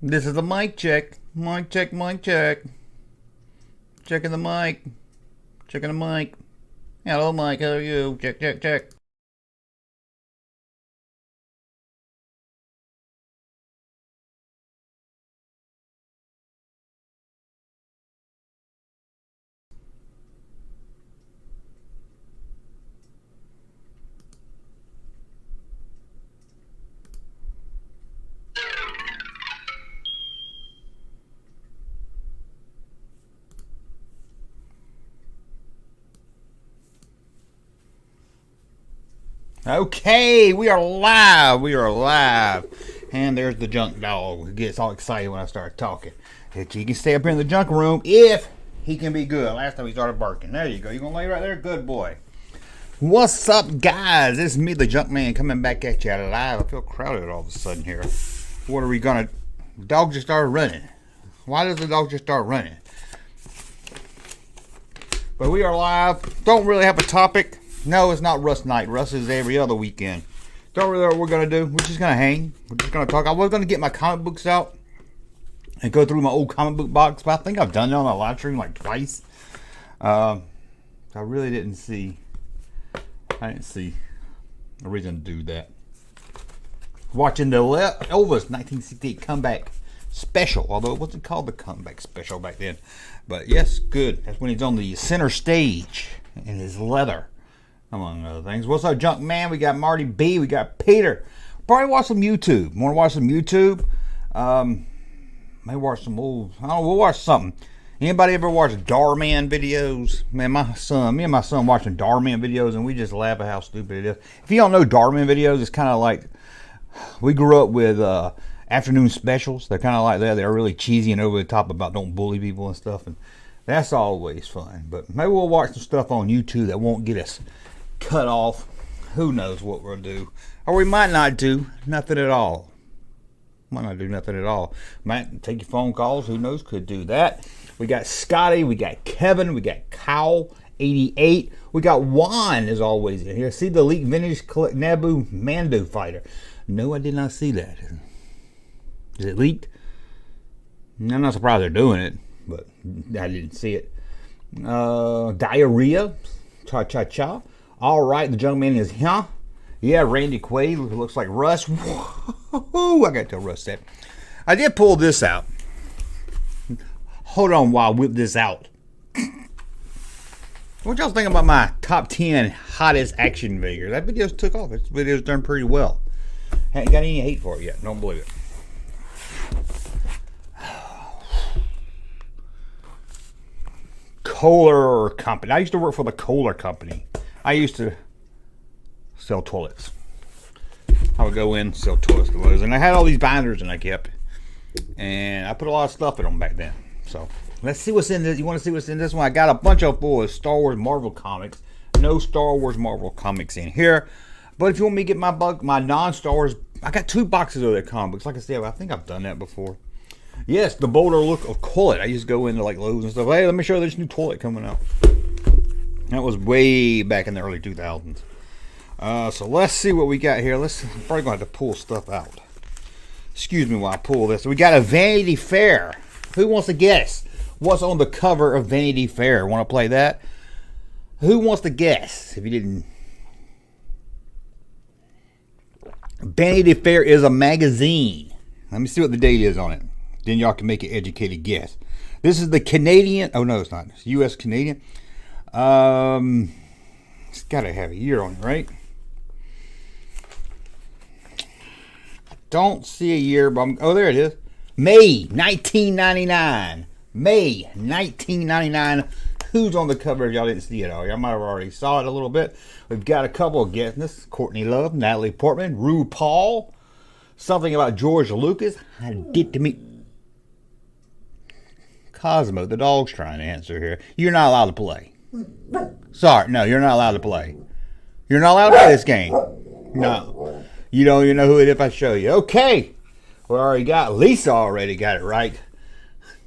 This is a mic check. Mic check, mic check. Checking the mic. Checking the mic. Hello, Mike. How are you? Check, check, check. Okay, we are live. We are live. And there's the junk dog who gets all excited when I start talking. He can stay up here in the junk room if he can be good. Last time he started barking. There you go. You gonna lay right there? Good boy. What's up, guys? It's me, the Junkman, coming back at you live. I feel crowded all of a sudden here. What are we gonna... The dog just started running. Why does the dog just start running? But we are live. Don't really have a topic. No, it's not Russ night. Russ is every other weekend. Don't really know what we're going to do. We're just going to hang. We're just going to talk. I was going to get my comic books out and go through my old comic book box, but I think I've done it on a live stream like twice. I really didn't see... I didn't see a reason to do that. Watching the Elvis 1968 comeback special, although it wasn't called the comeback special back then. But yes, good. That's when he's on the center stage in his leather, among other things. What's up, Junk Man? We got Marty B. We got Peter. Probably watch some YouTube. Want to watch some YouTube? May watch some old... I don't know, we'll watch something. Anybody ever watch Darman videos? Man, me and my son watching Darman videos, and we just laugh at how stupid it is. If you don't know Darman videos, it's kind of like... We grew up with afternoon specials. They're kind of like that. They're really cheesy and over the top about don't bully people and stuff. And that's always fun. But maybe we'll watch some stuff on YouTube that won't get us cut off. Who knows what we'll do. Or we might not do nothing at all. Might not do nothing at all. Might take your phone calls. Who knows? Could do that. We got Scotty. We got Kevin. We got Kyle 88. We got Juan as always in here. See the Elite Vintage Naboo Mando fighter. No, I did not see that. Is it leaked? I'm not surprised they're doing it, but I didn't see it. Diarrhea. Cha-cha-cha. All right, the Junkman is here. Yeah, Randy Quaid looks like Russ. Whoa, I got to tell Russ that. I did pull this out. Hold on while I whip this out. What y'all think about my top 10 hottest action figures? That video took off. This video's done pretty well. Haven't got any hate for it yet. Don't believe it. Kohler Company. I used to work for the Kohler Company. I used to sell toilets. I would go in, sell toilets to those. And I had all these binders and I kept. And I put a lot of stuff in them back then. So let's see what's in this. You want to see what's in this one? I got a bunch of full of Star Wars Marvel comics. No Star Wars Marvel comics in here. But if you want me to get my non-Star Wars, I got 2 boxes of their comics. Like I said, I think I've done that before. Yes, the bolder look of toilet. I used to go into like Lowe's and stuff. Hey, let me show you this new toilet coming out. That was way back in the early 2000s. So let's see what we got here. I'm probably going to have to pull stuff out. Excuse me while I pull this. We got a Vanity Fair. Who wants to guess what's on the cover of Vanity Fair? Want to play that? Who wants to guess if you didn't? Vanity Fair is a magazine. Let me see what the date is on it. Then y'all can make an educated guess. This is the Canadian. Oh no, it's not. It's U.S. Canadian. It's got to have a year on it, right? I don't see a year, but oh, there it is. May 1999. May 1999. Who's on the cover if y'all didn't see it all? Y'all might have already saw it a little bit. We've got a couple of guests. Courtney Love, Natalie Portman, RuPaul. Something about George Lucas. I get to meet Cosmo. The dog's trying to answer here. You're not allowed to play. Sorry, no, you're not allowed to play. You're not allowed to play this game. No. You don't even know who it is if I show you. Okay. We already got, Lisa already got it right.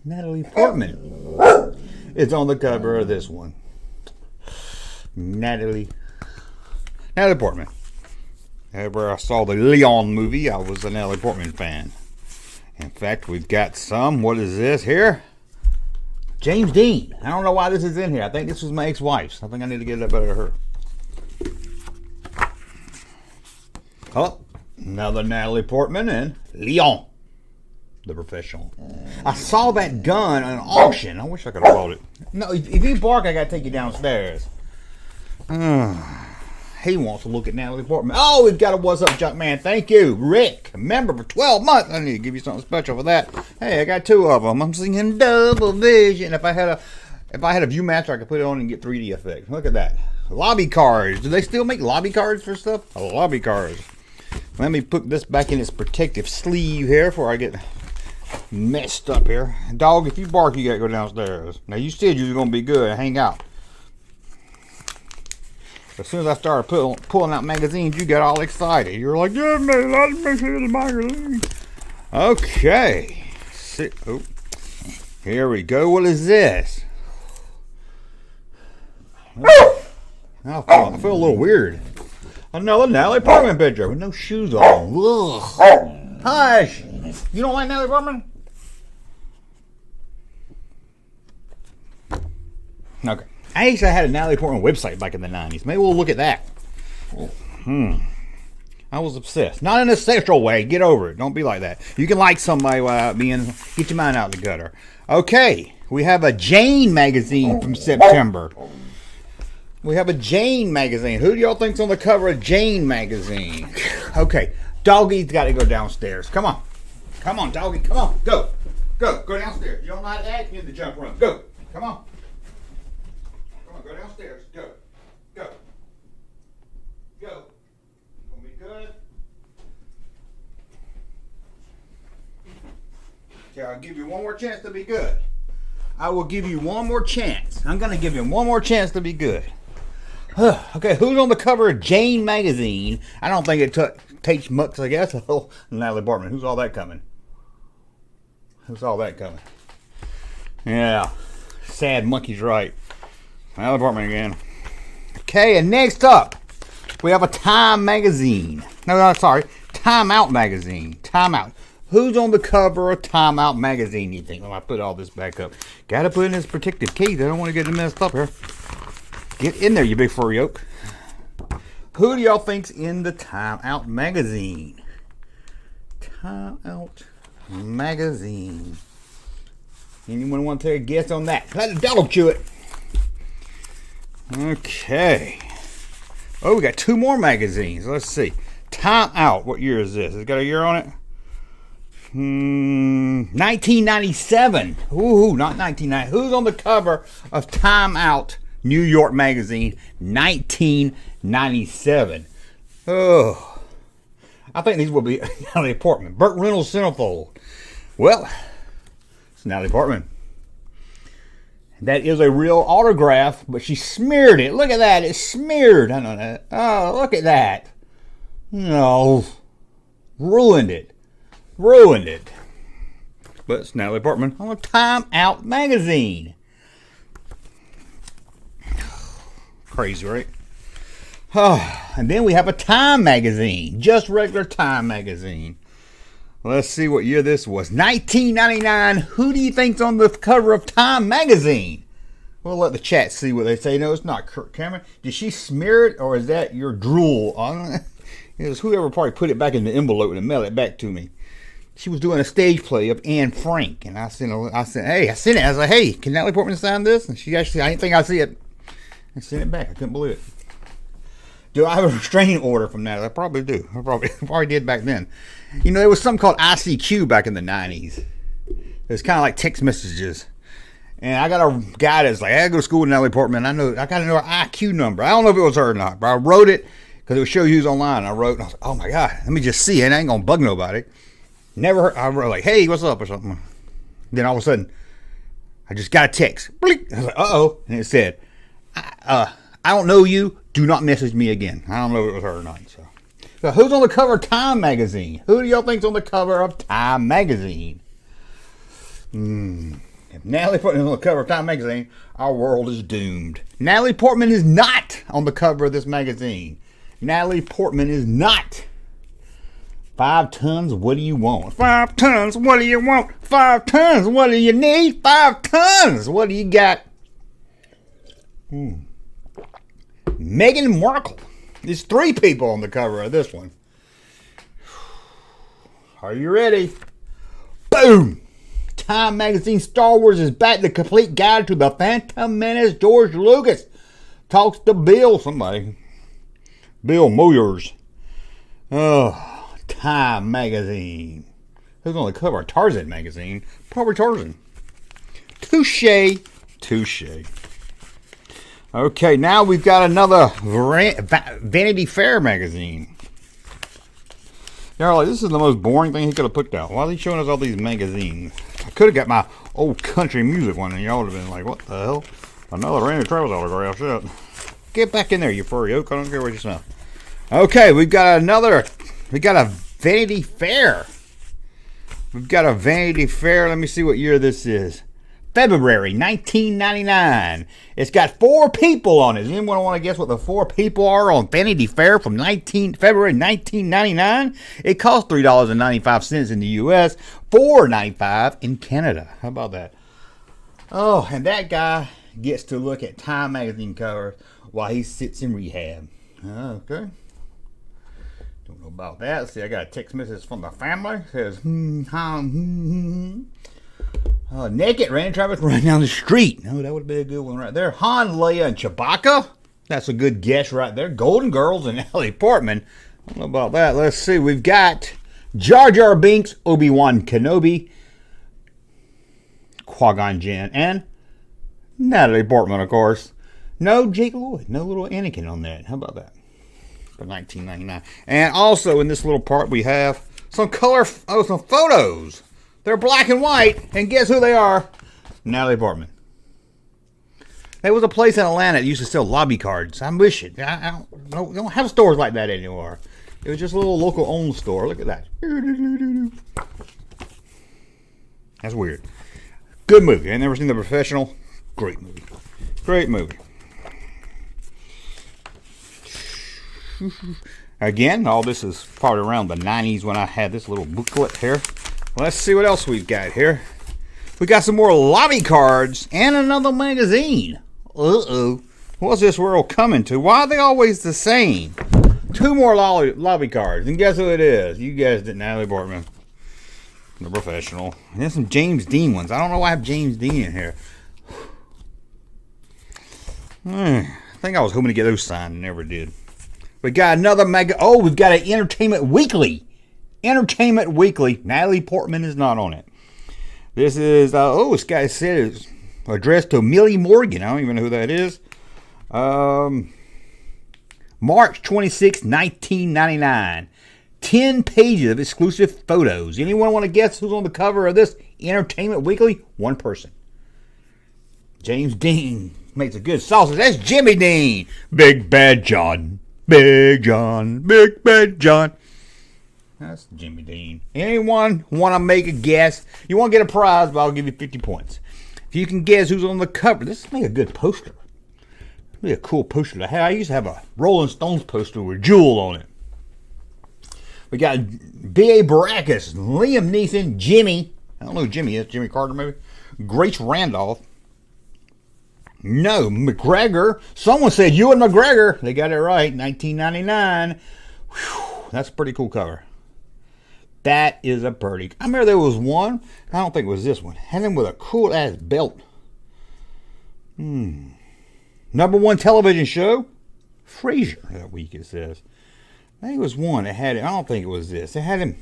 Natalie Portman. It's on the cover of this one. Natalie Portman. Whenever I saw the Leon movie, I was a Natalie Portman fan. In fact, we've got some. What is this here? James Dean. I don't know why this is in here. I think this was my ex-wife's. I think I need to get it better to her. Oh, another Natalie Portman and Leon, the Professional. I saw that gun at an auction. I wish I could have bought it. No, if you bark, I got to take you downstairs. He wants to look at Natalie Portman. Oh, we've got a What's Up, Junkman. Thank you, Rick. A member for 12 months. I need to give you something special for that. Hey, I got 2 of them. I'm singing Double Vision. If I had a Viewmaster, I could put it on and get 3D effects. Look at that. Lobby cards. Do they still make lobby cards for stuff? Lobby cards. Let me put this back in its protective sleeve here before I get messed up here. Dog, if you bark, you got to go downstairs. Now, you said you was going to be good and hang out. As soon as I started pulling out magazines, you got all excited. You were like, yeah, man, let's make sure the magazine. Okay. Oh. Here we go. What is this? I feel a little weird. Another Natalie Portman picture with no shoes on. Ugh. Hush. You don't like Natalie Portman? Okay. I actually had a Natalie Portman website back in the 90s. Maybe we'll look at that. I was obsessed. Not in a sexual way. Get over it. Don't be like that. You can like somebody without being... Get your mind out the gutter. Okay. We have a Jane magazine from September. We have a Jane magazine. Who do y'all think's on the cover of Jane magazine? Okay. Doggy's got to go downstairs. Come on. Come on, doggy. Come on. Go. Go. Go downstairs. You don't know how to act? You're in the junk room. Go. Come on. Go downstairs. Go. Go. Go. It's going to be good. Okay, I'll give you one more chance to be good. I will give you one more chance. I'm going to give you one more chance to be good. Okay, who's on the cover of Jane magazine? I don't think it takes much, I guess. Oh, Natalie Portman. Who's all that coming? Who's all that coming? Yeah. Sad monkey's right. Natalie Portman again. Okay, and next up, we have a Time magazine. No, sorry. Time Out magazine. Time Out. Who's on the cover of Time Out magazine, you think? Well, I put all this back up. Gotta put in this protective case. I don't want to get it messed up here. Get in there, you big furry yoke. Who do y'all think's in the Time Out magazine? Time Out magazine. Anyone want to take a guess on that? Let the dog chew it. Okay. Oh, we got 2 more magazines. Let's see. Time Out. What year is this? Has it got a year on it? 1997. Ooh, not 1990. Who's on the cover of Time Out New York magazine? 1997. Oh. I think these will be Natalie Portman. Burt Reynolds centerfold. Well, it's Natalie Portman. That is a real autograph, but she smeared it. Look at that. It's smeared. I know that. Oh, look at that. No. Ruined it. Ruined it. But it's Natalie Portman on a Time Out magazine. Crazy, right? Oh, and then we have a Time magazine. Just regular Time magazine. Let's see what year this was. 1999. Who do you think's on the cover of Time magazine? We'll let the chat see what they say. No, it's not Kirk Cameron. Did she smear it, or is that your drool on it? It was whoever probably put it back in the envelope and mailed it back to me. She was doing a stage play of Anne Frank, and I sent it. I sent it. I was like, hey, can Natalie Portman sign this? And she actually, I didn't think I'd see it. I sent it back. I couldn't believe it. Do I have a restraining order from Natalie? I probably do. I probably did back then. You know, there was something called ICQ back in the 90s. It was kind of like text messages. And I got a guy that's like, I go to school with Natalie Portman. I got to know her IQ number. I don't know if it was her or not, but I wrote it because it would show you who's online. I wrote, and I was like, oh my God, let me just see it. I ain't going to bug nobody. Never heard, I wrote like, hey, what's up or something. Then all of a sudden, I just got a text. Blink. I was like, uh-oh. And it said, I don't know you. Do not message me again. I don't know if it was her or not. So who's on the cover of Time magazine? Who do y'all think's on the cover of Time magazine? If Natalie Portman is on the cover of Time magazine, our world is doomed. Natalie Portman is not on the cover of this magazine. Natalie Portman is not 5 tons, what do you want? 5 tons, what do you want? 5 tons, what do you need? 5 tons, what do you got? Meghan Markle. There's 3 people on the cover of this one. Are you ready? Boom! Time Magazine Star Wars is back. The complete guide to the Phantom Menace. George Lucas talks to Bill Moyers. Oh, Time Magazine. Who's on the cover? Tarzan Magazine. Probably Tarzan. Touche. Okay, now we've got another Vanity Fair magazine. Y'all, this is the most boring thing he could have put out. Why are they showing us all these magazines? I could have got my old country music one, and y'all would have been like, what the hell? Another Randy Travis autograph, shit. Get back in there, you furry oak. I don't care what you smell. Okay, we got a Vanity Fair. We've got a Vanity Fair. Let me see what year this is. February 1999. It's got 4 people on it. Does anyone want to guess what the 4 people are on Vanity Fair from February 1999? It costs $3.95 in the U.S., $4.95 in Canada. How about that? Oh, and that guy gets to look at Time Magazine covers while he sits in rehab. Okay. Don't know about that. See, I got a text message from the family. It says, naked Randy Travis running down the street. Oh, that would be a good one right there. Han, Leia, and Chewbacca. That's a good guess right there. Golden Girls and Natalie Portman. I don't know about that. Let's see. We've got Jar Jar Binks, Obi-Wan Kenobi, Qui-Gon Jinn, and Natalie Portman, of course. No Jake Lloyd. No little Anakin on that. How about that? For 1999. And also in this little part we have some some photos. They're black and white, and guess who they are? Natalie Portman. There was a place in Atlanta that used to sell lobby cards. I wish it. I don't have stores like that anymore. It was just a little local-owned store. Look at that. That's weird. Good movie. I never seen The Professional. Great movie. Great movie. Again, all this is probably around the 90s when I had this little booklet here. Let's see what else we've got here. We got some more lobby cards and another magazine. Uh-oh. What's this world coming to? Why are they always the same? 2 more lobby cards. And guess who it is? You guessed it, Natalie Portman. The Professional. And then some James Dean ones. I don't know why I have James Dean in here. I think I was hoping to get those signed and never did. We got another we've got an Entertainment Weekly. Entertainment Weekly. Natalie Portman is not on it. This is, this guy said it's addressed to Millie Morgan. I don't even know who that is. March 26, 1999. 10 pages of exclusive photos. Anyone want to guess who's on the cover of this Entertainment Weekly? One person. James Dean makes a good sausage. That's Jimmy Dean. Big Bad John. Big John. Big Bad John. That's Jimmy Dean. Anyone want to make a guess? You won't get a prize, but I'll give you 50 points. If you can guess who's on the cover, this will make a good poster. It'll be a cool poster to have. I used to have a Rolling Stones poster with Jewel on it. We got B.A. Baracus, Liam Neeson, Jimmy. I don't know who Jimmy is. Jimmy Carter, maybe. Grace Randolph. No, McGregor. Someone said Ewan McGregor. They got it right. 1999. Whew, that's a pretty cool cover. That is a pretty. I remember there was one. I don't think it was this one. Had him with a cool ass belt. Number 1 television show. Frasier that week, it says. I think it was one that had it. I don't think it was this. It had him.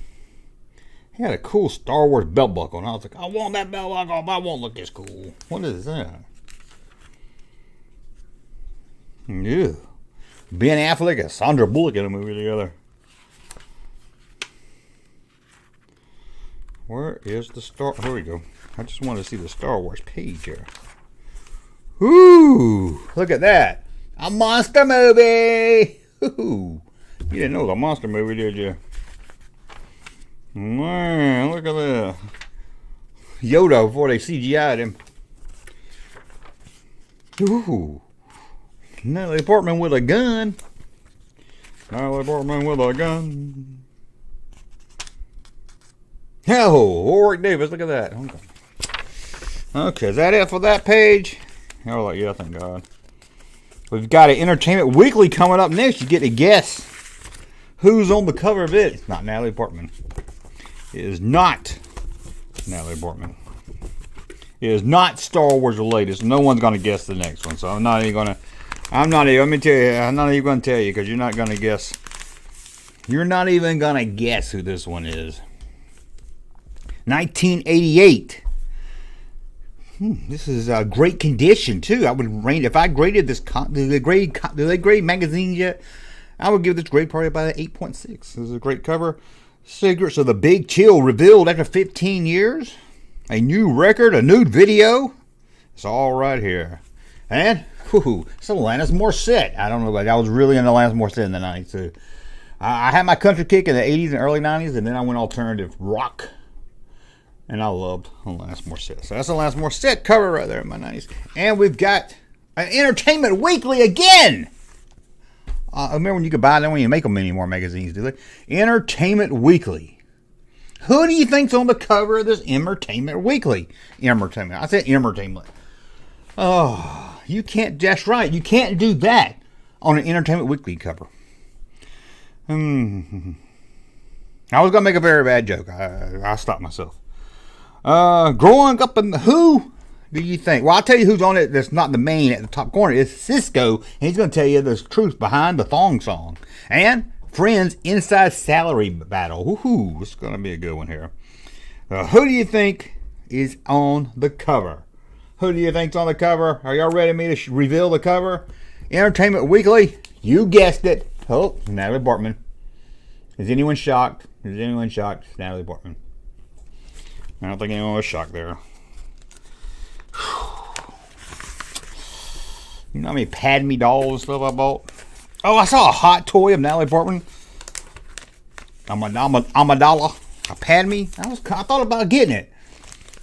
He had a cool Star Wars belt buckle. And I was like, I want that belt buckle, but I won't look this cool. What is that? Yeah. Ben Affleck and Sandra Bullock in a movie together. Where is the Star? Here we go. I just want to see the Star Wars page here. Ooh, look at that. A monster movie. Ooh. You didn't know it was a monster movie, did you? Man, look at that. Yoda before they CGI'd him. Ooh. Natalie Portman with a gun. Natalie Portman with a gun. Oh, Warwick Davis, look at that. Okay, is that it for that page? Oh, yeah, thank God. We've got an Entertainment Weekly coming up next. You get to guess who's on the cover of it. It's not Natalie Portman. It is not Natalie Portman. It is not Star Wars related. So no one's going to guess the next one. So I'm not even going to. Let me tell you. I'm not even going to tell you because you're not going to guess. You're not even going to guess who this one is. 1988. This is a great condition too. I would rate, if I graded this. Do they grade magazines yet? I would give this grade probably about an 8.6. This is a great cover. Secrets of the Big Chill revealed after 15 years. A new record, a new video. It's all right here. And, it's Alanis Morissette. I don't know, but I was really into Alanis Morissette in the 90s too. I had my country kick in the 80s and early 90s, and then I went alternative rock. And I loved Alanis Morissette. So that's Alanis Morissette cover right there in my 90s. And we've got an Entertainment Weekly again. Remember when you could buy them when you make them anymore, magazines, do they? Entertainment Weekly. Who do you think's on the cover of this Entertainment Weekly? Entertainment. I said entertainment. Oh, you can't. That's right. You can't do that on an Entertainment Weekly cover. I was gonna make a very bad joke. I stopped myself. Growing up in the Who do you think? Well, I'll tell you who's on it that's not the main at the top corner. It's Cisco, and he's going to tell you the truth behind the thong song. And Friends Inside Salary Battle. Woohoo, it's going to be a good one here. Who do you think is on the cover? Who do you think's on the cover? Are y'all ready for me to reveal the cover? Entertainment Weekly, you guessed it. Oh, Natalie Portman. Is anyone shocked? It's Natalie Portman. I don't think anyone was shocked there. You know how many Padme dolls and stuff I bought? Oh, I saw a hot toy of Natalie Portman. Amidala. A Padme. I thought about getting it.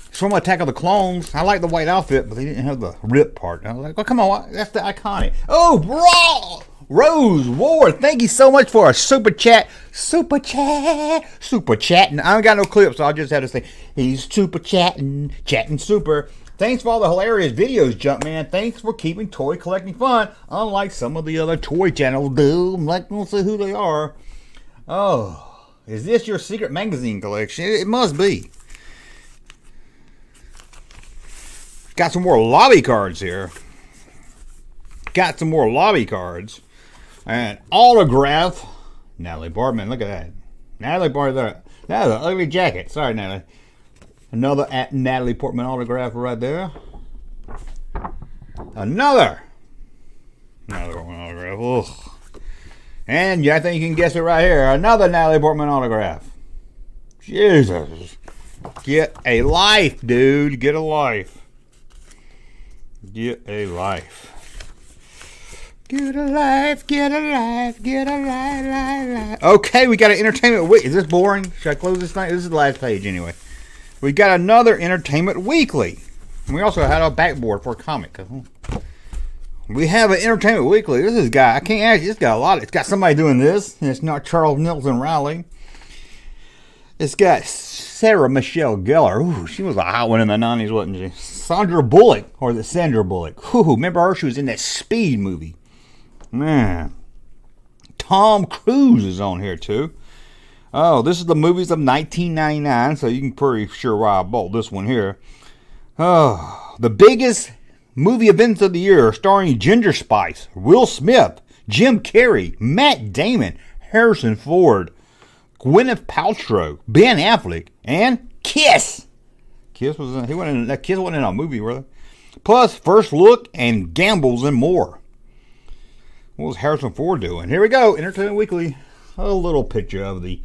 It's from Attack of the Clones. I like the white outfit, but they didn't have the rip part. I was like, oh, come on. That's the iconic. Oh, bro! Rose Ward, thank you so much for a super chat. Super chatting. I don't got no clips, so I'll just have to say, he's super chatting super. Thanks for all the hilarious videos, Junkman. Thanks for keeping toy collecting fun, unlike some of the other toy channels do. I'm not going to say who they are. Oh, is this your secret magazine collection? It must be. Got some more lobby cards here. And autograph. Natalie Portman, look at that. Natalie Portman, that's an ugly jacket. Sorry, Natalie. Another Natalie Portman autograph right there. Another Natalie Portman autograph. Ugh. And I think you can guess it right here. Another Natalie Portman autograph. Jesus. Get a life, dude. Get a life. Get a life. Okay, we got an Entertainment Weekly. Is this boring? Should I close this thing? This is the last page anyway. We got another Entertainment Weekly. And we also had a backboard for a comic. We have an Entertainment Weekly. This is a guy. I can't ask you. It's got a lot. It's got somebody doing this. And it's not Charles Nelson Riley. It's got Sarah Michelle Gellar. Ooh, she was a hot one in the 90s, wasn't she? Sandra Bullock. Or the Sandra Bullock. Ooh, remember her? She was in that Speed movie. Man. Tom Cruise is on here too. Oh, this is the movies of 1999, so you can pretty sure why I bought this one here. Oh, the biggest movie events of the year, starring Ginger Spice, Will Smith, Jim Carrey, Matt Damon, Harrison Ford, Gwyneth Paltrow, Ben Affleck, and Kiss. Kiss wasn't in a movie, really. Plus, First Look and Gambles and more. What was Harrison Ford doing? Here we go. Entertainment Weekly. A little picture of the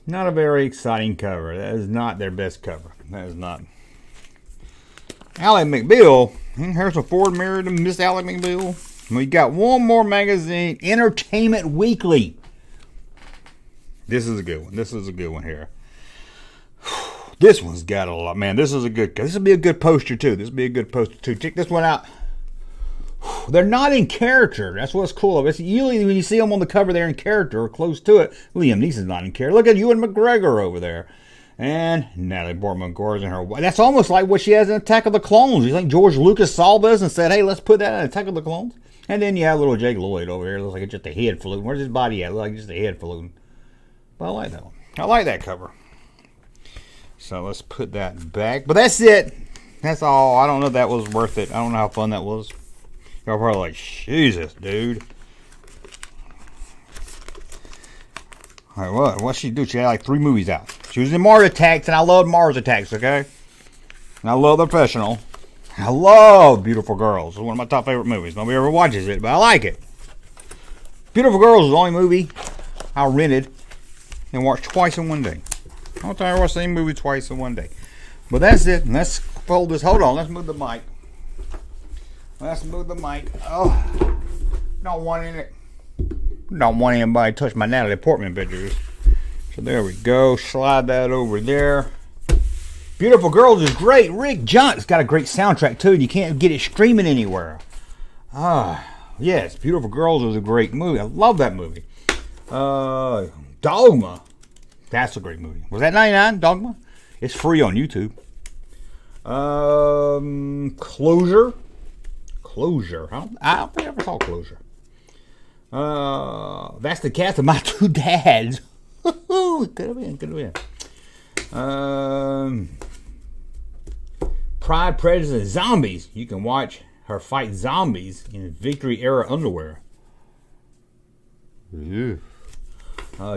not a very exciting cover. That is not their best cover. That is not. Ally McBeal. Harrison Ford married to Miss Ally McBeal. We got one more magazine. Entertainment Weekly. This is a good one. This is a good one here. This one's got a lot. Man, this will be a good poster too. This will be a good poster too. Check this one out. They're not in character. That's what's cool. It's usually when you see them on the cover, they're in character or close to it. Liam Neeson's not in character. Look at Ewan McGregor over there. And Natalie Portman, of course, in her. That's almost like what she has in Attack of the Clones. You think George Lucas saw this and said, hey, let's put that in Attack of the Clones? And then you have little Jake Lloyd over here. It looks like it's just a head floating. Where's his body at? It looks like just a head floating. But I like that one. I like that cover. So let's put that back. But that's it. That's all. I don't know if that was worth it. I don't know how fun that was. Y'all probably like, Jesus, dude. Alright, what'd she do? She had like 3 movies out. She was in Mars Attacks, and I love Mars Attacks, okay? And I love The Professional. I love Beautiful Girls. It's one of my top favorite movies. Nobody ever watches it, but I like it. Beautiful Girls is the only movie I rented and watched twice in one day. I don't think I watched the same movie twice in one day. But that's it. Let's fold this. Hold on. Let's move the mic. Let's move the mic. Oh, don't want it. Don't want anybody to touch my Natalie Portman pictures. So there we go. Slide that over there. Beautiful Girls is great. Rick John's got a great soundtrack too, and you can't get it streaming anywhere. Yes, Beautiful Girls is a great movie. I love that movie. Dogma. That's a great movie. Was that 99? Dogma? It's free on YouTube. Closure. I don't think I ever saw Closure. That's the Cast of My Two Dads. Could have been. Pride, Prejudice, and Zombies. You can watch her fight zombies in Victory era underwear.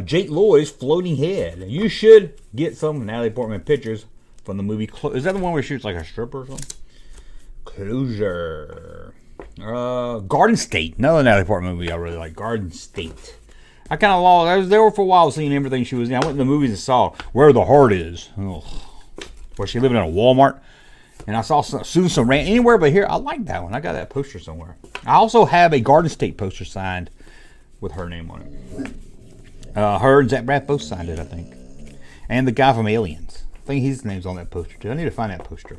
Jake Lloyd's Floating Head. You should get some Natalie Portman pictures from the movie. Is that the one where she shoots like a stripper or something? Closure. Garden State. Another Natalie Portman movie I really like. Garden State. I kind of lost. I was there for a while seeing everything she was in. I went to the movies and saw Where the Heart Is. Where she lived in a Walmart. And I saw Susan Rant anywhere but here. I like that one. I got that poster somewhere. I also have a Garden State poster signed with her name on it. Her and Zach Braff both signed it, I think. And the guy from Aliens. I think his name's on that poster too. I need to find that poster.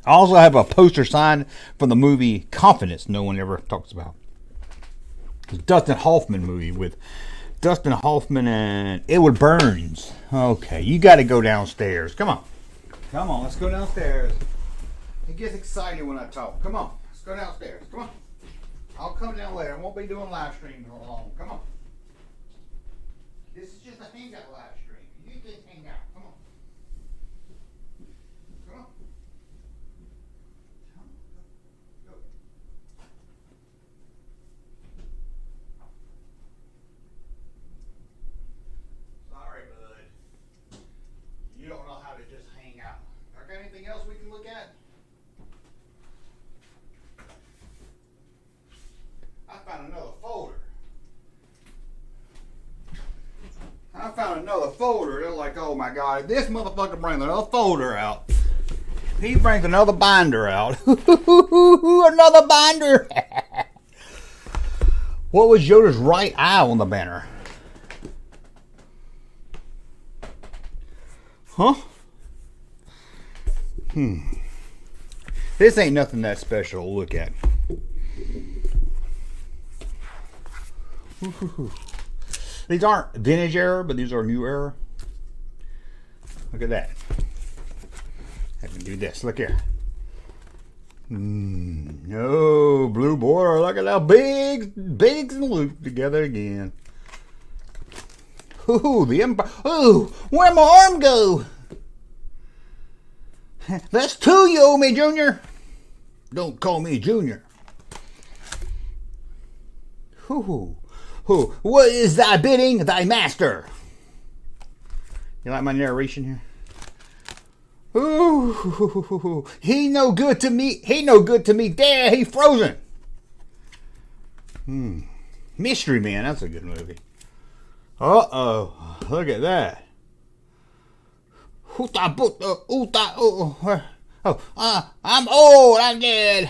I also have a poster signed from the movie Confidence no one ever talks about. It's a Dustin Hoffman movie with Dustin Hoffman and Edward Burns. Okay, you got to go downstairs. Come on. Come on, let's go downstairs. It gets excited when I talk. Come on, let's go downstairs. Come on. I'll come down later. I won't be doing live streams for long. Come on. This is just a hangout live stream. You can hang out. Come on. Come on. Go. Sorry, bud. You don't know how to just hang out. I got anything else we can look at? I found another folder. They're like, oh my God, this motherfucker brings another folder out. He brings another binder out. Another binder. What was Yoda's right eye on the banner? Huh? This ain't nothing that special to look at. These aren't vintage era, but these are new era. Look at that. I can do this. Look here. No, blue border. Look at that. Bigs and loop together again. Ooh, the Empire. Ooh, where'd my arm go? That's 2 you owe me, Junior. Don't call me Junior. Ooh. What is thy bidding, thy master? You like my narration here? Ooh, he no good to me. He no good to me. There, he frozen. Mystery Man. That's a good movie. Uh-oh. Look at that. I'm old. I'm dead.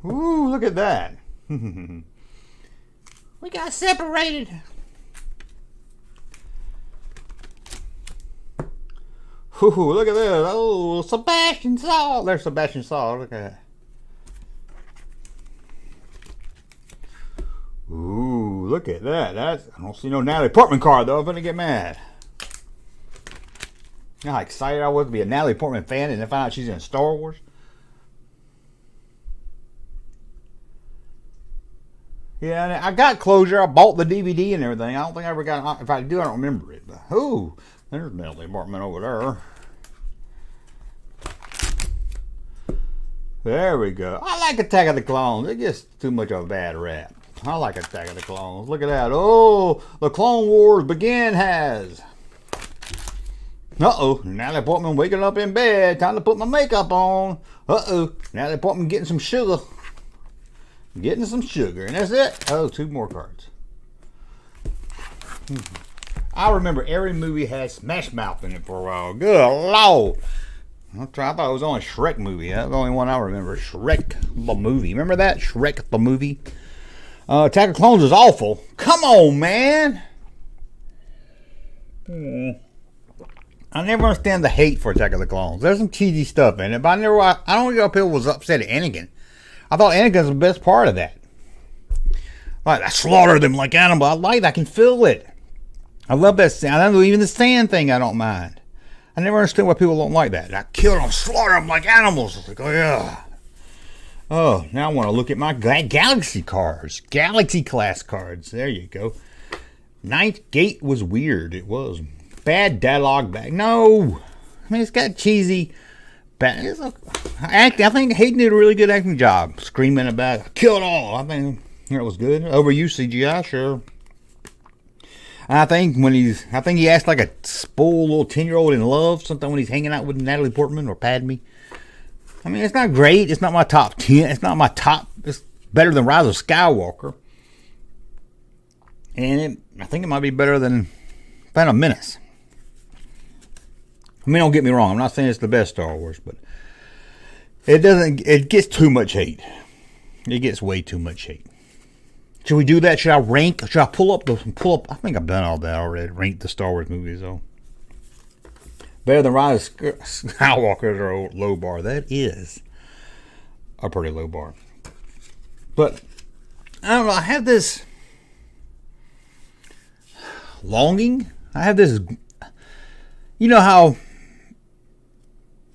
Ooh, look at that. We got separated. Ooh, look at this. Oh, Sebastian Saul. There's Sebastian Saul. Look at that. Ooh, look at that. I don't see no Natalie Portman card, though. I'm going to get mad. You know how excited I was to be a Natalie Portman fan and then find out she's in Star Wars? Yeah, and I got closure. I bought the DVD and everything. I don't think I ever got it. If I do, I don't remember it. But, ooh, there's Natalie Portman over there. There we go. I like Attack of the Clones. It gets too much of a bad rap. I like Attack of the Clones. Look at that. Oh, the Clone Wars begin has. Uh-oh. Natalie Portman waking up in bed. Time to put my makeup on. Uh-oh. Natalie Portman getting some sugar. Getting some sugar. And that's it. Oh, 2 more cards. I remember every movie had Smash Mouth in it for a while. Good Lord. I thought it was only a Shrek movie. That's the only one I remember. Shrek the movie. Remember that? Shrek the movie? Attack of Clones is awful. Come on, man. I never understand the hate for Attack of the Clones. There's some cheesy stuff in it, but I don't know if people was upset at Anakin. I thought Anakin's the best part of that. Like, I slaughtered them like animals. I like that. I can feel it. I love that sound. I don't know, even the sand thing I don't mind. I never understood why people don't like that. I killed them, slaughtered them like animals. It's like, oh yeah. Oh, now I want to look at my Galaxy cards. Galaxy class cards. There you go. Ninth Gate was weird. It was. Bad dialogue back. No. I mean, it's got cheesy. I think Hayden did a really good acting job. Screaming about, kill it all. I think it was good. Overused CGI, sure. I think he acts like a spoiled little 10-year-old in love, something when he's hanging out with Natalie Portman or Padme. I mean, it's not great. It's not my top 10. It's not my top. It's better than Rise of Skywalker. And I think it might be better than Phantom Menace. I mean, don't get me wrong. I'm not saying it's the best Star Wars, but it gets too much hate. It gets way too much hate. Should we do that? Should I rank? Should I pull up? I think I've done all that already. Rank the Star Wars movies, though. Better than Rise of Skywalker is a low bar. That is a pretty low bar. But I don't know. I have this longing. I have this. You know how.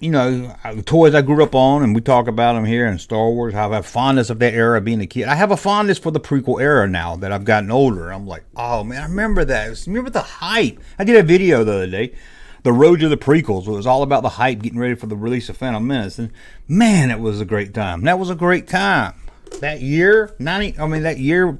You know, the toys I grew up on, and we talk about them here in Star Wars, how I have fondness of that era being a kid. I have a fondness for the prequel era now that I've gotten older. I'm like, oh man, I remember that. Remember the hype. I did a video the other day, The Road to the Prequels. It was all about the hype getting ready for the release of Phantom Menace. And man, it was a great time. That was a great time. That year, that year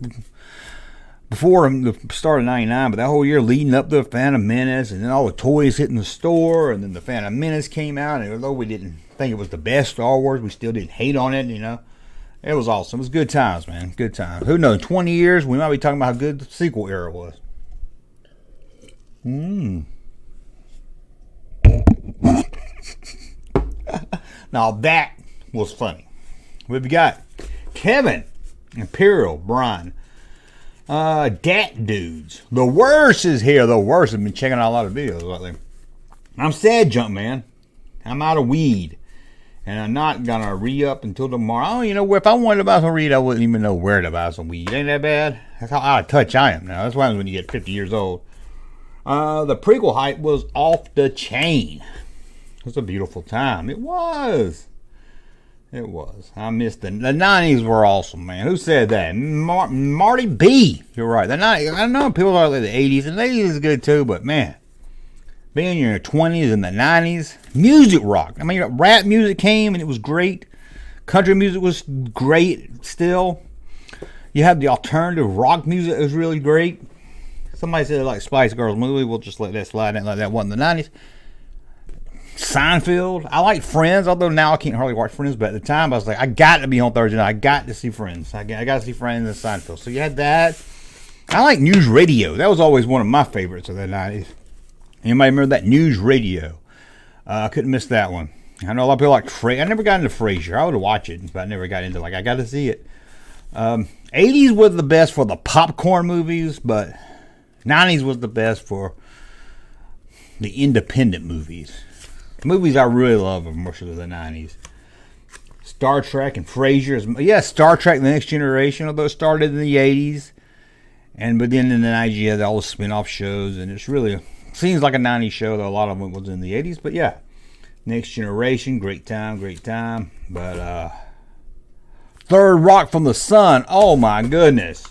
before the start of 99, but that whole year leading up to the Phantom Menace, and then all the toys hitting the store, and then the Phantom Menace came out, and although we didn't think it was the best Star Wars, we still didn't hate on it, you know. It was awesome. It was good times, man. Good times. Who knows, 20 years, we might be talking about how good the sequel era was. Now that was funny. What we got? Kevin, Imperial, Brian. Dat dudes. The worst is here. The worst. I've been checking out a lot of videos lately. I'm sad, Junkman. I'm out of weed. And I'm not going to re-up until tomorrow. Oh, you know, if I wanted to buy some weed, I wouldn't even know where to buy some weed. Ain't that bad? That's how out of touch I am now. That's what happens when you get 50 years old. The prequel hype was off the chain. It was a beautiful time. It was. It was. I missed the 90s were awesome, man. Who said that? Marty B. You're right. The 90s. I know people are like the 80s, and the 80s is good too, but man, being in your 20s and the 90s, music rocked. I mean, rap music came and it was great. Country music was great still. You had the alternative rock music that was really great. Somebody said like Spice Girls movie. We'll just let that slide in like that wasn't the 90s. Seinfeld. I like Friends, although now I can't hardly watch Friends, but at the time I was like, I got to be on Thursday night. I got to see Friends. I got to see Friends and Seinfeld. So you had that. I like News Radio. That was always one of my favorites of the 90s. Anybody remember that News Radio? I couldn't miss that one. I know a lot of people like Frasier. I never got into Frasier. I would watch it, but I never got into I got to see it. 80s was the best for the popcorn movies, but 90s was the best for the independent movies. Movies I really love are mostly the 90s. Star Trek and Frasier. Yeah, Star Trek The Next Generation, although it started in the 80s. But then in the 90s, you had all the spin-off shows, and it's really seems like a 90s show, though a lot of it was in the 80s. But yeah, Next Generation, great time. But Third Rock from the Sun, oh my goodness.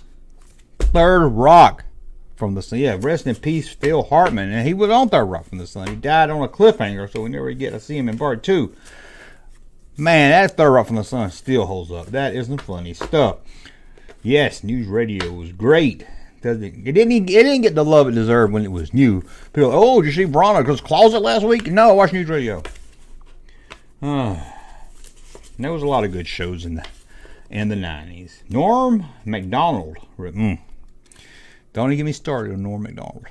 Third Rock from the Sun. Yeah, rest in peace, Phil Hartman. And he was on Third Rock from the Sun. He died on a cliffhanger, so we never get to see him in part 2. Man, that Third Rock from the Sun still holds up. That is some funny stuff. Yes, news radio was great. It didn't get the love it deserved when it was new. People, oh, did you see Veronica's Closet last week? No, I watched news radio. There was a lot of good shows in the 90s. Norm Macdonald. Don't even get me started on Norm Macdonald.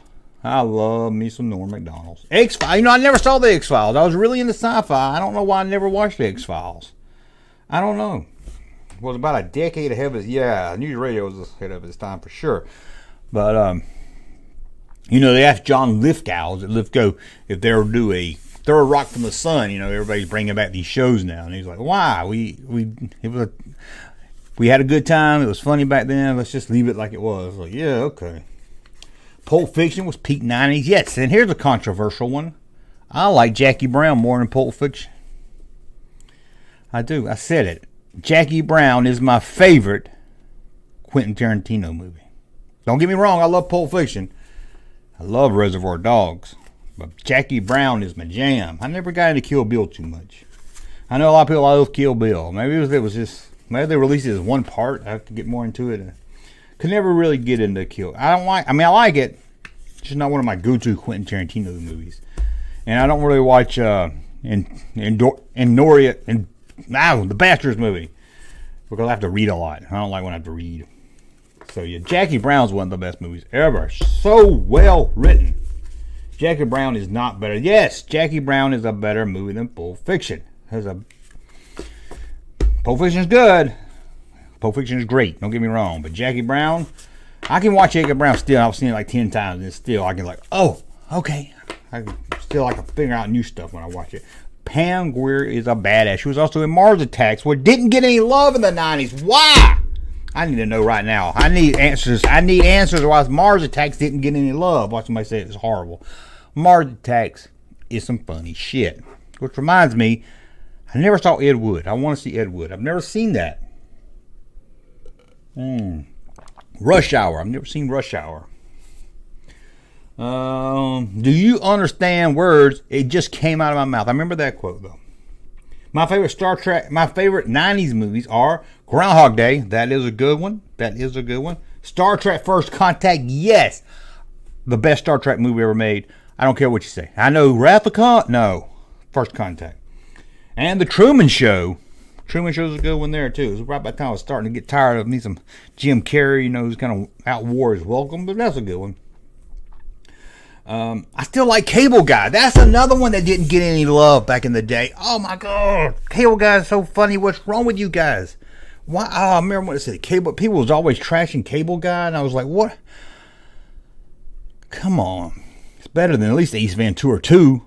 I love me some Norm Macdonald. X-Files. I never saw the X-Files. I was really into sci-fi. I don't know why I never watched the X-Files. I don't know. It was about a decade ahead of its... Yeah, news radio was ahead of its time for sure. But, they asked John Lithgow at Lithgow if they would do a Third Rock from the Sun. Everybody's bringing back these shows now. And he's like, why? We had a good time. It was funny back then. Let's just leave it like it was. Like, yeah, okay. Pulp Fiction was peak 90s. Yes, and here's a controversial one. I like Jackie Brown more than Pulp Fiction. I do. I said it. Jackie Brown is my favorite Quentin Tarantino movie. Don't get me wrong, I love Pulp Fiction. I love Reservoir Dogs. But Jackie Brown is my jam. I never got into Kill Bill too much. I know a lot of people love Kill Bill. Maybe it was just... Maybe they released it as one part. I have to get more into it. Could never really get into Kill. I like it. It's just not one of my go-to Quentin Tarantino movies. And I don't really watch The Bastards movie. Because I have to read a lot. I don't like when I have to read. So yeah, Jackie Brown's one of the best movies ever. So well written. Jackie Brown is not better. Yes, Jackie Brown is a better movie than Pulp Fiction. Pulp Fiction is good. Pulp Fiction is great. Don't get me wrong. But Jackie Brown, I can watch Jackie Brown still. I've seen it like 10 times, and still I can oh, okay. I can figure out new stuff when I watch it. Pam Grier is a badass. She was also in Mars Attacks, which didn't get any love in the 90s. Why? I need to know right now. I need answers. Why Mars Attacks didn't get any love. Watch somebody say it's horrible. Mars Attacks is some funny shit. Which reminds me, I never saw Ed Wood. I want to see Ed Wood. I've never seen that. Rush Hour. I've never seen Rush Hour. Do you understand words? It just came out of my mouth. I remember that quote though. My favorite 90s movies are Groundhog Day. That is a good one. Star Trek First Contact. Yes. The best Star Trek movie ever made. I don't care what you say. I know Wrath of Khan. No. First Contact. And The Truman Show. Truman Show's a good one there too. It was right by the time I was starting to get tired of me some Jim Carrey, who's kind of out war is welcome, but that's a good one. I still like Cable Guy. That's another one that didn't get any love back in the day. Oh my God. Cable Guy is so funny. What's wrong with you guys? Why? Oh, I remember when I said Cable. People was always trashing Cable Guy, and I was like, what? Come on. It's better than at least Ace Ventura 2.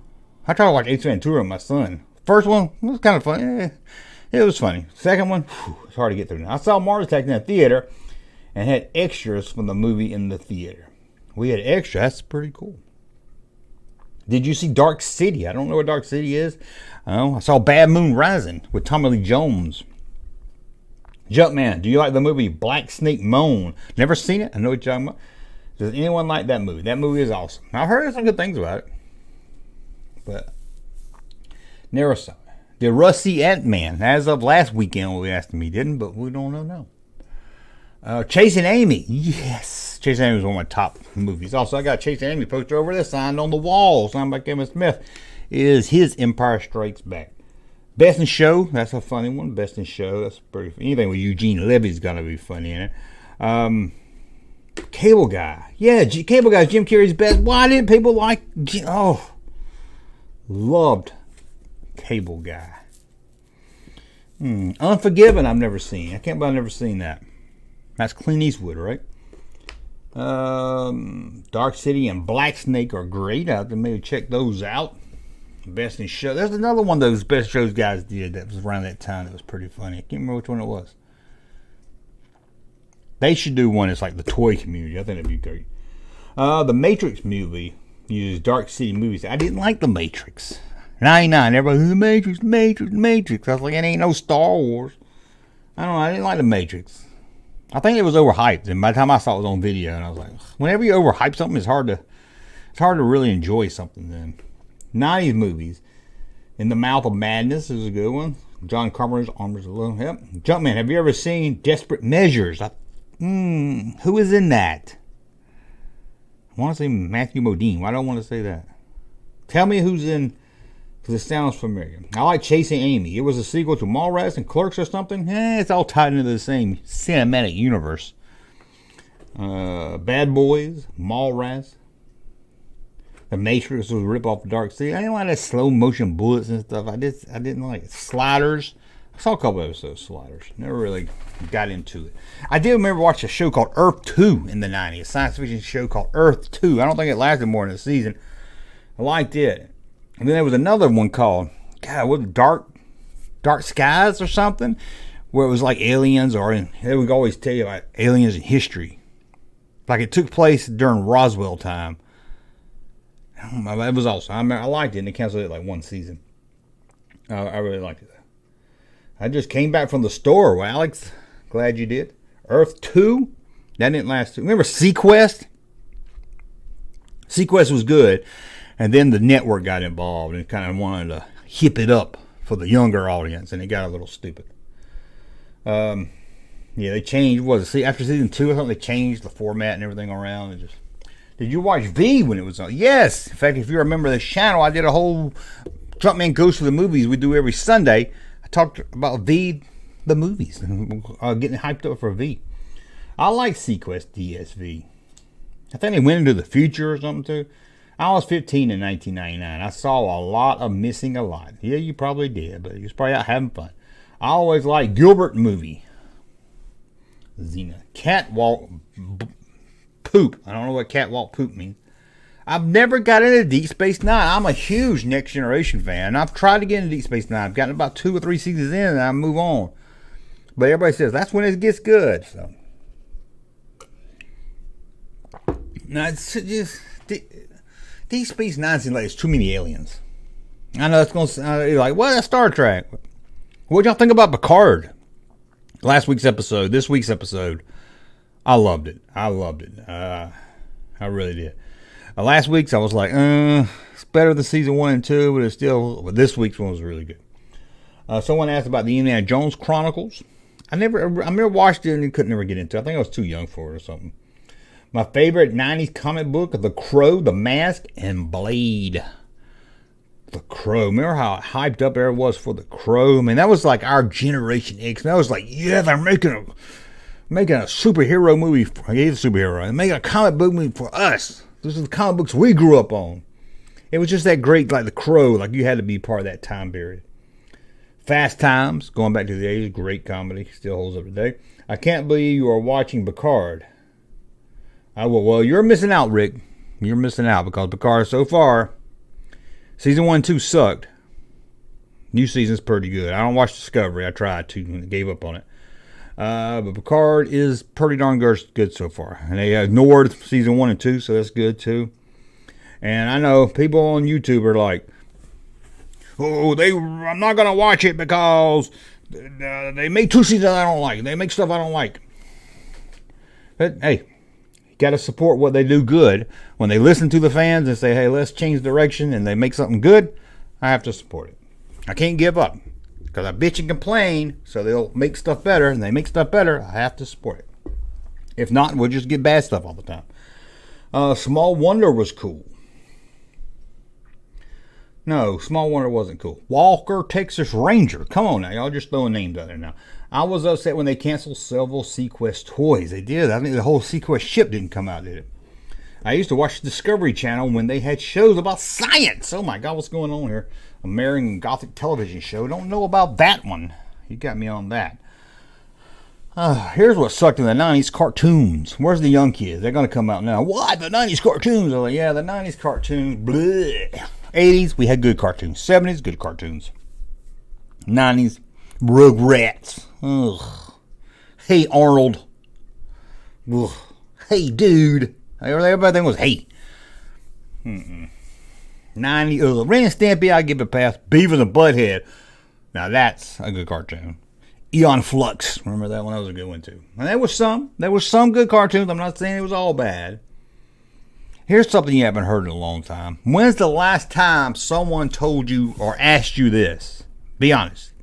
I tried to watch Ace Ventura with my son. First one was kind of funny. It was funny. Second one, it's hard to get through now. I saw Mars Attacks in the theater and had extras from the movie in the theater. We had extras. That's pretty cool. Did you see Dark City? I don't know what Dark City is. I saw Bad Moon Rising with Tommy Lee Jones. Junkman, do you like the movie Black Snake Moan? Never seen it. I know what you're talking about. Does anyone like that movie? That movie is awesome. I've heard some good things about it. But never saw it. Did Russ see Ant-Man? As of last weekend, we asked him, he didn't, but we don't know now. Chasing Amy. Yes. Chasing Amy was one of my top movies. Also, I got a Chasing Amy poster over there signed on the wall, signed by Kevin Smith. Is his Empire Strikes Back. Best in Show. That's a funny one. Best in Show. That's pretty funny. Anything with Eugene Levy's got to be funny in it. Cable Guy. Yeah, Cable Guy is Jim Carrey's best. Why didn't people like... loved Cable Guy. Unforgiven I've never seen. I can't believe I've never seen that. That's Clint Eastwood, right? Dark City and Black Snake are great. I have to maybe check those out. Best in Show. There's another one of those best shows guys did that was around that time that was pretty funny. I can't remember which one it was. They should do one that's like the toy community. I think that'd be great. The Matrix movie uses Dark City movies. I didn't like the Matrix. 99, everybody, the Matrix, Matrix, Matrix. I was like, it ain't no Star Wars. I don't know, I didn't like the Matrix. I think it was overhyped, and by the time I saw it was on video, and I was like, whenever you overhype something, it's hard to really enjoy something then. 90s movies. In the Mouth of Madness is a good one. John Carpenter's Armors of Love. Yep. Junkman, have you ever seen Desperate Measures? Who is in that? I want to say Matthew Modine. Why don't I want to say that? Tell me who's in, because it sounds familiar. I like Chasing Amy. It was a sequel to Mallrats and Clerks or something. It's all tied into the same cinematic universe. Bad Boys, Mallrats. The Matrix was a rip off of Dark City. I didn't like that slow motion bullets and stuff. I didn't like it. Sliders. I saw a couple episodes of Sliders. Never really got into it. I did remember watching a show called Earth 2 in the 90s. A science fiction show called Earth 2. I don't think it lasted more than a season. I liked it. And then there was another one called, Dark Skies or something, where it was like aliens, or they would always tell you about aliens in history. Like it took place during Roswell time. It was awesome. I liked it, and they canceled it like one season. I really liked it. I just came back from the store. Well, Alex, glad you did. Earth 2, that didn't last. Remember Sequest? Sequest was good, and then the network got involved and kind of wanted to hip it up for the younger audience, and it got a little stupid. Yeah, they changed. After season 2 or something, they changed the format and everything around, and just. Did you watch V when it was on? Yes. In fact, if you remember this channel, I did a whole Junkman Goes to the Movies we do every Sunday. I talked about V, the movies, getting hyped up for V. I like Sequest DSV. I think they went into the future or something too. I was 15 in 1999. I saw a lot of Missing a Lot. Yeah, you probably did, but you was probably out having fun. I always liked Gilbert movie. Xena. Catwalk Poop. I don't know what catwalk poop means. I've never got into Deep Space Nine. I'm a huge Next Generation fan. I've tried to get into Deep Space Nine. I've gotten about 2 or 3 seasons in and I move on. But everybody says that's when it gets good. So now it's just Deep Space Nine seems like it's too many aliens. I know it's gonna sound like, well, that's Star Trek. What y'all think about Picard? Last week's episode, this week's episode. I loved it. I really did. Last week's I was like, it's better than season 1 and 2, but it's still. But this week's one was really good. Someone asked about the Indiana Jones Chronicles. I never watched it and couldn't never get into it. I think I was too young for it or something. My favorite 90s comic book: The Crow, The Mask, and Blade. The Crow. Remember how hyped up there was for The Crow? I mean, that was like our Generation X. That was like, yeah, they're making a superhero movie. He's a superhero. And making a comic book movie for us. This is the comic books we grew up on. It was just that great, like The Crow. Like you had to be part of that time period. Fast Times, going back to the 80s, great comedy. Still holds up today. I can't believe you are watching Picard. Well, you're missing out, Rick. You're missing out because Picard so far, season 1 and 2 sucked. New season's pretty good. I don't watch Discovery. I tried to and gave up on it. But Picard is pretty darn good so far. And they ignored season 1 and 2, so that's good too. And I know people on YouTube are like, I'm not going to watch it because they make 2 seasons I don't like. They make stuff I don't like. But hey, you got to support what they do good. When they listen to the fans and say, hey, let's change direction, and they make something good, I have to support it. I can't give up. Because I bitch and complain, so they'll make stuff better, and they make stuff better, I have to support it. If not, we'll just get bad stuff all the time. Small Wonder was cool. No, Small Wonder wasn't cool. Walker, Texas Ranger. Come on now, y'all just throwing names out there now. I was upset when they canceled several Sequest toys. They did. I think the whole Sequest ship didn't come out, did it? I used to watch the Discovery Channel when they had shows about science. Oh my God, what's going on here? American Gothic television show. Don't know about that one. You got me on that. Here's what sucked in the 90s cartoons. Where's the young kids? They're going to come out now. Why? The 90s cartoons. I'm like, yeah, the 90s cartoons. Bleh. 80s, we had good cartoons. 70s, good cartoons. 90s, Rugrats. Ugh. Hey, Arnold. Ugh. Hey, dude. Everything was hey. 90. Ren and Stimpy, I give it a pass. Beavis and Butthead. Now that's a good cartoon. Eon Flux. Remember that one? That was a good one too. And there was some good cartoons. I'm not saying it was all bad. Here's something you haven't heard in a long time. When's the last time someone told you or asked you this? Be honest.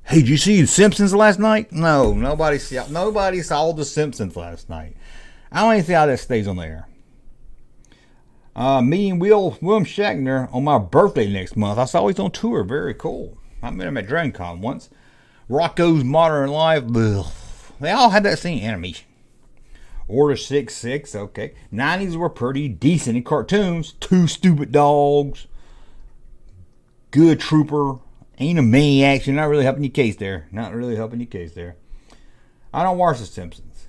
Hey, did you see The Simpsons last night? No, nobody saw The Simpsons last night. I don't even see how that stays on the air. Meeting William Shatner on my birthday next month. I saw he's on tour. Very cool. I met him at Dragon Con once. Rocco's Modern Life. Ugh. They all had that same animation. Order 66. Okay. 90s were pretty decent in cartoons. Two Stupid Dogs. Good Trooper. Ain't a Maniac. You're not really helping your case there. I don't watch The Simpsons.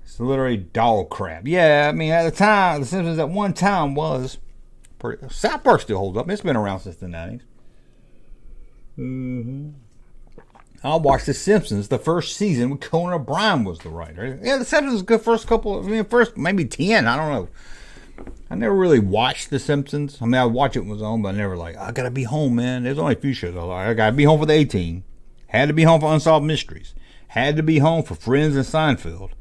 It's literally dog crap. Yeah, I mean, at the time, The Simpsons at one time was pretty. South Park still holds up. It's been around since the 90s. I watched The Simpsons. The first season with Conan O'Brien was the writer. Yeah, The Simpsons was good first maybe 10. I don't know. I never really watched The Simpsons. I mean, I would watch it when it was on, but I never I gotta be home, man. There's only a few shows I gotta be home for the 18. Had to be home for Unsolved Mysteries. Had to be home for Friends and Seinfeld.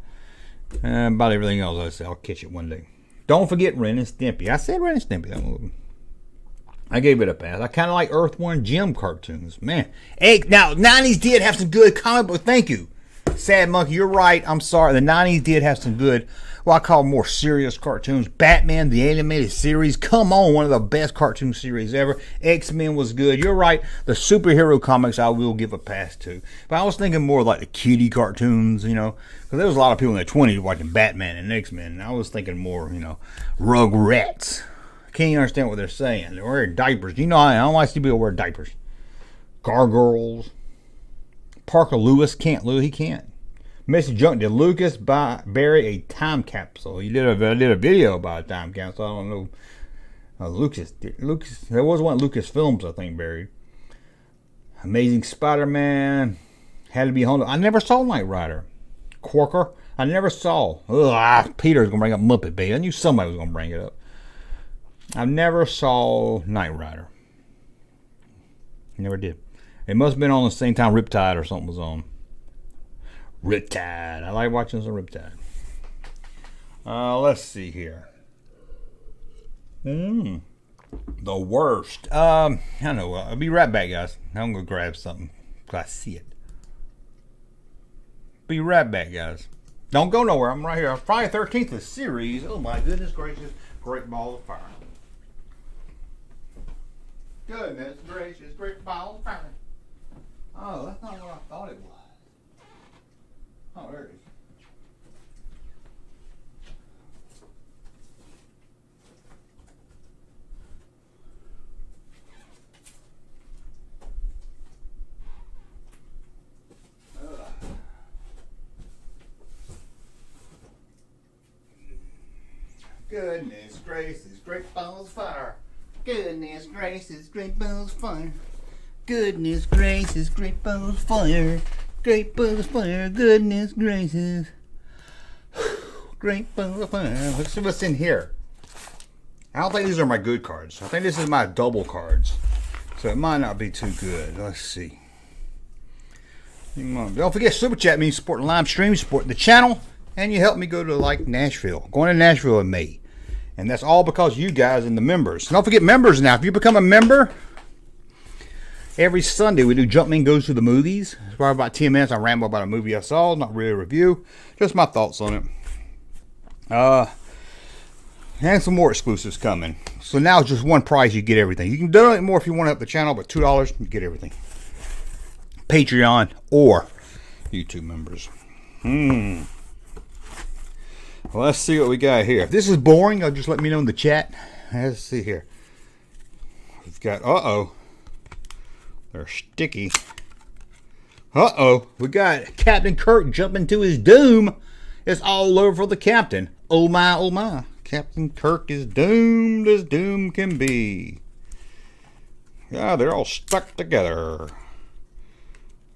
And about everything else, I say I'll catch it one day. Don't forget Ren and Stimpy. I said Ren and Stimpy. That movie. I gave it a pass. I kind of like Earthworm Jim cartoons. Man. Hey, now, 90s did have some good comic books. Thank you. Sad Monkey, you're right. I'm sorry. The 90s did have some good, I call more serious cartoons. Batman, the animated series. Come on, one of the best cartoon series ever. X-Men was good. You're right. The superhero comics I will give a pass to. But I was thinking more like the kiddie cartoons, because there was a lot of people in their 20s watching Batman and X-Men. And I was thinking more, Rugrats. Can't even understand what they're saying. They're wearing diapers. I don't like to see people wear diapers. Gargoyles. Parker Lewis he can't. Mr. Junk, did Lucas bury a time capsule? He did a video about a time capsule. I don't know. Lucas, there was one Lucas Films, I think, buried. Amazing Spider-Man. Had to be home. I never saw Knight Rider. Quarker, I never saw. Peter's going to bring up Muppet Baby. I knew somebody was going to bring it up. I never saw Knight Rider. Never did. It must have been on the same time Riptide or something was on. Riptide. I like watching some Riptide. Let's see here. The worst. I don't know. I'll be right back, guys. I'm going to grab something because I see it. Be right back, guys. Don't go nowhere. I'm right here. Friday 13th, the series. Oh, my goodness gracious. Great Ball of Fire. Goodness gracious. Great Ball of Fire. Oh, that's not what I thought it was. Oh, there it is. Goodness gracious, great balls of fire. Goodness gracious, great balls of fire. Goodness gracious, great balls of fire. Great balls of fire, goodness gracious. Great balls of fire. Let's see what's in here. I don't think these are my good cards. I think this is my double cards. So it might not be too good. Let's see. Don't forget, Super Chat means supporting live stream, supporting the channel, and you help me go to Nashville. Going to Nashville in May. And that's all because you guys and the members. Don't forget members now. If you become a member, every Sunday we do Junkman Goes to the Movies. It's probably about 10 minutes. I ramble about a movie I saw. Not really a review. Just my thoughts on it. And some more exclusives coming. So now it's just one price. You get everything. You can donate more if you want to help the channel. But $2, you get everything. Patreon or YouTube members. Well, let's see what we got here. If this is boring, just let me know in the chat. Let's see here. We've got, they're sticky. We got Captain Kirk jumping to his doom. It's all over for the captain. Oh my, oh my. Captain Kirk is doomed as doom can be. Yeah, they're all stuck together.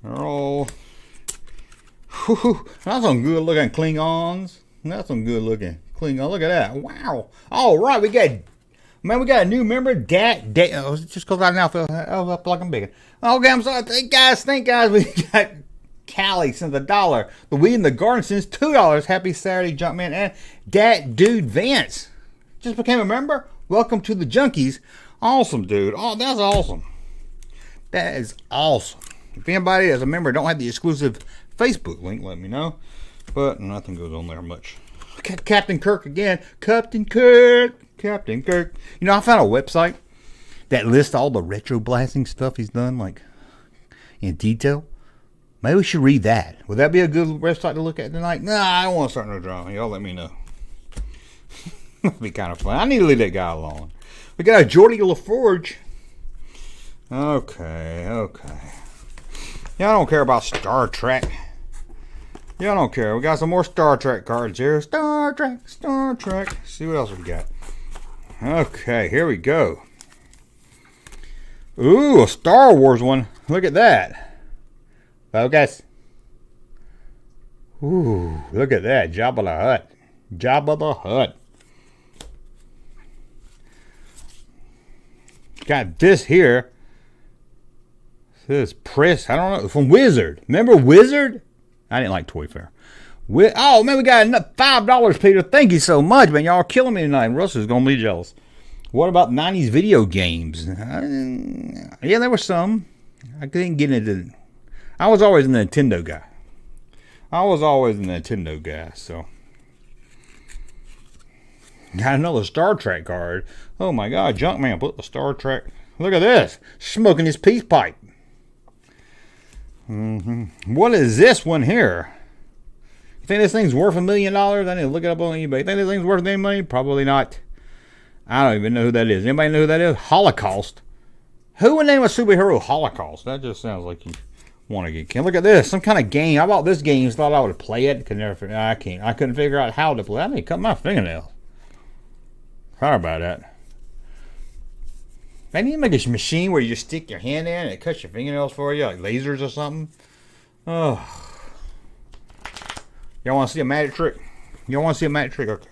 They're all... Whew, that's some good looking Klingons. That's some good looking Klingon. Look at that. Wow. All right, we got a new member. Oh, just because I now feel like I'm big. Okay, I'm sorry. Thank guys. We got Callie since $1. The Weed in the Garden since $2. Happy Saturday, Junkman. And Dat Dude Vance just became a member. Welcome to the Junkies. Awesome, dude. Oh, that's awesome. That is awesome. If anybody as a member don't have the exclusive Facebook link, let me know. But nothing goes on there much. Captain Kirk again. Captain Kirk. You know, I found a website that lists all the retro blasting stuff he's done, like, in detail. Maybe we should read that. Would that be a good website to look at tonight? Nah, I don't want to start no drama. Y'all let me know. That'd be kind of fun. I need to leave that guy alone. We got a Geordie LaForge. Okay. Y'all don't care about Star Trek. Y'all don't care. We got some more Star Trek cards here. Star Trek. See what else we got. Okay, here we go. Ooh, a Star Wars one. Look at that. Focus. Ooh, look at that. Jabba the Hutt. Got this here. This press. I don't know. From Wizard. Remember Wizard? I didn't like Toy Fair. Oh, man, we got enough $5, Peter. Thank you so much, man. Y'all are killing me tonight. Russ is going to be jealous. What about 90s video games? Yeah, there were some. I couldn't get into... I was always a Nintendo guy. So... Got another Star Trek card. Oh, my God. Junkman put the Star Trek... Look at this. Smoking his peace pipe. What is this one here? You think this thing's worth $1 million? I need to look it up on eBay. You think this thing's worth any money? Probably not. I don't even know who that is. Anybody know who that is? Holocaust. Who would name a superhero Holocaust? That just sounds like you want to get killed. Look at this. Some kind of game. I bought this game. Thought I would play it. I couldn't figure out how to play it. I need to cut my fingernails. Sorry about that. I need to make a machine where you just stick your hand in and it cuts your fingernails for you, like lasers or something. Oh. Y'all want to see a magic trick? Okay.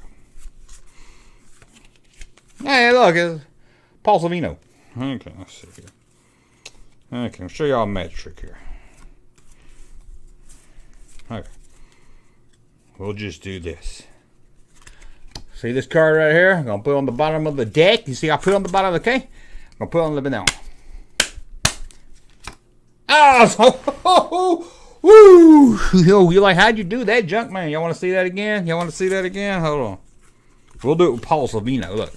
Hey, look, it's Paul Savino. Okay, let's see here. Okay, I'll show y'all a magic trick here. Okay. We'll just do this. See this card right here? I'm going to put it on the bottom of the deck. You see I put it on the bottom of the cake? I'm going to put it on the bit down. Oh! Woo! Yo, you like, how'd you do that, Junkman? Y'all want to see that again? Hold on. We'll do it with Paul Savino. Look.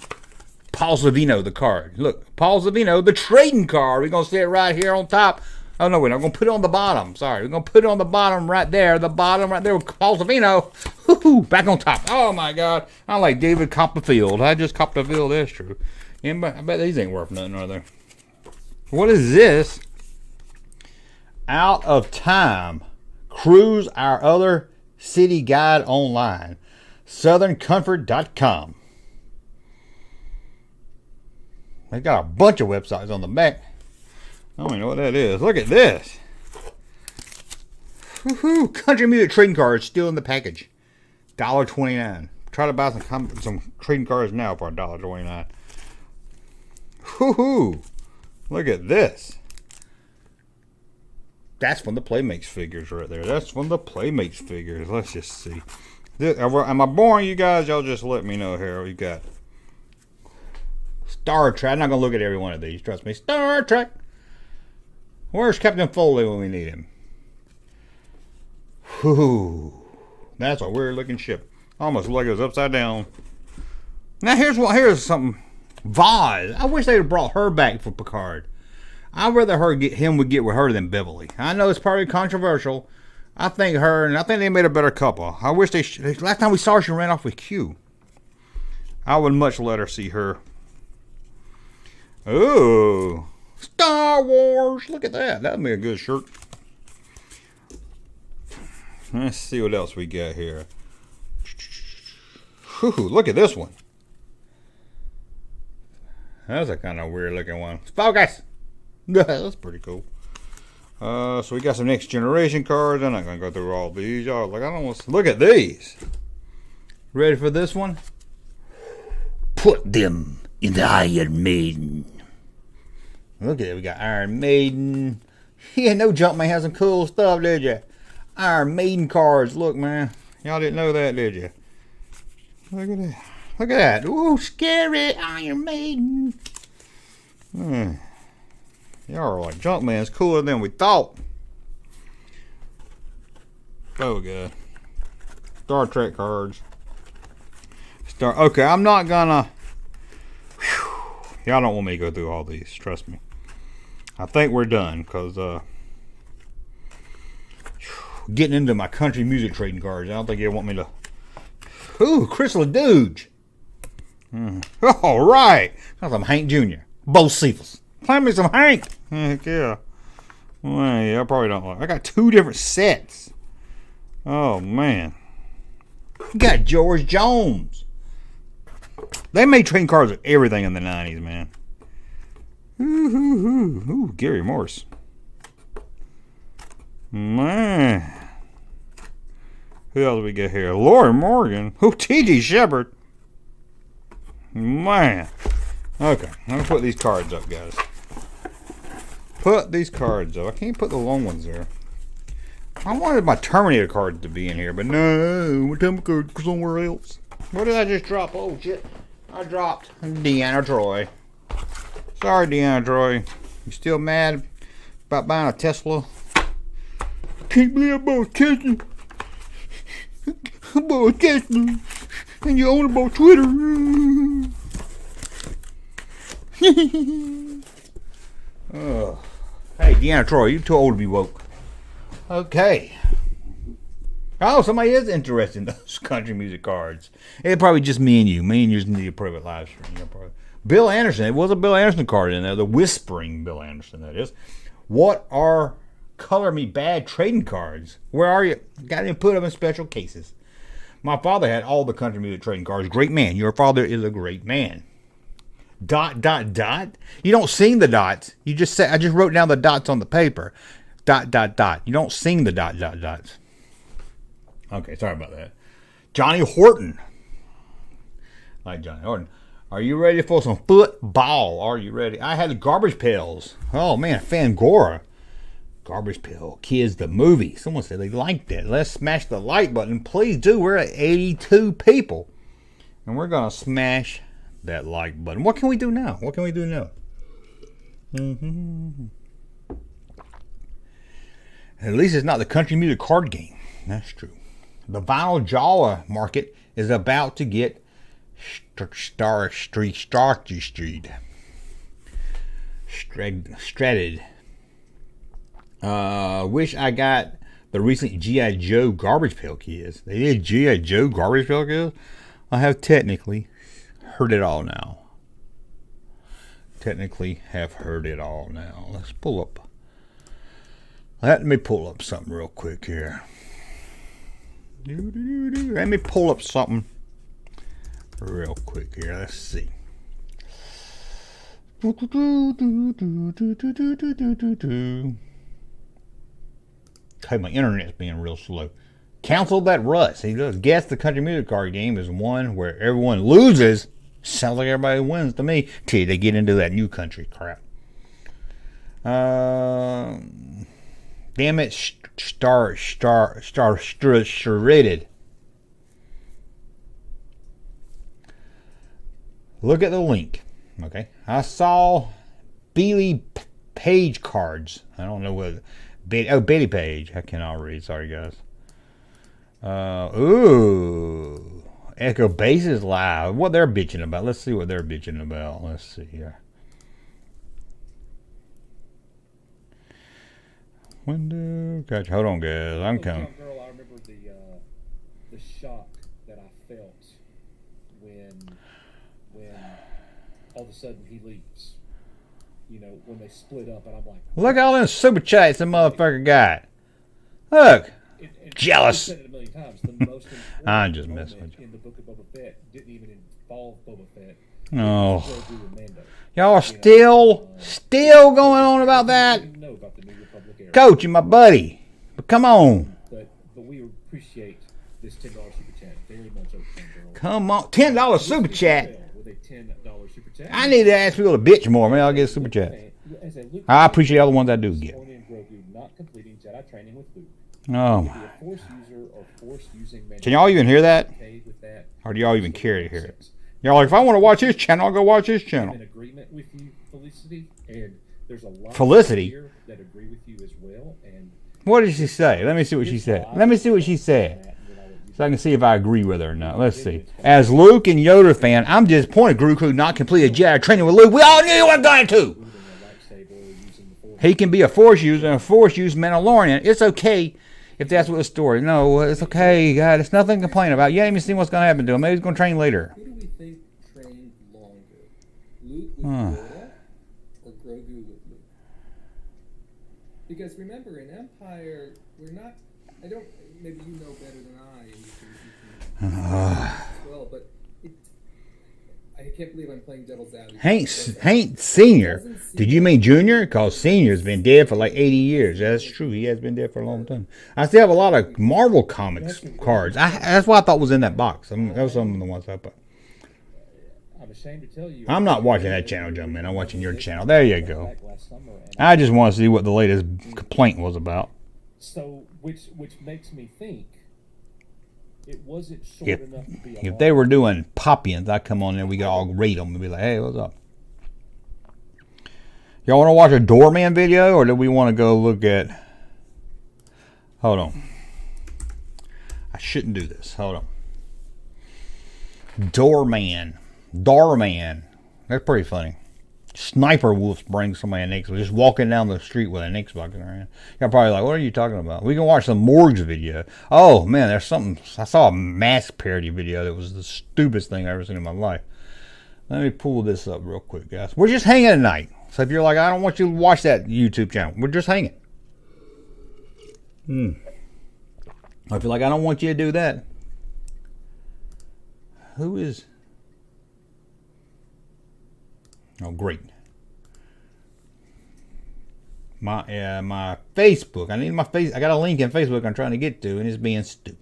Paul Savino, the card. Look. Paul Savino, the trading card. We're going to see it right here on top. Oh, no, wait. I'm going to put it on the bottom. Sorry. We're going to put it on the bottom right there. The bottom right there with Paul Savino. Woo-hoo, back on top. Oh, my God. I'm like David Copperfield. I just Copperfield. That's true. I bet these ain't worth nothing, are they? What is this? Out of Time. Cruise Our Other City Guide Online. SouthernComfort.com. They got a bunch of websites on the back. I don't even know what that is. Look at this. Woo-hoo. Country music trading cards still in the package. $1.29. Try to buy some trading cards now for $1.29. Woo-hoo. Look at this. That's from the Playmates figures right there. Let's just see. Am I boring you guys? Y'all just let me know here. We got Star Trek. I'm not going to look at every one of these. Trust me. Star Trek. Where's Captain Foley when we need him? Whew. That's a weird looking ship. Almost like it was upside down. Now here's something. Vaz. I wish they'd have brought her back for Picard. I'd rather him would get with her than Beverly. I know it's probably controversial. I think they made a better couple. I wish last time we saw her, she ran off with Q. I would much let her see her. Ooh. Star Wars. Look at that. That'd be a good shirt. Let's see what else we got here. Whew, look at this one. That's a kind of weird looking one. Focus. That's pretty cool. So we got some Next Generation cards. I'm not gonna go through all these. Y'all like, I don't want to look at these. Ready for this one? Put them in the Iron Maiden. Look at it. We got Iron Maiden. Yeah, no Junkman has some cool stuff, did you? Iron Maiden cards. Look, man. Y'all didn't know that, did you? Look at that. Look at that. Ooh, scary Iron Maiden. Y'all are like, Junkman's cooler than we thought. Oh, God. Star Trek cards. Okay, I'm not gonna... Y'all don't want me to go through all these. Trust me. I think we're done, because... getting into my country music trading cards. I don't think you want me to... Ooh, Chris LeDouge. All right. Got some Hank Jr. Both Cephas. Play me some Hank. Heck yeah. Well, yeah, I probably don't like. I got 2 different sets. Oh, man. You got George Jones. They made trading cards with everything in the 90s, man. Ooh, Gary Morse. Man. Who else do we get here? Lori Morgan. Who? T.G. Shepard. Man. Okay, I'm going to put these cards up, guys. Put these cards up. I can't put the long ones there. I wanted my Terminator cards to be in here, but no. We're taking cards somewhere else. What did I just drop? Oh, shit. I dropped Deanna Troy. Sorry, Deanna Troy. You still mad about buying a Tesla? I can't believe I bought a Tesla. I bought a Tesla. And you own about Twitter. Oh. Hey, Deanna Troy, you're too old to be woke. Okay. Oh, somebody is interested in those country music cards. It's probably just me and you. Me and you need a private live stream. Bill Anderson. It was a Bill Anderson card in there. The Whispering Bill Anderson, that is. What are Color Me Bad trading cards? Where are you? Got to put them in special cases. My father had all the country music trading cards. Great man. Your father is a great man. ... You don't sing the dots. You just say, I just wrote down the dots on the paper. ... You don't sing the ... Okay, sorry about that. Johnny Horton. Like Johnny Horton. Are you ready for some football? Are you ready? I had the Garbage Pails. Oh, man, Fangora. Garbage Pail Kids, the movie. Someone said they liked it. Let's smash the like button. Please do. We're at 82 people. And we're going to smash that like button. What can we do now? What can we do now? At least it's not the country music card game. That's true. The vinyl Jawa market is about to get shredded. Wish I got the recent G.I. Joe Garbage Pail Kids. They did G.I. Joe Garbage Pail Kids? I have technically heard it all now. Let's pull up. Let me pull up something real quick here. Let me pull up something real quick here. Let's see. Hey, my internet's being real slow. Cancel that Russ. He does guess the country music card game is one where everyone loses. Sounds like everybody wins to me till they get into that new country crap. Damn it, shredded. Look at the link. Okay, I saw Billy Page cards. I don't know what. Betty Page. I cannot read. Sorry, guys. Ooh. Echo Bases Live. What they're bitching about. Let's see what they're bitching about. Let's see here. Window. Gotcha. Hold on, guys. I'm coming. Girl, I remember the shock that I felt when all of a sudden he leaves. You know, when they split up, and I'm like, look at all them super chats the motherfucker got. Look. Jealous. I've said it a million times. The most I'm just messing with you. In the book of Boba Fett didn't even involve Boba Fett. Oh. Y'all are still going on about that? Coach, you're my buddy. But come on. But we appreciate this $10 super chat very much. Come on. $10 super chat. With a $10 super chat. I need to ask people to bitch more. Maybe I'll get a super chat. I appreciate all the ones I do get. Not completing Jedi training with Luke. Oh. Be a force user or force using. Can y'all even hear that? Or do y'all even care to hear it? Y'all like, if I want to watch his channel, I'll go watch his channel. I'm in agreement with you, Felicity, and there's a lot Felicity? of here that agree with you as well. And what did she say? Let me see what she said. Let me see what she said. So I can see if I agree with her or not. Let's see. As Luke and Yoda fan, I'm disappointed Grogu not completed Jedi training with Luke. We all knew he wasn't going to. He can be a Force user and a Force used Mandalorian. It's okay if that's what the story. No, it's okay, God. It's nothing to complain about. You haven't even seen what's going to happen to him. Maybe he's going to train later. Who do we think trained longer? Luke with Yoda or Grogu with Luke? Because remember, in Empire, we're not... I don't... Maybe you know better than I, and you can as well, but I can't believe I'm playing devil's advocate. Hank Senior. Did you mean Junior? Because Senior's been dead for like 80 years. That's true. He has been dead for a long time. I still have a lot of Marvel Comics cards. That's what I thought was in that box. That was some of the ones I put. I'm ashamed to tell you. I'm not watching that channel, Junkman. I'm watching your channel. There you go. I just want to see what the latest complaint was about. So, which makes me think it wasn't short enough to be if they were doing Popians, I'd come on there, we could all rate them and be like, hey, what's up? Y'all want to watch a Doorman video, or do we want to go look at... Hold on. I shouldn't do this. Hold on. Doorman. That's pretty funny. Sniper Wolf brings somebody an Xbox, just walking down the street with an Xbox in their hand. You're probably like, what are you talking about? We can watch some Morgs video. Oh, man, there's something. I saw a mask parody video that was the stupidest thing I've ever seen in my life. Let me pull this up real quick, guys. We're just hanging tonight. So if you're like, I don't want you to watch that YouTube channel, we're just hanging. If you're like, I don't want you to do that. Who is... Oh, great. My Facebook. I got a link in Facebook I'm trying to get to, and it's being stupid.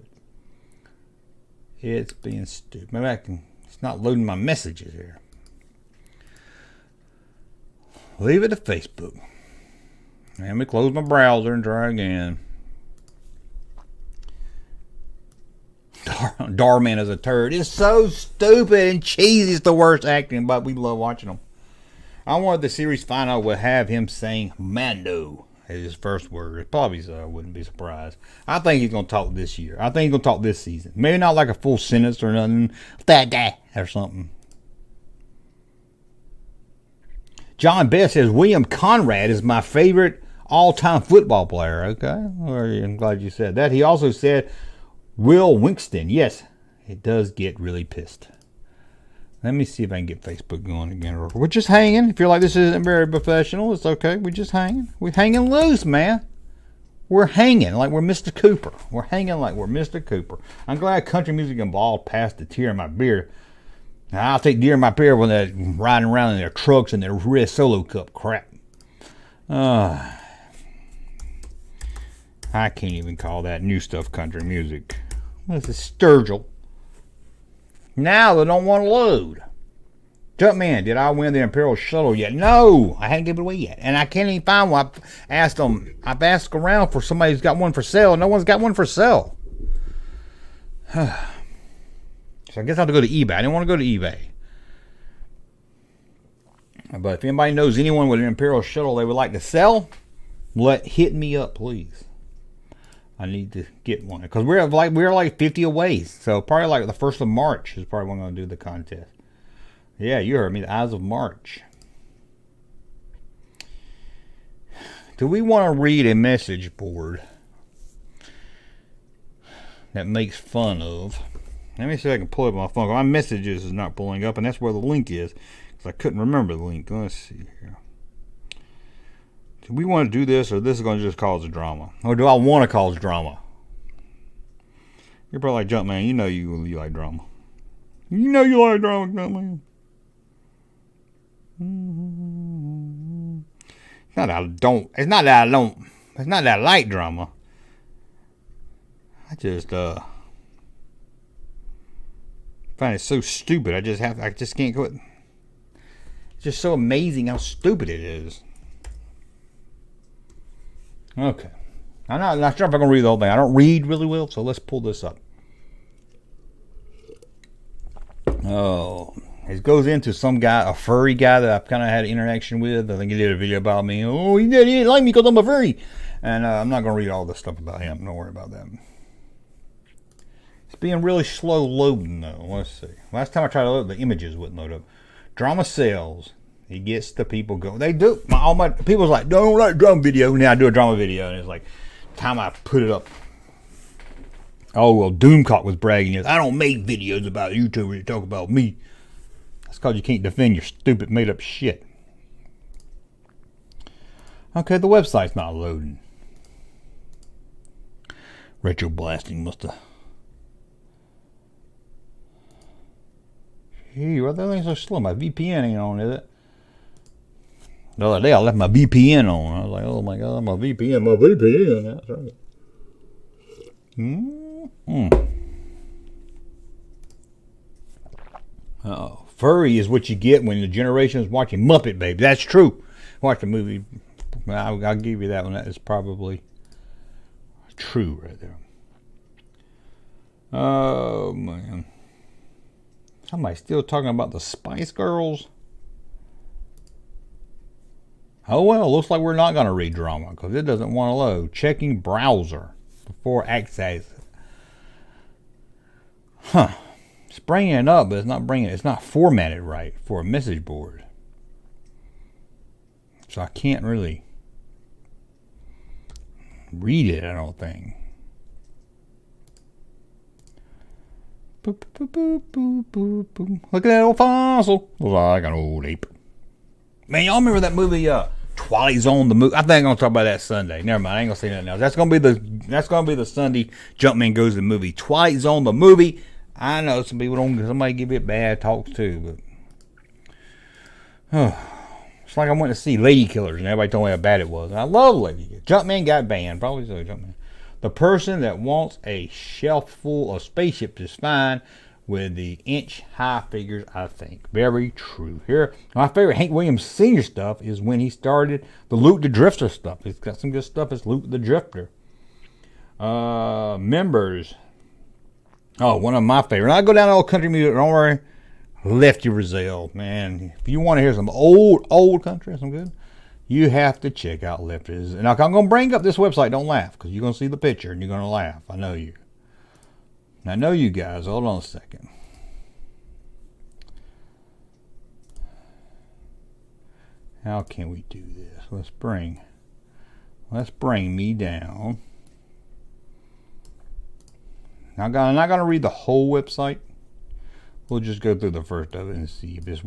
Maybe I can... It's not loading my messages here. Leave it to Facebook. Let me close my browser and try again. Darman is a turd. It's so stupid and cheesy. It's the worst acting, but we love watching them. I wanted the series final would have him saying Mando as his first word. Probably so. I wouldn't be surprised. I think he's going to talk this year. I think he's going to talk this season. Maybe not like a full sentence or nothing. Or something. John Best says William Conrad is my favorite all-time football player. Okay. Well, I'm glad you said that. He also said Will Winston. Yes, it does get really pissed. Let me see if I can get Facebook going again. We're just hanging. If you're like, this isn't very professional, it's okay. We're just hanging. We're hanging loose, man. We're hanging like we're Mr. Cooper. We're hanging like we're Mr. Cooper. I'm glad country music involved past the tear in my beer. Now, I'll take deer in my beer when they're riding around in their trucks and their red Solo Cup crap. I can't even call that new stuff country music. This is Sturgill. Now they don't want to load. Junkman, did I win the Imperial Shuttle yet? No, I haven't given it away yet. And I can't even find one. I've asked around for somebody who's got one for sale. No one's got one for sale. So I guess I'll have to go to eBay. I didn't want to go to eBay. But if anybody knows anyone with an Imperial Shuttle they would like to sell, hit me up, please. I need to get one because we're like 50 away. So probably like the 1st of March is probably when I'm going to do the contest. Yeah, you heard me. The Eyes of March. Do we want to read a message board that makes fun of? Let me see if I can pull up my phone. My messages is not pulling up, and that's where the link is because I couldn't remember the link. Let's see here. Do we want to do this, or this is going to just cause a drama? Or do I want to cause drama? You're probably like, Junkman, you know you like drama. You know you like drama, Junkman. It's not that I like drama. I just find it so stupid. I just can't quit. It's just so amazing how stupid it is. Okay. I'm not sure if I'm going to read the whole thing. I don't read really well, so let's pull this up. Oh, it goes into some guy, a furry guy that I've kind of had an interaction with. I think he did a video about me. Oh, he didn't like me because I'm a furry. And I'm not going to read all this stuff about him. Don't worry about that. It's being really slow loading, though. Let's see. Last time I tried to load, the images wouldn't load up. Drama sells. It gets the people going. They do. All my people's like, don't like drama video. Now I do a drama video, and it's like, time I put it up. Oh, well, Doomcock was bragging. I don't make videos about YouTubers that talk about me. That's because you can't defend your stupid made-up shit. Okay, the website's not loading. Retro blasting must have. Gee, why that thing so slow? My VPN ain't on, is it? The other day I left my VPN on. I was like, oh my god, my VPN. That's right. Oh, furry is what you get when the generation is watching Muppet Babies. That's true. Watch the movie. I'll give you that one. That is probably true right there. Oh man. Somebody still talking about the Spice Girls? Oh well, looks like we're not going to read drama because it doesn't want to load. Checking browser before access. Huh. It's bringing it up, but it's not formatted right for a message board. So I can't really read it, I don't think. Boop, boop, boop, boop, boop, boop. Look at that old fossil. Looks like an old ape. Man, y'all remember that movie, Twilight Zone, the movie? I think I'm gonna talk about that Sunday. Never mind, I ain't gonna say nothing else. That's gonna be the Sunday Junkman Goes to the Movie. Twilight Zone, the movie. I know some people somebody give it bad talks too, but it's like I went to see Lady Killers and everybody told me how bad it was. And I love Lady Killers. Junkman got banned, probably so. Junkman. The person that wants a shelf full of spaceships is fine with the inch-high figures, I think. Very true. Here, my favorite Hank Williams Sr. stuff is when he started the Luke the Drifter stuff. It's got some good stuff. It's Luke the Drifter. Members. Oh, one of my favorite. I go down to old country music. Don't worry. Lefty Rizal. Man, if you want to hear some old country, some good, you have to check out Lefty Rizal. And I'm going to bring up this website. Don't laugh, because you're going to see the picture and you're going to laugh. I know you. I know you guys. Hold on a second. How can we do this? Let's bring me down. Now, I'm not going to read the whole website. We'll just go through the first of it and see if it's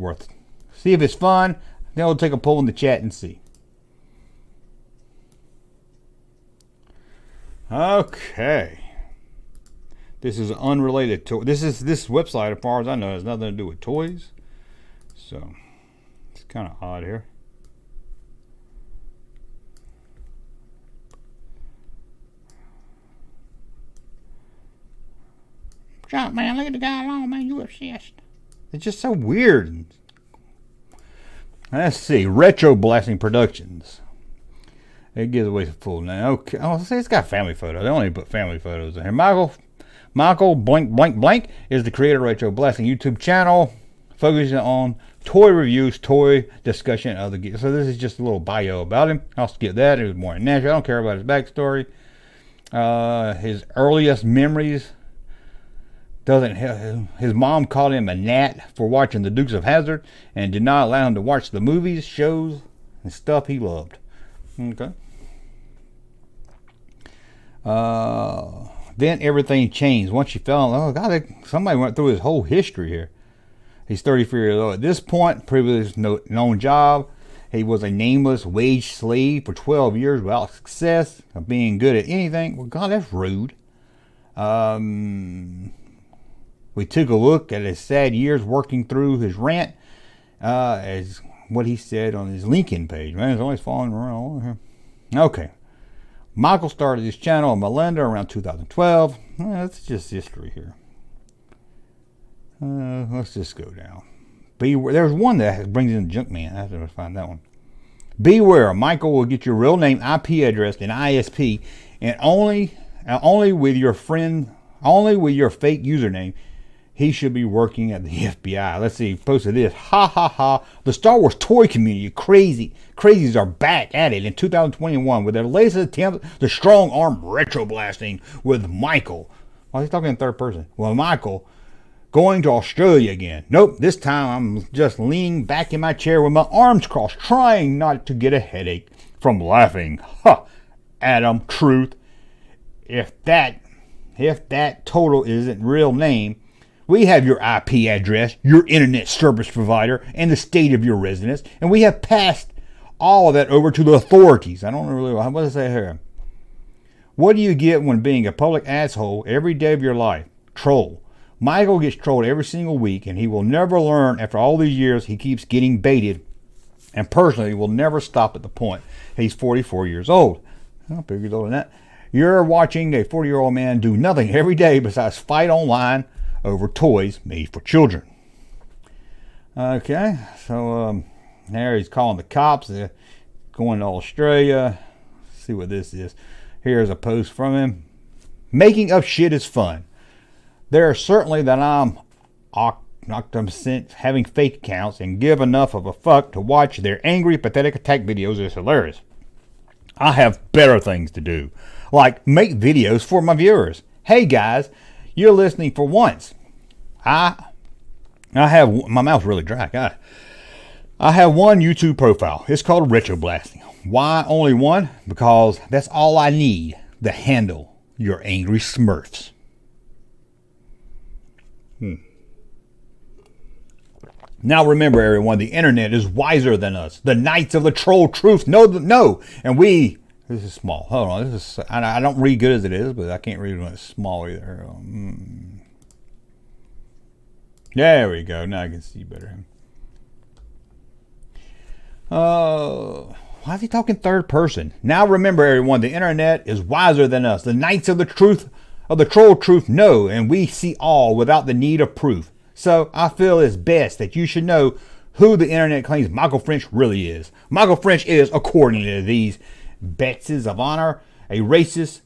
see if it's fun. Then we'll take a poll in the chat and see. Okay. This is unrelated to this website, as far as I know, has nothing to do with toys. So it's kind of odd here. Jump, man, look at the guy along, man, you obsessed. It's just so weird. Let's see, Retro Blasting Productions. It gives away the full name. Okay, oh, see, it's got family photos. They only put family photos in here. Michael blank is the creator of Retro Blasting YouTube channel, focusing on toy reviews, toy discussion, and other geeks. So this is just a little bio about him. I'll skip that. It was more natural. I don't care about his backstory. His earliest memories. His mom called him a gnat for watching the Dukes of Hazzard and did not allow him to watch the movies, shows, and stuff he loved. Okay. Then everything changed once she fell in love. Oh God, somebody went through his whole history here. He's 34 years old at this point. Previous known job. He was a nameless wage slave for 12 years without success of being good at anything. Well, God, that's rude. We took a look at his sad years working through his rant, as what he said on his LinkedIn page. Man, he's always falling around here. Okay. Michael started his channel on Melinda around 2012. That's just history here. Let's just go down. Beware. There's one that brings in Junkman. I have to find that one. Beware. Michael will get your real name, IP address, and ISP, and only with your fake username. He should be working at the FBI. Let's see. He posted this. Ha ha ha. The Star Wars toy community crazies are back at it in 2021 with their latest attempt to strong arm retro blasting with Michael. Why is he talking in third person? Well, Michael going to Australia again. Nope, this time I'm just leaning back in my chair with my arms crossed, trying not to get a headache from laughing. Ha! Adam, truth. If that total isn't real name, we have your IP address, your internet service provider, and the state of your residence, and we have passed all of that over to the authorities. I don't really, what does it say here? What do you get when being a public asshole every day of your life? Troll. Michael gets trolled every single week, and he will never learn after all these years. He keeps getting baited, and personally will never stop at the point. He's 44 years old. I figured he's older than that. You're watching a 40-year-old man do nothing every day besides fight online over toys made for children. Okay, so there he's calling the cops. Going to Australia. Let's see what this is. Here's a post from him. Making up shit is fun. There are certainly that I'm having fake accounts and give enough of a fuck to watch their angry, pathetic attack videos is hilarious. I have better things to do, like make videos for my viewers. Hey guys, you're listening for once. I have, my mouth's really dry. I have one YouTube profile. It's called Retro Blasting. Why only one? Because that's all I need to handle your angry smurfs. Now remember, everyone, the internet is wiser than us. The Knights of the Troll Truth know. And we, this is small. Hold on, this is, I don't read good as it is, but I can't read when it's small either. There we go. Now I can see better. Why is he talking third person? Now remember, everyone, the internet is wiser than us. The Knights of the Troll Truth know, and we see all without the need of proof. So I feel it's best that you should know who the internet claims Michael French really is. Michael French is, according to these badges of honor, a racist,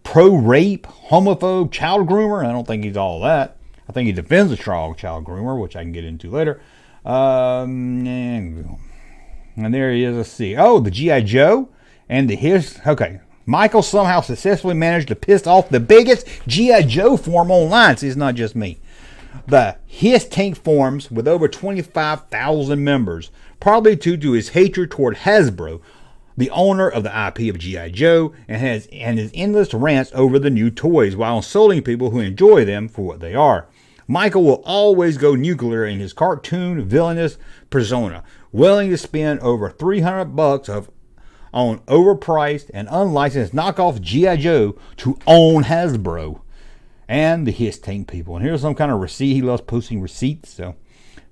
pro-rape, homophobe, child groomer. I don't think he's all that. I think he defends the child groomer, which I can get into later. And there he is. Let's see. Oh, the G.I. Joe and okay. Michael somehow successfully managed to piss off the biggest G.I. Joe forum online. See, it's not just me. The His Tank forums with over 25,000 members, probably due to his hatred toward Hasbro, the owner of the IP of G.I. Joe, and his endless rants over the new toys while insulting people who enjoy them for what they are. Michael will always go nuclear in his cartoon villainous persona, willing to spend over $300 on overpriced and unlicensed knockoff G.I. Joe to own Hasbro and the His Tank people. And here's some kind of receipt. He loves posting receipts, so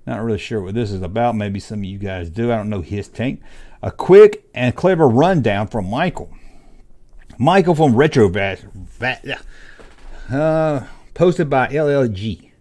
not really sure what this is about. Maybe some of you guys do. I don't know His Tank. A quick and clever rundown from Michael. Michael from Retro posted by LLG.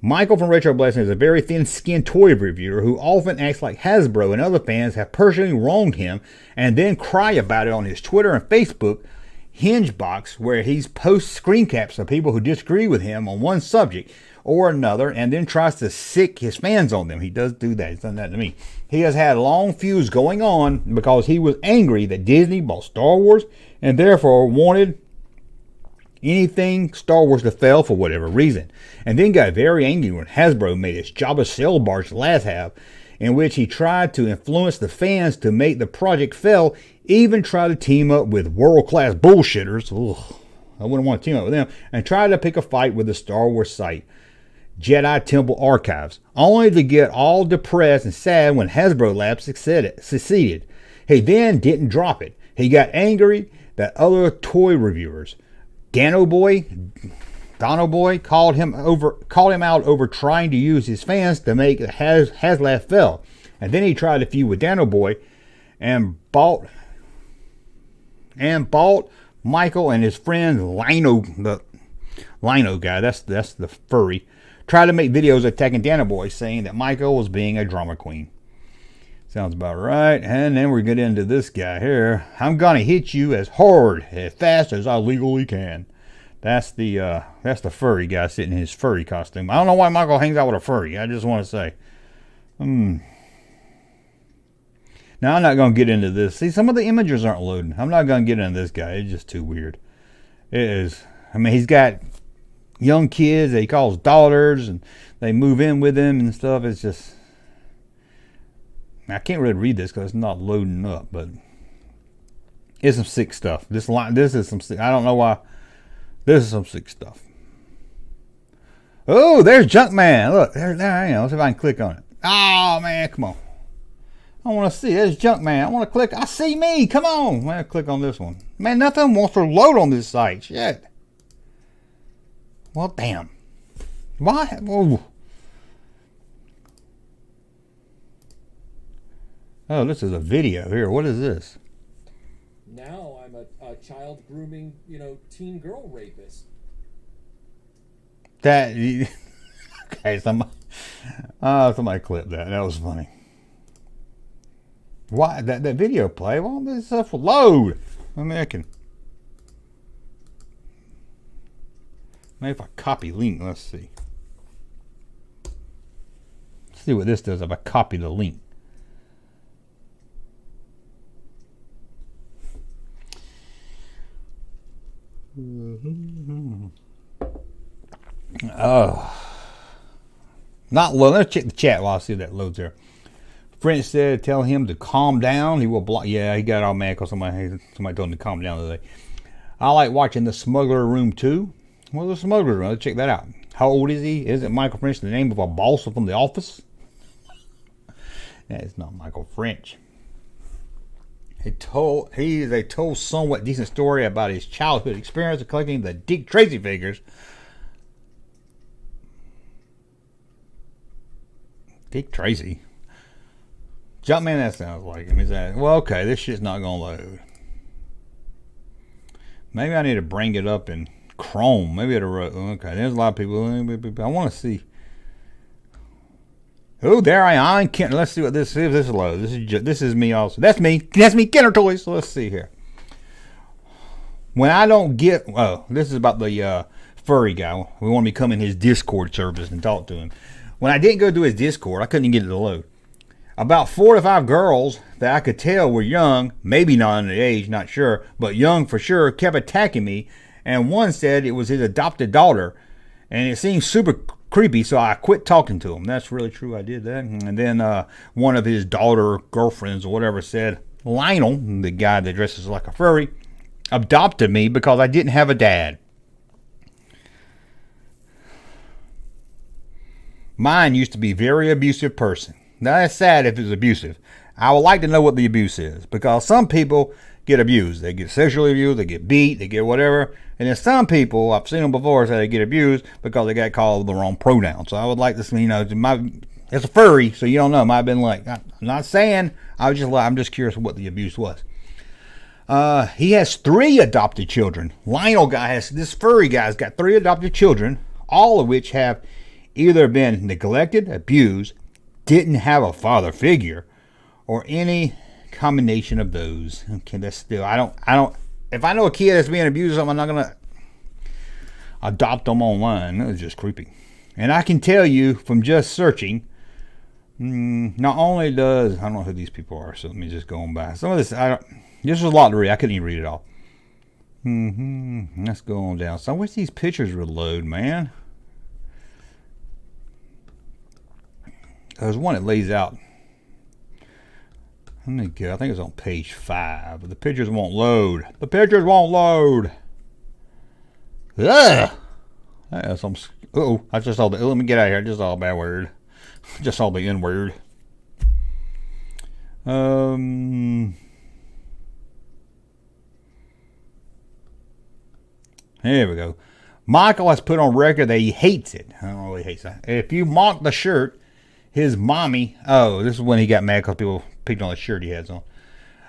Michael from Retro Blasting is a very thin-skinned toy reviewer who often acts like Hasbro and other fans have personally wronged him and then cry about it on his Twitter and Facebook hinge box, where he posts screen caps of people who disagree with him on one subject or another and then tries to sick his fans on them. He does do that. He's done that to me. He has had long feuds going on because he was angry that Disney bought Star Wars and therefore wanted anything Star Wars to fail for whatever reason, and then got very angry when Hasbro made its Jabba sail barge last half, in which he tried to influence the fans to make the project fail, even tried to team up with world-class bullshitters. Ugh, I wouldn't want to team up with them, and tried to pick a fight with the Star Wars site, Jedi Temple Archives, only to get all depressed and sad when Hasbro Labs succeeded. He then didn't drop it. He got angry that other toy reviewers, Dono Boy called him out over trying to use his fans to make HasLab fail. And then he tried to feud with Dono Boy and bought Michael and his friend Lino, the Lino guy, that's the furry, tried to make videos attacking Dana Boy, saying that Michael was being a drama queen. Sounds about right. And then we get into this guy here. I'm gonna hit you as hard, as fast as I legally can. That's the furry guy sitting in his furry costume. I don't know why Michael hangs out with a furry. I just want to say. Now, I'm not going to get into this. See, some of the images aren't loading. I'm not going to get into this guy. It's just too weird. It is. I mean, he's got young kids that he calls daughters, and they move in with him and stuff. It's just... I can't really read this because it's not loading up, but it's some sick stuff. This is some sick... I don't know why. This is some sick stuff. Oh, there's Junkman. Look, there I am. Let's see if I can click on it. Oh, man, come on. I want to see. There's Junkman. I want to click. I see me. Come on. I'm going to click on this one. Man, nothing wants to load on this site. Shit. Well, damn. Why? Oh. Oh, this is a video here. What is this? Now I'm a child grooming, teen girl rapist. That... Okay, somebody clipped that. That was funny. Why that video play? Well, this stuff will load. I mean, maybe if I copy link, let's see. Let's see what this does if I copy the link. Oh. Not low. Let's check the chat while I see that loads there. French said, tell him to calm down. He will block. Yeah, he got all mad because somebody told him to calm down today. I like watching The Smuggler Room too. Well, The Smuggler Room. Let's check that out. How old is he? Isn't Michael French the name of a boss from The Office? That is not Michael French. He is a told somewhat decent story about his childhood experience of collecting the Dick Tracy figures. Dick Tracy. Junkman, that sounds like him. He's like, well, okay, this shit's not gonna load. Maybe I need to bring it up in Chrome. Maybe it'll. Okay, there's a lot of people. I want to see. Oh, there I am. Let's see what this is. This is low. This is me also. That's me. That's me. Kenner Toys. So let's see here. When I don't get, this is about the furry guy. We want to become in his Discord service and talk to him. When I didn't go to his Discord, I couldn't even get it to load. About 4 to 5 girls that I could tell were young, maybe not under the age, not sure, but young for sure, kept attacking me. And one said it was his adopted daughter, and it seemed super creepy, so I quit talking to him. That's really true. I did that. And then one of his daughter girlfriends or whatever said Lionel, the guy that dresses like a furry, adopted me because I didn't have a dad. Mine used to be a very abusive person. Now, that's sad if it's abusive. I would like to know what the abuse is, because some people get abused. They get sexually abused, they get beat, they get whatever. And then some people, I've seen them before, say they get abused because they got called the wrong pronoun. So I would like to see, it's a furry, so you don't know. It might have been like, I'm not saying, I'm just curious what the abuse was. He has 3 adopted children. This furry guy's got 3 adopted children, all of which have either been neglected, abused, didn't have a father figure, or any combination of those. Okay, that's still, I don't, if I know a kid that's being abused or something, I'm not going to adopt them online. That's just creepy. And I can tell you from just searching, not only does, I don't know who these people are, so let me just go on by. Some of this, this was a lot to read. I couldn't even read it all. Let's go on down. So I wish these pictures would load, man. There's one that lays out. Let me go. I think it's on page 5, but the pictures won't load. The pictures won't load. Ugh. I just saw the. Let me get out of here. I just saw a bad word. Just saw the N word. Here we go. Michael has put on record that he hates it. I don't know what he hates that. If you mock the shirt, his mommy. Oh, this is when he got mad because people picked on the shirt he has on.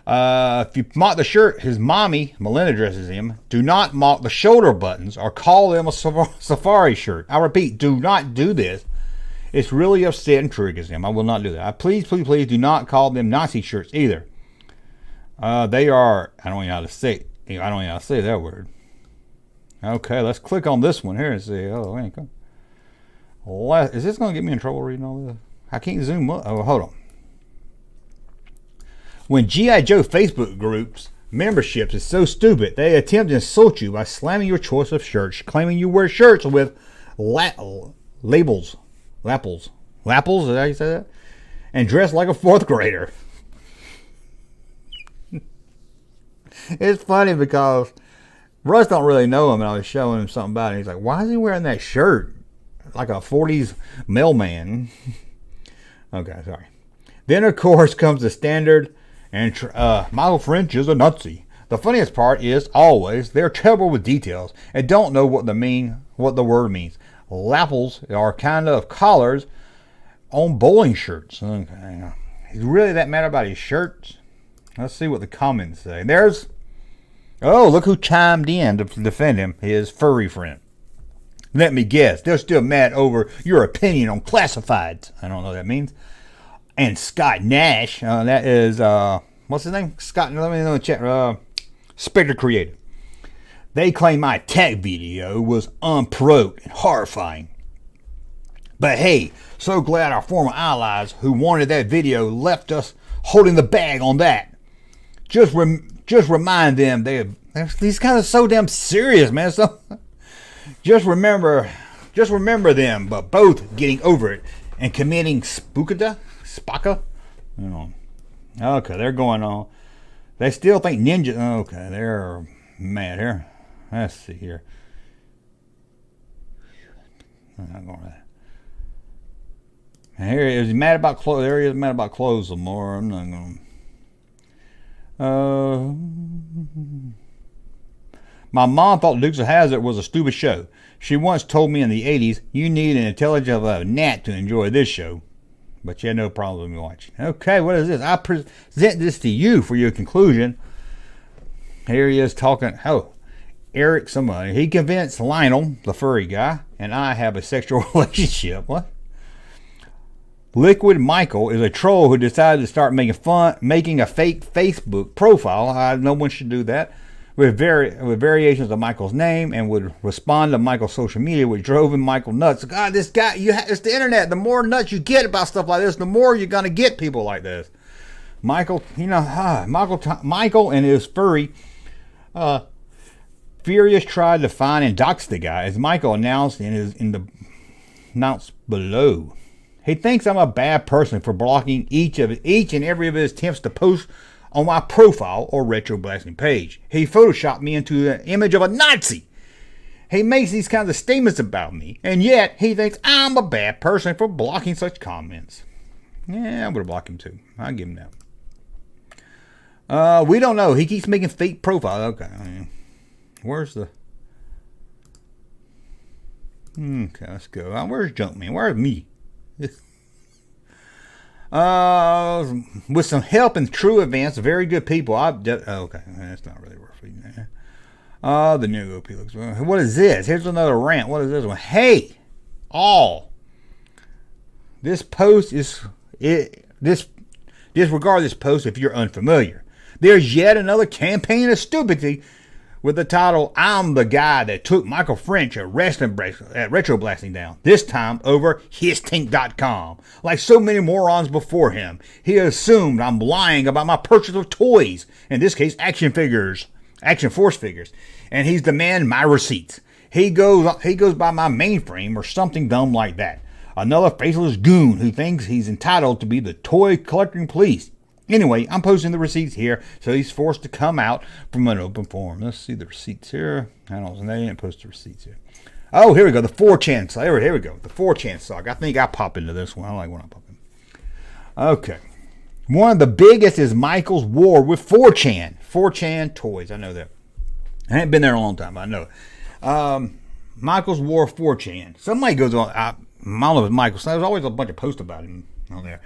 If you mock the shirt his mommy, Melinda, dresses him, do not mock the shoulder buttons or call them a safari shirt. I repeat, do not do this. It's really upset and triggers him. I will not do that. Please do not call them Nazi shirts either. They are, I don't even know how to say that word. Okay, let's click on this one here and see. Oh, ain't go. Is this going to get me in trouble reading all this? I can't zoom up. Oh, hold on. When G.I. Joe Facebook groups memberships is so stupid, they attempt to insult you by slamming your choice of shirts, claiming you wear shirts with lapels, is that how you say that? And dress like a fourth grader. It's funny because Russ don't really know him, and I was showing him something about it. He's like, why is he wearing that shirt? Like a 40s mailman. Okay, sorry. Then, of course, comes the standard, and Michael French is a Nazi. The funniest part is, always, they're terrible with details and don't know what the word means. Lapels are kind of collars on bowling shirts. Okay. He's really that mad about his shirts? Let's see what the comments say. Look who chimed in to defend him, his furry friend. Let me guess, they're still mad over your opinion on classifieds. I don't know what that means. And Scott Nash, that is, what's his name? Scott, let me know in the chat. Spectre Creative. They claim my attack video was unprovoked and horrifying. But hey, so glad our former allies who wanted that video left us holding the bag on that. Just remind them these guys are so damn serious, man. So just remember them, but both getting over it and committing spaka. Okay, they're going on. They still think ninja. Okay, they're mad here. Let's see here. I'm not going to. Here is he mad about clothes. There he is mad about clothes some more. I'm not going to. My mom thought Dukes of Hazzard was a stupid show. She once told me in the 80s, you need an intelligence of a gnat to enjoy this show. But you had no problem with me watching. Okay, what is this? I present this to you for your conclusion. Here he is talking. Oh, Eric somebody. He convinced Lionel, the furry guy, and I have a sexual relationship. What? Liquid Michael is a troll who decided to start making a fake Facebook profile. No one should do that. With variations of Michael's name, and would respond to Michael's social media, which drove him Michael nuts. God, this guy, it's the internet. The more nuts you get about stuff like this, the more you're gonna get people like this. Michael, Michael and his furry Furious tried to find and dox the guy, as Michael announced announced below. He thinks I'm a bad person for blocking each and every of his attempts to post on my profile or retro blasting page. He photoshopped me into an image of a Nazi. He makes these kinds of statements about me, and yet he thinks I'm a bad person for blocking such comments. Yeah, I would have blocked him too. I'll give him that. We don't know. He keeps making fake profiles. Okay. Where's the... Okay, let's go. Where's Junkman? Where's me? With some help and true events, very good people. Okay, that's not really worth reading there. The new OP looks. What is this? Here's another rant. What is this one? Hey, all. This post is disregard this post if you're unfamiliar. There's yet another campaign of stupidity with the title, I'm the guy that took Michael French at Retro Blasting down, this time over histink.com. Like so many morons before him, he assumed I'm lying about my purchase of toys, in this case Action Force figures, and he's demanding my receipts. He goes by my mainframe or something dumb like that. Another faceless goon who thinks he's entitled to be the toy collecting police. Anyway, I'm posting the receipts here, so he's forced to come out from an open forum. Let's see the receipts here. I didn't post the receipts here. Oh, here we go. The 4chan saga. Here we go. The 4chan saga. I think I pop into this one. I like when I pop in. Okay. One of the biggest is Michael's war with 4chan. 4chan toys. I know that. I haven't been there a long time, but I know it. Michael's war with 4chan. Somebody goes on. I don't know if it's Michael. There's always a bunch of posts about him on there.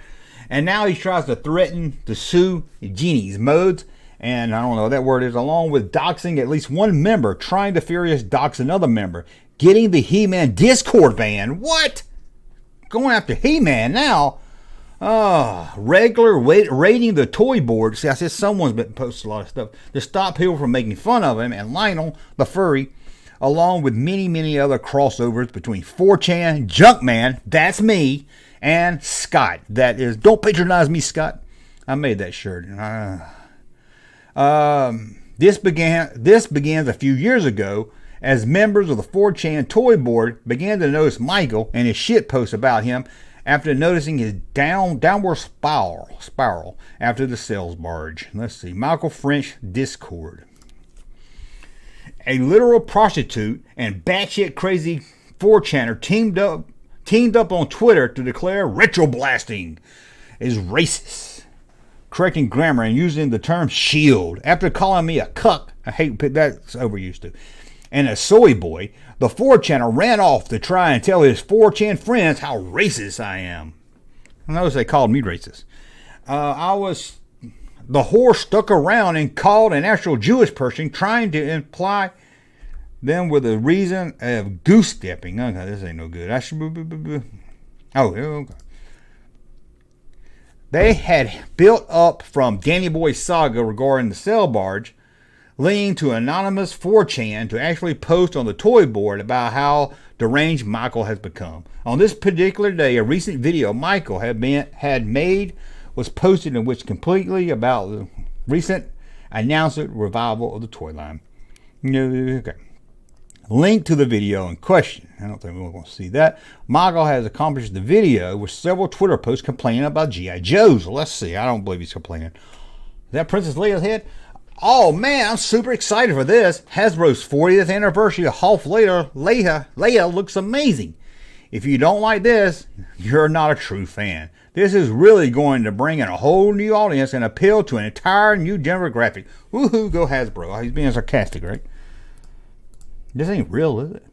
And now he tries to threaten to sue Genie's modes, and I don't know what that word is, along with doxing at least one member, trying to furious dox another member, getting the He-Man Discord banned. What? Going after He-Man now? Regular raiding the toy board. See, I said someone's been posting a lot of stuff to stop people from making fun of him, and Lionel, the furry, along with many, many other crossovers between 4chan, Junkman, that's me, and Scott. That is, don't patronize me, Scott. I made that shirt. This begins a few years ago as members of the 4chan toy board began to notice Michael and his shit posts about him after noticing his downward spiral after the sales barge. Let's see. Michael French Discord. A literal prostitute and batshit crazy 4chaner teamed up on Twitter to declare retroblasting is racist, correcting grammar and using the term shield after calling me a cuck. I hate that's overused too. And a soy boy, the 4chaner ran off to try and tell his 4chan friends how racist I am. I notice they called me racist. The whore stuck around and called an actual Jewish person, trying to imply them with a reason of goose stepping. Okay, this ain't no good. Okay. They had built up from Danny Boy's saga regarding the cell barge, leading to anonymous 4chan to actually post on the toy board about how deranged Michael has become. On this particular day, a recent video Michael had made was posted in which completely about the recent announced revival of the toy line. Okay. Link to the video in question. I don't think we want to see that. Michael has accomplished the video with several Twitter posts complaining about G.I. Joes. Let's see. I don't believe he's complaining. Is that Princess Leia's head? Oh man, I'm super excited for this. Hasbro's 40th anniversary of half later, Leia looks amazing. If you don't like this, you're not a true fan. This is really going to bring in a whole new audience and appeal to an entire new demographic. Woohoo, go Hasbro. He's being sarcastic, right? This ain't real, is it?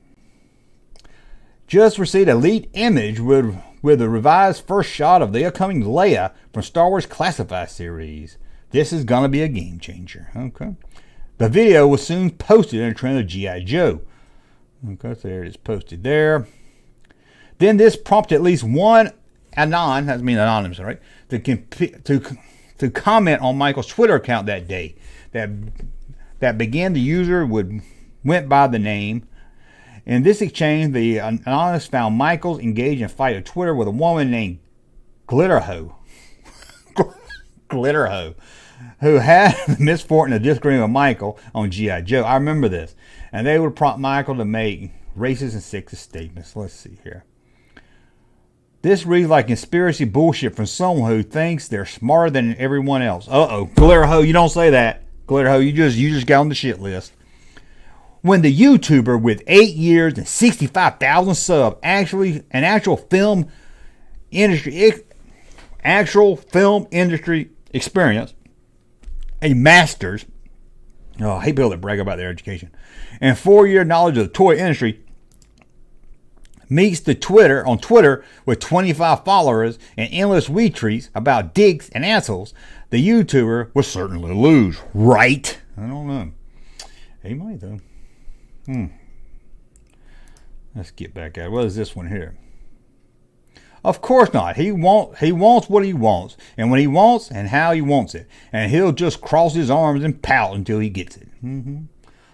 Just received a leaked image with the revised first shot of the upcoming Leia from Star Wars Classified series. This is going to be a game changer. Okay. The video was soon posted in a trend of G.I. Joe. Okay, so there it is posted there. Then this prompted at least one anonymous, right, to comment on Michael's Twitter account that day. That began the user went by the name. In this exchange, the anonymous found Michael's engaged in a fight on Twitter with a woman named Glitterho. Glitterho, who had the misfortune of disagreeing with Michael on G.I. Joe. I remember this. And they would prompt Michael to make racist and sexist statements. Let's see here. This reads like conspiracy bullshit from someone who thinks they're smarter than everyone else. Uh-oh. Glitterho, you don't say that. Glitterho, you just got on the shit list. When the YouTuber with 8 years and 65,000 subs actual film industry experience, a master's, I hate people that brag about their education, and 4-year knowledge of the toy industry, meets on Twitter with 25 followers and endless retweets about dicks and assholes, the YouTuber will certainly lose, right? I don't know. He might though. Let's get back at it. What is this one here? Of course not. He wants what he wants, and when he wants, and how he wants it, and he'll just cross his arms and pout until he gets it.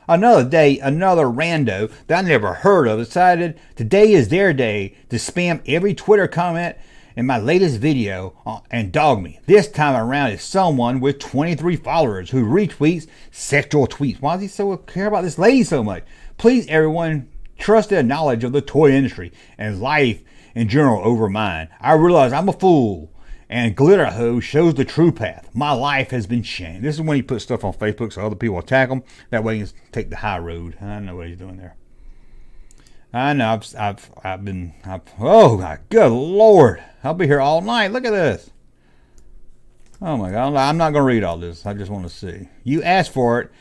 Another day, another rando that I never heard of decided today is their day to spam every Twitter comment in my latest video and dog me. This time around is someone with 23 followers who retweets sexual tweets. Why does he so care about this lady so much? Please, everyone, trust their knowledge of the toy industry and life in general over mine. I realize I'm a fool, and Glitterho shows the true path. My life has been shamed. This is when he puts stuff on Facebook so other people attack him. That way he can take the high road. I know what he's doing there. I know. Oh my good Lord! I'll be here all night. Look at this. Oh my God! I'm not going to read all this. I just want to see. You asked for it.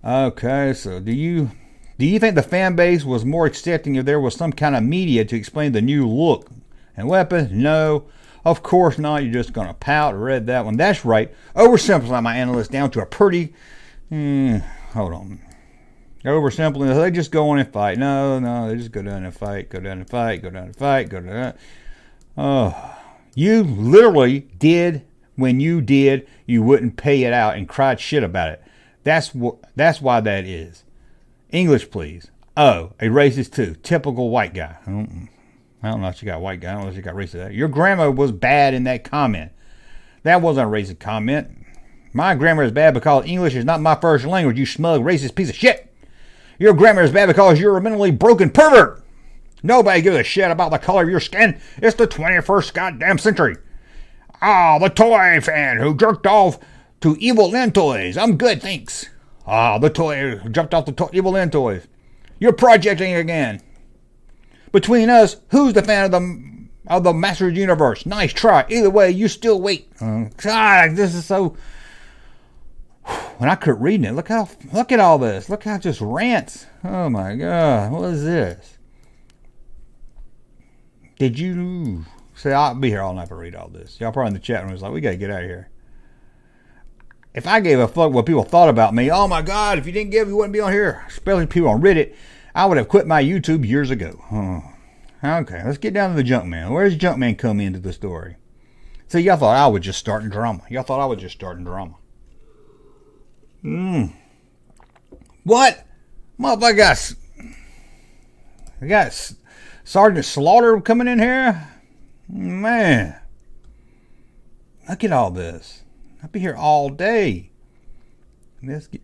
Okay. So do you think the fan base was more accepting if there was some kind of media to explain the new look and weapons? No. Of course not. You're just going to pout. I read that one. That's right. Oversimplify my analysts down to a pretty... hold on. Oversimplifying. They just go on and fight. No. They just go down and fight. Go down and fight. Go down and fight. Go down. Oh. You literally did... When you did, you wouldn't pay it out and cried shit about it. That's why that is. English, please. Oh, a racist too. Typical white guy. I don't know if you got white guy. I don't know if you got racist. Your grammar was bad in that comment. That wasn't a racist comment. My grammar is bad because English is not my first language, you smug racist piece of shit. Your grammar is bad because you're a mentally broken pervert. Nobody gives a shit about the color of your skin. It's the 21st goddamn century. The toy fan who jerked off to Evil Lynn toys. I'm good, thanks. The toy who jumped off the Evil Lynn toys. You're projecting again. Between us, who's the fan of the Masters Universe? Nice try. Either way, you still wait. God, this is so... When I quit reading it, look at all this. Look how it just rants. Oh my God, what is this? Did you... See, I'll be here all night to read all this. Y'all probably in the chat room was like, we gotta get out of here. If I gave a fuck what people thought about me, oh my God, if you didn't give, you wouldn't be on here. Especially people on Reddit, I would have quit my YouTube years ago. Okay, let's get down to the Junkman. Where's Junkman come into the story? See, y'all thought I was just starting drama. What? Motherfucker got Sergeant Slaughter coming in here? Man, look at all this. I'll be here all day. Let's get...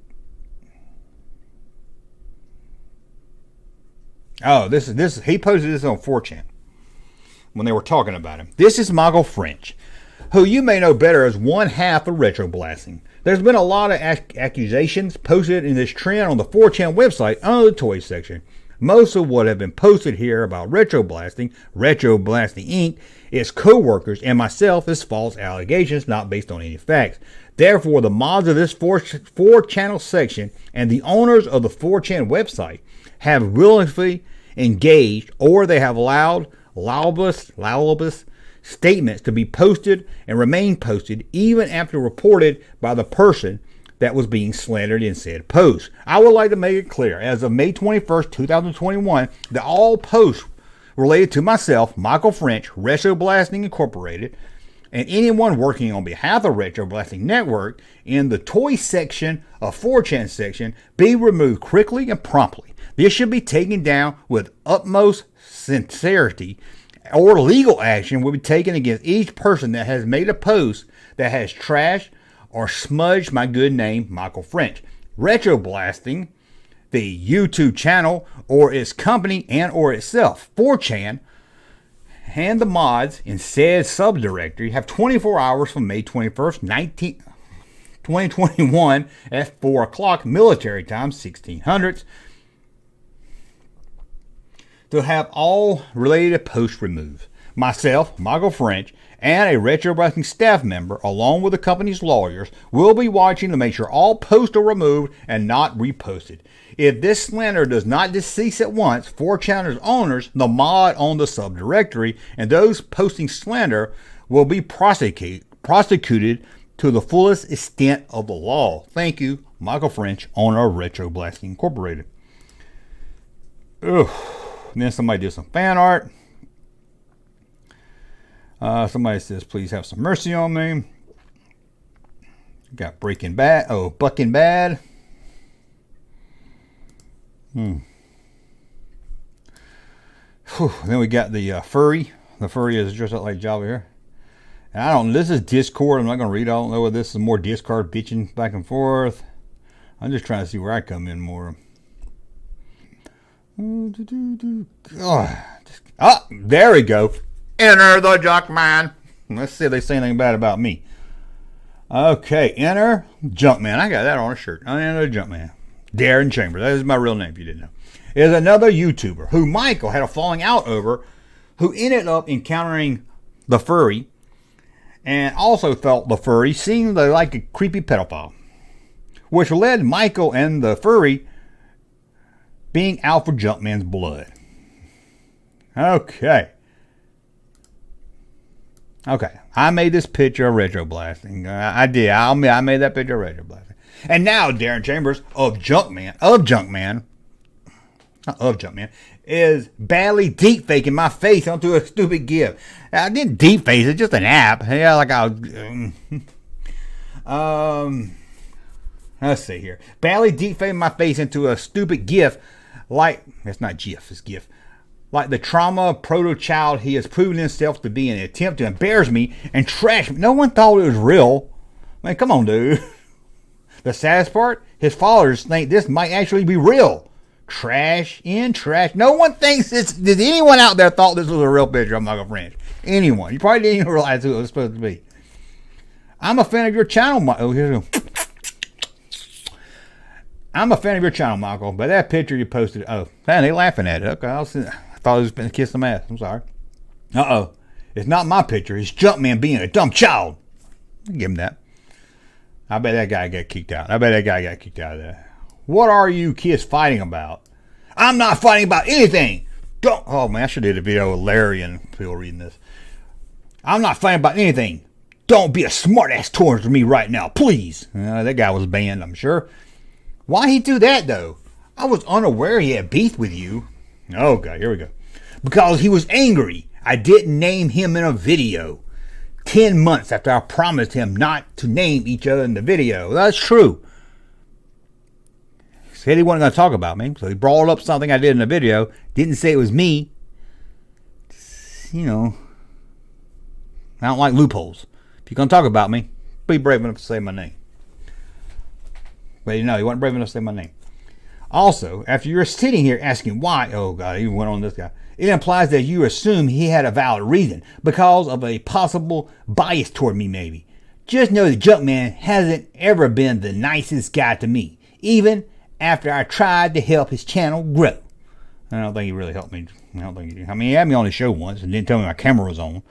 this. He posted this on 4chan when they were talking about him. This is Michael French, who you may know better as one half of Retro Blasting. There's been a lot of accusations posted in this trend on the 4chan website under the toy section. Most of what have been posted here about Retro Blasting Inc., its co-workers, and myself is false allegations not based on any facts. Therefore, the mods of this 4-channel section and the owners of the 4chan website have willingly engaged, or they have allowed libelous statements to be posted and remain posted even after reported by the person that was being slandered in said post. I would like to make it clear, as of May 21st, 2021, that all posts related to myself, Michael French, Retro Blasting Incorporated, and anyone working on behalf of Retro Blasting Network in the toy section of 4chan section be removed quickly and promptly. This should be taken down with utmost sincerity, or legal action will be taken against each person that has made a post that has trashed or smudged my good name, Michael French. Retro Blasting, the YouTube channel, or its company and or itself, 4chan, and the mods in said subdirectory have 24 hours from May 21st, 2021 at 4 o'clock military time, 1600s, to have all related posts removed. Myself, Michael French, and a Retro Blasting staff member, along with the company's lawyers, will be watching to make sure all posts are removed and not reposted. If this slander does not cease at once, 4chan's owners, the mod on the subdirectory, and those posting slander will be prosecuted to the fullest extent of the law. Thank you, Michael French, owner of Retro Blasting Incorporated. Ugh. And then somebody did some fan art. Somebody says, please have some mercy on me. Got Breaking Bad. Oh, Bucking Bad. Then we got the furry. The furry is dressed up like Jabba here. And I don't, this is Discord. I'm not going to read. I don't know whether this is more Discord bitching back and forth. I'm just trying to see where I come in more. There we go. Enter the Junkman. Let's see if they say anything bad about me. Okay, enter Junkman. I got that on a shirt. I enter the Junkman. Darren Chambers. That is my real name if you didn't know. Is another YouTuber who Michael had a falling out over, who ended up encountering the furry and also felt the furry seemed like a creepy pedophile, which led Michael and the furry being out for Junkman's blood. Okay. Okay, I made this picture of retro blasting. I did. I made that picture of retro blasting. And now Darren Chambers of Junkman, is badly deep faking my face onto a stupid GIF. I didn't deep face it, just an app. Yeah, like let's see here. Badly deep faking my face into a stupid GIF, like it's not GIF, it's GIF. Like the trauma proto child he has proven himself to be in an attempt to embarrass me and trash me. No one thought it was real. Man, come on, dude. The saddest part, his followers think this might actually be real. Trash in trash. No one thinks this. Did anyone out there thought this was a real picture of Michael French? Anyone? You probably didn't even realize who it was supposed to be. I'm a fan of your channel, Michael. I'm a fan of your channel, Michael. But that picture you posted, man, they laughing at it. Okay, I thought it was been kiss some ass. I'm sorry. It's not my picture. It's Junkman being a dumb child. I'll give him that. I bet that guy got kicked out. of that. What are you kids fighting about? I'm not fighting about anything. Don't. Oh, man, I should have did a video with Larry and people reading this. I'm not fighting about anything. Don't be a smartass towards me right now, please. That guy was banned, I'm sure. Why he do that, though? I was unaware he had beef with you. Oh, God, here we go. Because he was angry. I didn't name him in a video. 10 months after I promised him not to name each other in the video. That's true. He said he wasn't going to talk about me, so he brought up something I did in the video. Didn't say it was me. You know, I don't like loopholes. If you're going to talk about me, be brave enough to say my name. But he wasn't brave enough to say my name. Also, after you're sitting here asking why, oh God, he went on this guy. It implies that you assume he had a valid reason because of a possible bias toward me, maybe. Just know that Junkman hasn't ever been the nicest guy to me, even after I tried to help his channel grow. I don't think he really helped me. I don't think he did. I mean, he had me on the show once and didn't tell me my camera was on.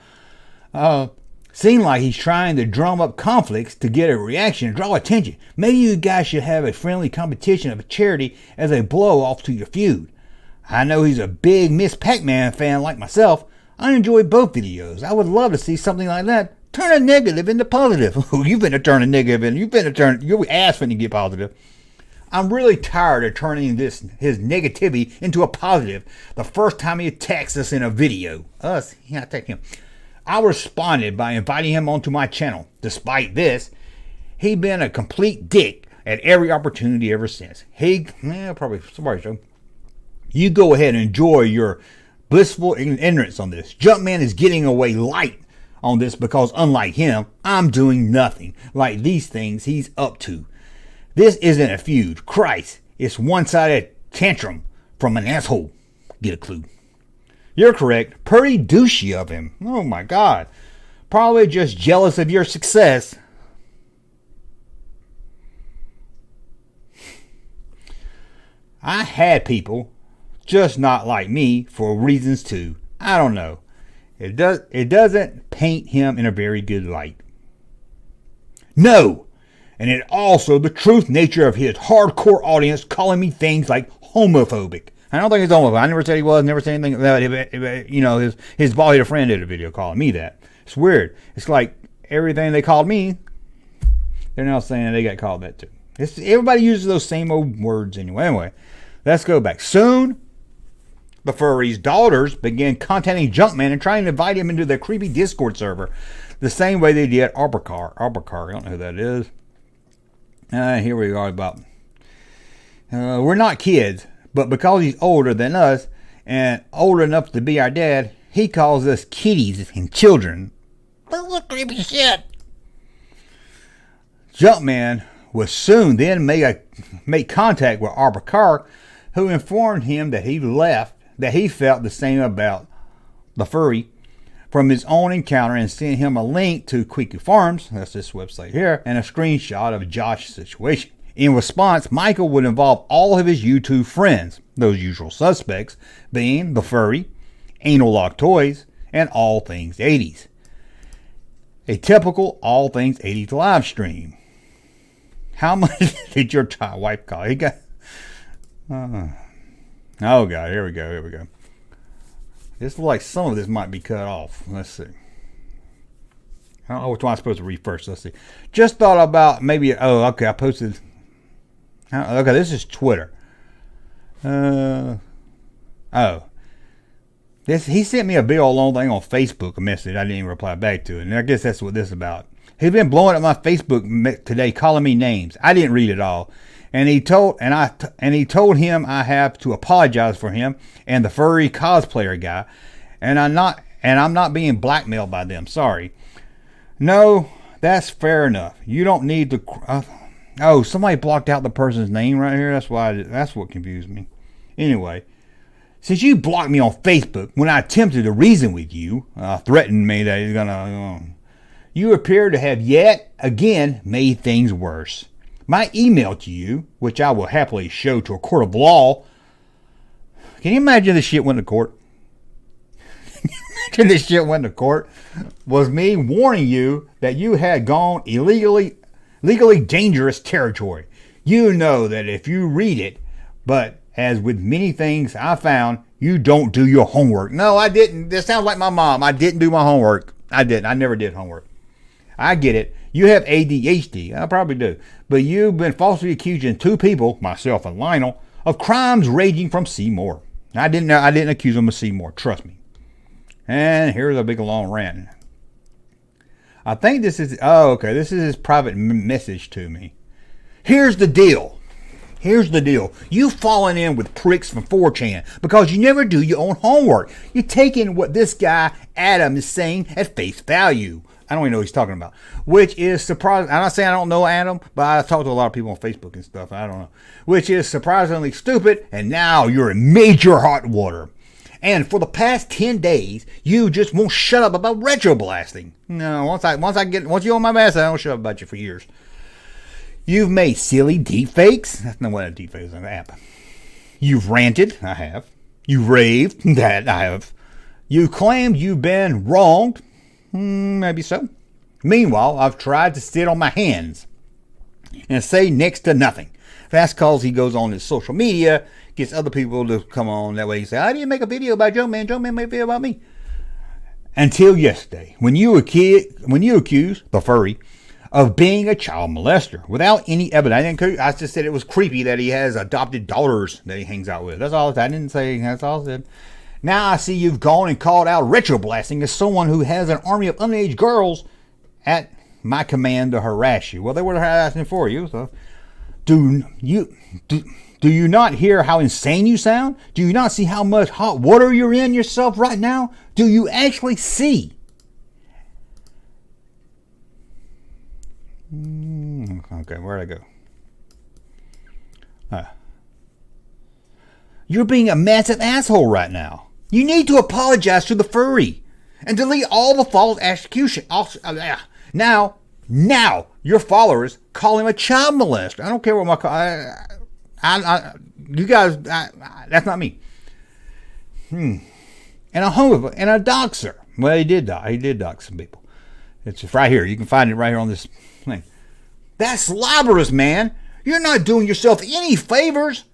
Seemed like he's trying to drum up conflicts to get a reaction and draw attention. Maybe you guys should have a friendly competition of a charity as a blow-off to your feud. I know he's a big Miss Pac-Man fan like myself. I enjoy both videos. I would love to see something like that. Turn a negative into positive. You've been to turn a negative into, your ass finna get positive. I'm really tired of turning his negativity into a positive. The first time he attacks us in a video. I attacked him. I responded by inviting him onto my channel. Despite this, he's been a complete dick at every opportunity ever since. Probably sorry, Joe. You go ahead and enjoy your blissful ignorance on this. Junkman is getting away light on this because unlike him, I'm doing nothing like these things he's up to. This isn't a feud. Christ, it's one-sided tantrum from an asshole. Get a clue. You're correct. Pretty douchey of him. Oh my God. Probably just jealous of your success. I had people, just not like me, for reasons too. I don't know. It doesn't paint him in a very good light. No! And it also the truth nature of his hardcore audience calling me things like homophobic. I don't think he's homophobic. I never said he was. Never said anything about it. His bald-headed friend did a video calling me that. It's weird. It's like everything they called me, they're now saying they got called that too. Everybody uses those same old words anyway. Anyway, let's go back. Soon, the furry's daughters began contacting Junkman and trying to invite him into their creepy Discord server, the same way they did Arbakar. I don't know who that is. Here we are about. We're not kids. But because he's older than us and old enough to be our dad, he calls us kiddies and children. That's creepy shit. Junkman would soon then make contact with Arbakar, who informed him that he felt the same about the furry from his own encounter and sent him a link to Quiku Farms, that's this website here, and a screenshot of Josh's situation. In response, Michael would involve all of his YouTube friends, those usual suspects being the furry, Anal Lock Toys, and All Things 80s. A typical All Things 80s live stream. How much did your wife call? He got. Oh God, here we go. This looks like some of this might be cut off. Let's see. I don't know which one I'm supposed to read first. Let's see. Just thought about maybe. Oh, okay. I posted. Okay, this is Twitter. Oh. He sent me a big old long thing on Facebook, a message. I didn't even reply back to it. And I guess that's what this is about. He's been blowing up my Facebook today, calling me names. I didn't read it all. And he told him I have to apologize for him and the furry cosplayer guy. And I'm not being blackmailed by them. Sorry. No, that's fair enough. You don't need to. Somebody blocked out the person's name right here. That's what confused me. Anyway, since you blocked me on Facebook when I attempted to reason with you, threatened me that he's gonna, you appear to have yet again made things worse. My email to you, which I will happily show to a court of law. Can you imagine this shit went to court? This shit went to court was me warning you that you had gone legally dangerous territory. You know that if you read it, but as with many things I found, you don't do your homework. No, I didn't. This sounds like my mom. I didn't do my homework. I didn't. I never did homework. I get it. You have ADHD. I probably do. But you've been falsely accusing two people, myself and Lionel, of crimes ranging from Seymour. I didn't accuse them of Seymour. Trust me. And here's a big long rant. I think this is... Oh, okay. This is his private message to me. Here's the deal. You've fallen in with pricks from 4chan because you never do your own homework. You're taking what this guy, Adam, is saying at face value. I don't even know what he's talking about. Which is surprising. I'm not saying I don't know Adam, but I talk to a lot of people on Facebook and stuff. I don't know. Which is surprisingly stupid, and now you're in major hot water. And for the past 10 days, you just won't shut up about retro blasting. No, once you're on my ass, I don't shut up about you for years. You've made silly deepfakes. That's not what a deepfake is, an app. You've ranted. I have. You raved. That I have. You claimed you've been wronged. Maybe so. Meanwhile, I've tried to sit on my hands and say next to nothing. That's because he goes on his social media, gets other people to come on. That way he says, I didn't make a video about Junkman. Junkman made a video about me. Until yesterday, when you accused the furry of being a child molester without any evidence. I just said it was creepy that he has adopted daughters that he hangs out with. That's all I didn't say. That's all I said. Now I see you've gone and called out retro blasting as someone who has an army of underage girls at my command to harass you. Well, they were harassing for you. So, do you not hear how insane you sound? Do you not see how much hot water you're in yourself right now? Do you actually see? Okay, where'd I go? You're being a massive asshole right now. You need to apologize to the furry and delete all the false accusations. Now, your followers call him a child molester. I don't care what you guys. That's not me. And a homophobe and a doxer. Well, he did dox some people. It's right here. You can find it right here on this thing. That's slanderous, man. You're not doing yourself any favors.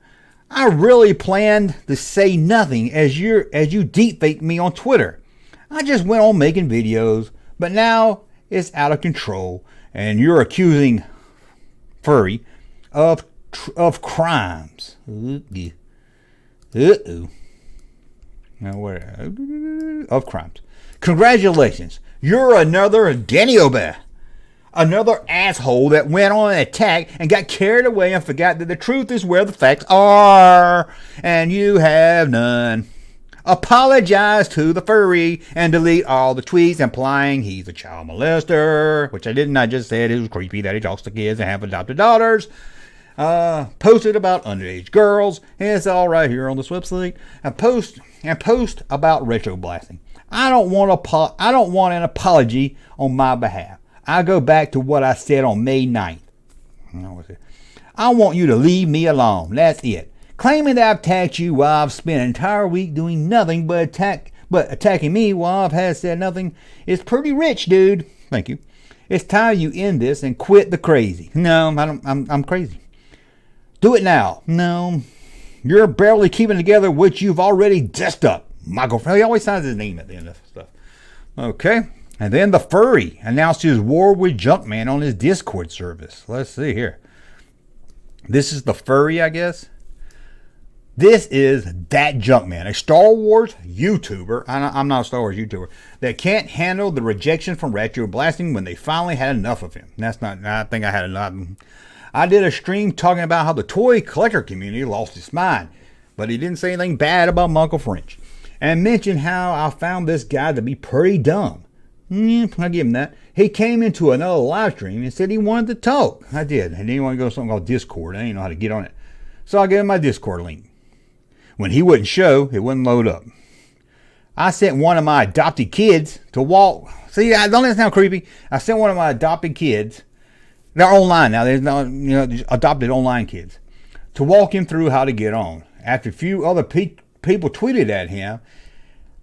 I really planned to say nothing as you deepfake me on Twitter. I just went on making videos, but now it's out of control, and you're accusing furry of crimes. Now where? Of crimes. Congratulations. You're another Danny Obey. Another asshole that went on an attack and got carried away and forgot that the truth is where the facts are. And you have none. Apologize to the furry and delete all the tweets implying he's a child molester. Which I didn't. I just said it was creepy that he talks to kids and have adopted daughters. Posted about underage girls. And it's all right here on this website. And post about retro blasting. I don't want an apology on my behalf. I go back to what I said on May 9th. I want you to leave me alone. That's it. Claiming that I've attacked you while I've spent an entire week doing nothing but attacking me while I've had said nothing is pretty rich, dude. Thank you. It's time you end this and quit the crazy. No, I don't. I'm crazy. Do it now. No. You're barely keeping together what you've already dessed up. Michael. He always signs his name at the end of stuff. Okay. And then the furry announced his war with Junkman on his Discord service. Let's see here. This is the furry, I guess. This is that Junkman, a Star Wars YouTuber. I'm not a Star Wars YouTuber that can't handle the rejection from retro blasting when they finally had enough of him. That's not. I think I had enough. I did a stream talking about how the toy collector community lost its mind, but he didn't say anything bad about Michael French, and mentioned how I found this guy to be pretty dumb. I give him that. He came into another live stream and said he wanted to talk. I did. And then he wanted to go to something called Discord. I didn't know how to get on it, so I gave him my Discord link. When he wouldn't show, it wouldn't load up. I sent one of my adopted kids to walk. See, don't that sound creepy? I sent one of my adopted kids. They're online now. There's no, adopted online kids to walk him through how to get on. After a few other people tweeted at him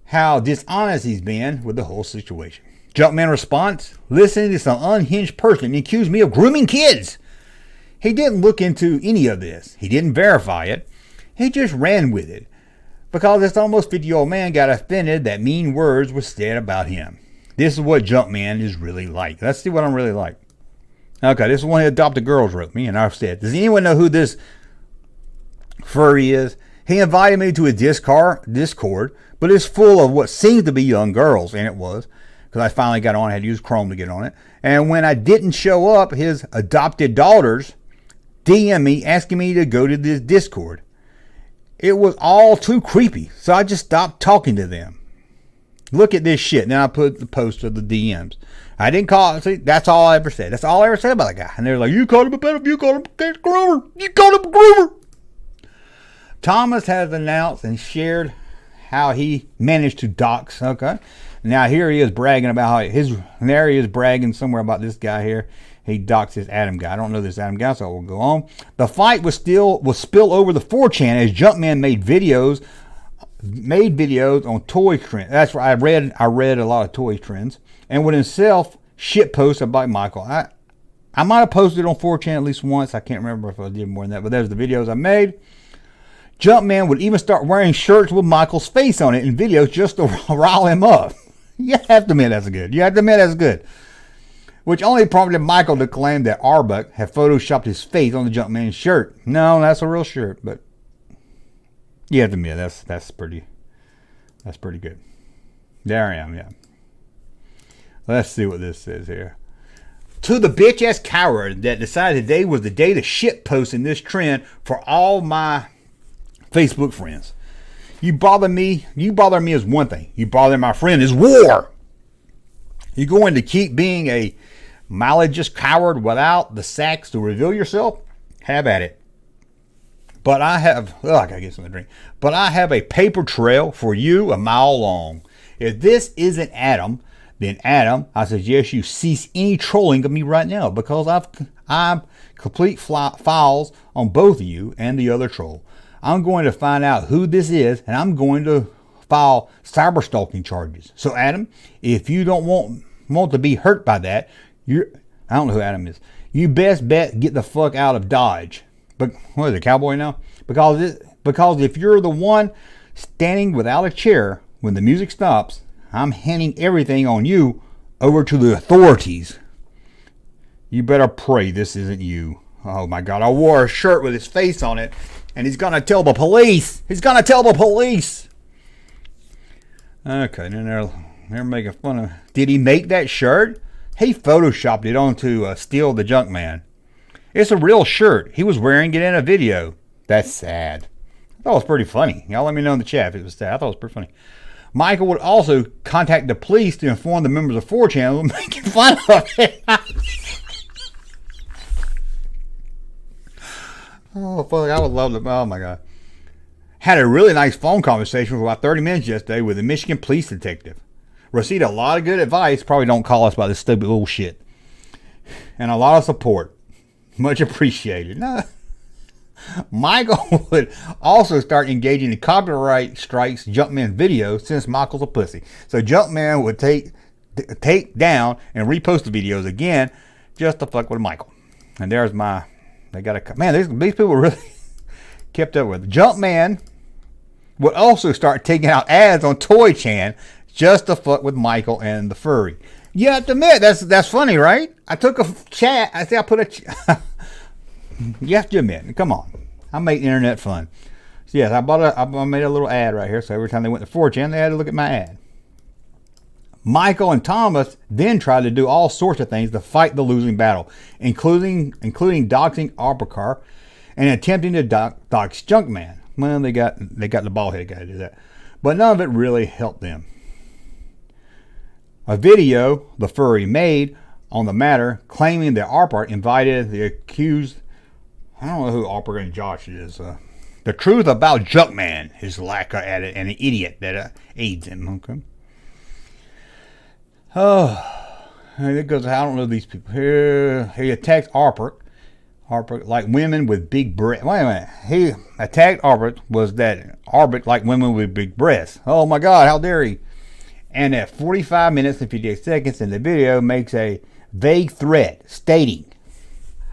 how dishonest he's been with the whole situation. Junkman response: "Listen to some unhinged person accused me of grooming kids." He didn't look into any of this. He didn't verify it. He just ran with it because this almost 50-year-old man got offended that mean words were said about him. This is what Junkman is really like. Let's see what I'm really like. Okay, this is one of the adopted girls wrote me, and I've said, does anyone know who this furry is? He invited me to his Discord, but it's full of what seems to be young girls, and it was, because I finally got on. I had to use Chrome to get on it. And when I didn't show up, his adopted daughters DM me asking me to go to this Discord. It was all too creepy, so I just stopped talking to them. Look at this shit. Now I put the post of the DMs. I didn't call it. See, that's all I ever said. That's all I ever said about that guy. And they're like, you called him a pedophile, you called him a groomer, you called him a groomer. Thomas has announced and shared how he managed to dox. Okay. Now here he is bragging about there he is bragging somewhere about this guy here. He doxed this Adam guy. I don't know this Adam guy, so we'll go on. The fight was spill over the 4chan as Junkman made videos on toy trends. That's right. I read a lot of toy trends, and would himself shit post about Michael. I might have posted on 4chan at least once. I can't remember if I did more than that, but there's the videos I made. Junkman would even start wearing shirts with Michael's face on it in videos just to rile him up. You have to admit that's good. Which only prompted Michael to claim that Arbuck had photoshopped his face on the Junkman shirt. No, that's a real shirt, but you have to admit that's pretty good. There I am, yeah. Let's see what this says here. To the bitch ass coward that decided today was the day to shit post in this trend for all my Facebook friends. You bother me is one thing. You bother my friend is war. You're going to keep being a malicious coward without the sacks to reveal yourself? Have at it. But I have, I gotta get something to drink. But I have a paper trail for you a mile long. If this isn't Adam, then Adam, I suggest you cease any trolling of me right now because I'm complete files on both of you and the other troll. I'm going to find out who this is, and I'm going to file cyber stalking charges. So Adam, if you don't want to be hurt by that, I don't know who Adam is. You best bet get the fuck out of Dodge. But what is it, cowboy now? Because if you're the one standing without a chair when the music stops, I'm handing everything on you over to the authorities. You better pray this isn't you. Oh my God, I wore a shirt with his face on it, and he's gonna tell the police. Okay, then they're making fun of. Did he make that shirt? He photoshopped it onto Steal the Junkman. It's a real shirt. He was wearing it in a video. That's sad. I thought it was pretty funny. Y'all let me know in the chat if it was sad. I thought it was pretty funny. Michael would also contact the police to inform the members of 4chan who were making fun of it. Oh, fuck. I would love to. Oh, my God. Had a really nice phone conversation for about 30 minutes yesterday with a Michigan police detective. Received a lot of good advice. Probably don't call us about this stupid little shit. And a lot of support. Much appreciated. No. Michael would also start engaging in copyright strikes Junkman videos since Michael's a pussy. So Junkman would take down and repost the videos again just to fuck with Michael. And there's my... They got a... Man, these people really kept up with it. Junkman would also start taking out ads on Toy Chan just to fuck with Michael and the furry. You have to admit, that's funny, right? I took a chat. I put a. You have to admit, come on. I make the internet fun. So yes, I made a little ad right here. So every time they went to 4chan, they had to look at my ad. Michael and Thomas then tried to do all sorts of things to fight the losing battle, including doxing Arbakar and attempting to dox Junkman. Well, they got the bald-headed guy to do that, but none of it really helped them. A video the furry made on the matter, claiming that Arbakar invited the accused. I don't know who Arbakar and Josh is. The truth about Junkman, his lack of at it, and an idiot that aids him. Okay. Oh, because I don't know these people here. He attacked Arbakar like women with big breasts. Wait a minute. He attacked Arbakar was that Arbakar like women with big breasts. Oh my God, how dare he? And at 45 minutes and 58 seconds in the video makes a vague threat stating,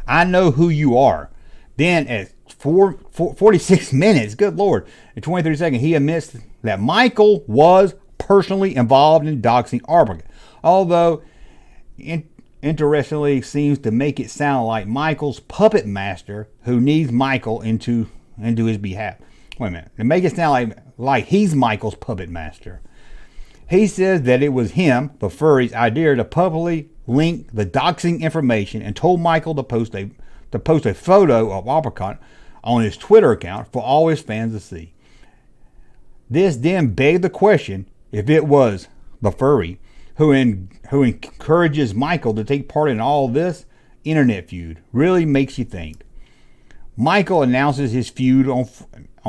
"I know who you are." Then at 46 minutes, good Lord, at 23 seconds, he admits that Michael was personally involved in doxing Arbakar. Although, interestingly, seems to make it sound like Michael's puppet master who needs Michael into his behalf. Wait a minute. To make it sound like he's Michael's puppet master. He says that it was him, the furry's idea to publicly link the doxing information and told Michael to post a photo of Arbakar on his Twitter account for all his fans to see. This then begged the question if it was the furry who encourages Michael to take part in all this internet feud. Really makes you think. Michael announces his feud on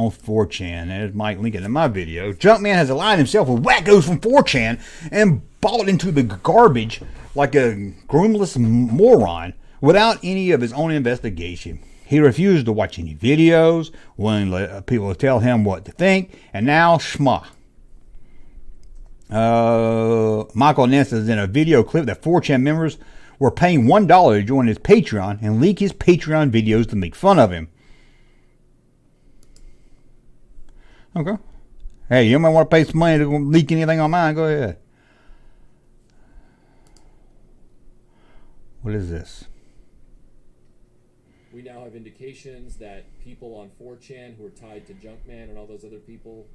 4chan. There's Mike linking in my video. Junkman has aligned himself with wackos from 4chan and balled into the garbage like a groomeless moron without any of his own investigation. He refused to watch any videos, wanting people to tell him what to think, and now schma. Michael announces in a video clip that 4chan members were paying $1 to join his Patreon and leak his Patreon videos to make fun of him. Okay. Hey, you might want to pay some money to leak anything on mine. Go ahead. What is this? We now have indications that people on 4chan who are tied to Junkman and all those other people,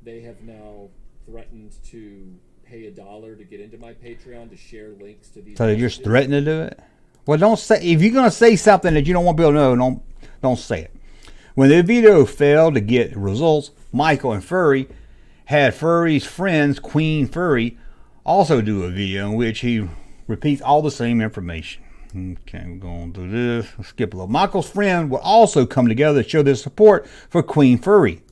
they have now threatened to pay $1 to get into my Patreon to share links to these. So they're just threatening to do it? Well, don't say, if you're going to say something that you don't want people to know, don't say it. When the video failed to get results, Michael and Furry had Furry's friends, Queen Furry, also do a video in which he repeats all the same information. Okay, we're going through this. Let's skip a little. Michael's friend would also come together to show their support for Queen Furry.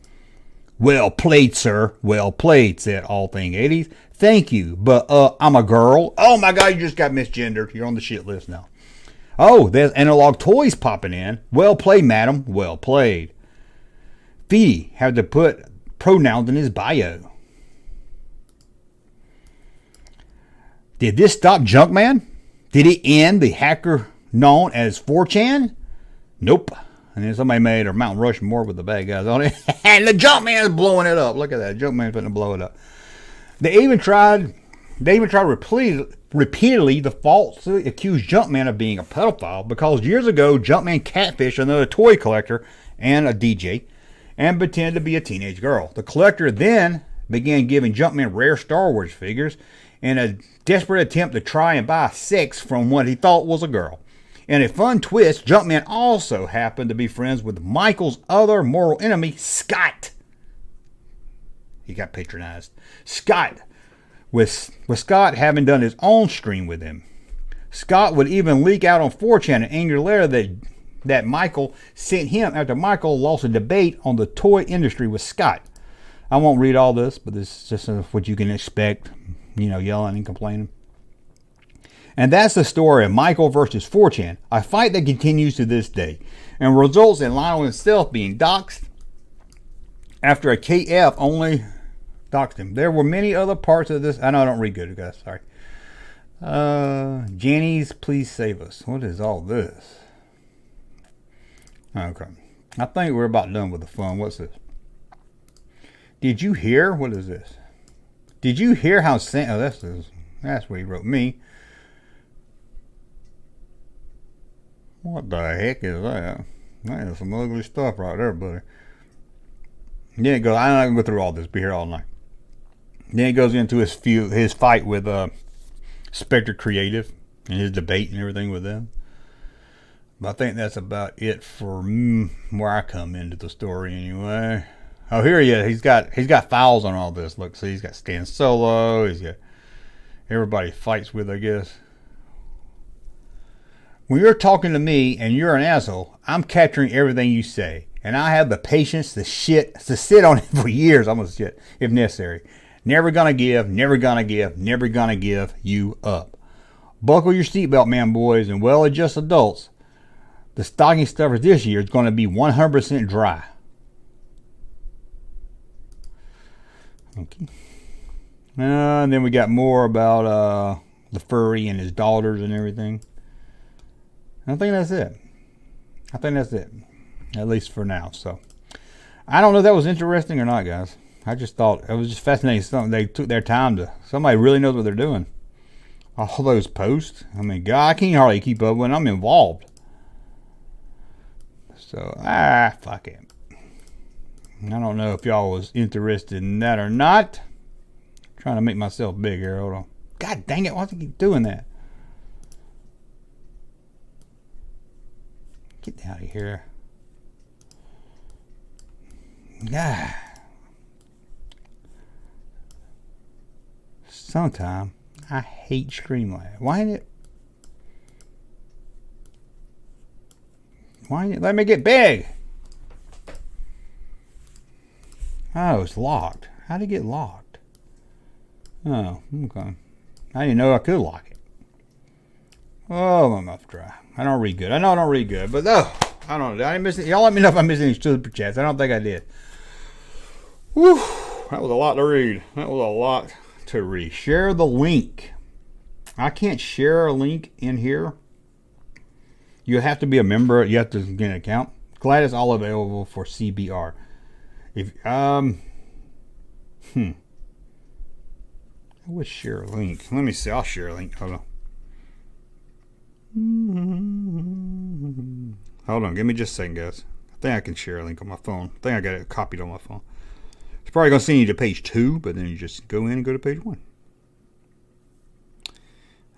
"Well played, sir. Well played," said All Thing 80s. "Thank you, but I'm a girl." Oh my God, you just got misgendered. You're on the shit list now. Oh, there's Analog Toys popping in. "Well played, madam. Well played." Feuds had to put pronouns in his bio. Did this stop Junkman? Did it end the hacker known as 4chan? Nope. And then somebody made a Mount Rushmore with the bad guys on it. And the Junkman is blowing it up. Look at that. Junkman's going to blow it up. They even tried repeatedly to falsely accuse Junkman of being a pedophile because years ago Junkman catfished another toy collector and a DJ and pretended to be a teenage girl. The collector then began giving Junkman rare Star Wars figures in a desperate attempt to try and buy 6 from what he thought was a girl. In a fun twist, Junkman also happened to be friends with Michael's other mortal enemy, Scott. He got patronized. Scott, with Scott having done his own stream with him. Scott would even leak out on 4chan an angry letter that Michael sent him after Michael lost a debate on the toy industry with Scott. I won't read all this, but this is just what you can expect, yelling and complaining. And that's the story of Michael versus 4chan, a fight that continues to this day and results in Lionel himself being doxxed after a KF only doxed him. There were many other parts of this. I know I don't read good, guys. Sorry. Jenny's, please save us. What is all this? Okay. I think we're about done with the fun. What's this? Did you hear? What is this? Did you hear how this is That's what he wrote me. What the heck is that? That is some ugly stuff right there, buddy. Then it goes, I'm not going to go through all this. Be here all night. Then it goes into his fight with Spectre Creative and his debate and everything with them. But I think that's about it for where I come into the story anyway. Oh, here he is. He's got files on all this. Look, see, he's got Stan Solo. He's got everybody fights with, I guess. When you're talking to me and you're an asshole, I'm capturing everything you say. And I have the patience to sit on it for years, almost shit, if necessary. Never gonna give you up. Buckle your seatbelt, man, boys, and well-adjusted adults. The stocking stuffers this year is going to be 100% dry. Okay. And then we got more about the furry and his daughters and everything. I think that's it. At least for now. So, I don't know if that was interesting or not, guys. I just thought it was just fascinating. Something they took their time to. Somebody really knows what they're doing. All those posts. I mean, God, I can't hardly keep up when I'm involved. So, fuck it. I don't know if y'all was interested in that or not. I'm trying to make myself big here. Hold on. God dang it. Why does he keep doing that? Get out of here. Yeah. Sometimes I hate Streamlabs. Why ain't it let me get big? Oh, it's locked. How'd it get locked? Oh, okay. I didn't know I could lock it. Oh, my mouth dry. I don't read good. I know I don't read good, but I don't know. I didn't miss it. Y'all let me know if I missed any super chats. I don't think I did. Whew. That was a lot to read. Share the link. I can't share a link in here. You have to be a member. You have to get an account. Glad it's all available for CBR. If I would share a link. Let me see. I'll share a link. Hold on. Give me just a second, guys. I think I can share a link on my phone. I think I got it copied on my phone. It's probably going to send you to page 2, but then you just go in and go to page 1.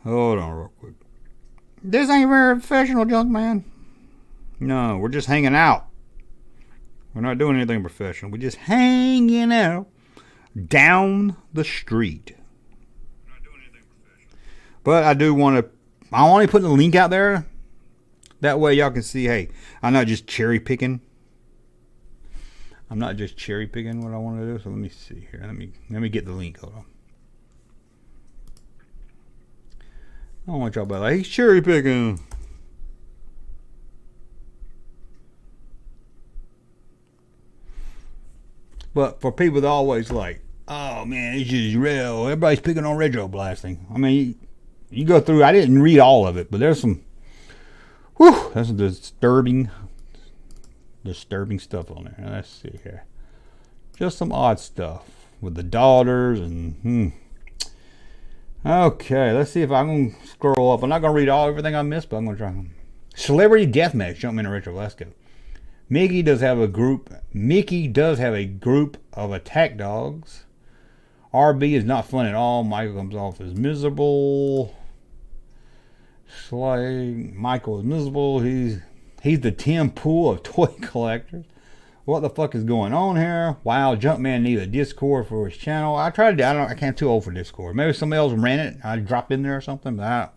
Hold on real quick. This ain't very professional, Junkman. No, we're just hanging out. We're not doing anything professional. We're just hanging out down the street. We're not doing anything professional. But I do want to... I'm only putting the link out there. That way y'all can see, hey, I'm not just cherry picking. I'm not just cherry picking what I want to do. So let me see here. Let me get the link. Hold on. I don't want y'all to be like, he's cherry picking. But for people that always like, oh man, it's just real. Everybody's picking on retro blasting. I mean, you go through. I didn't read all of it, but there's some. Whew, that's some disturbing stuff on there. Let's see here. Just some odd stuff with the daughters and. Okay, let's see if I'm going to scroll up. I'm not going to read everything I missed, but I'm going to try. Celebrity Deathmatch, Junkman and Retro. Let's go. Mickey does have a group of attack dogs. RB is not fun at all. Michael comes off as miserable. Michael is miserable. He's the Tim Pool of toy collectors. What the fuck is going on here? Wow, Junkman needs a Discord for his channel. I tried to. I can't too old for Discord. Maybe somebody else ran it. I dropped in there or something. But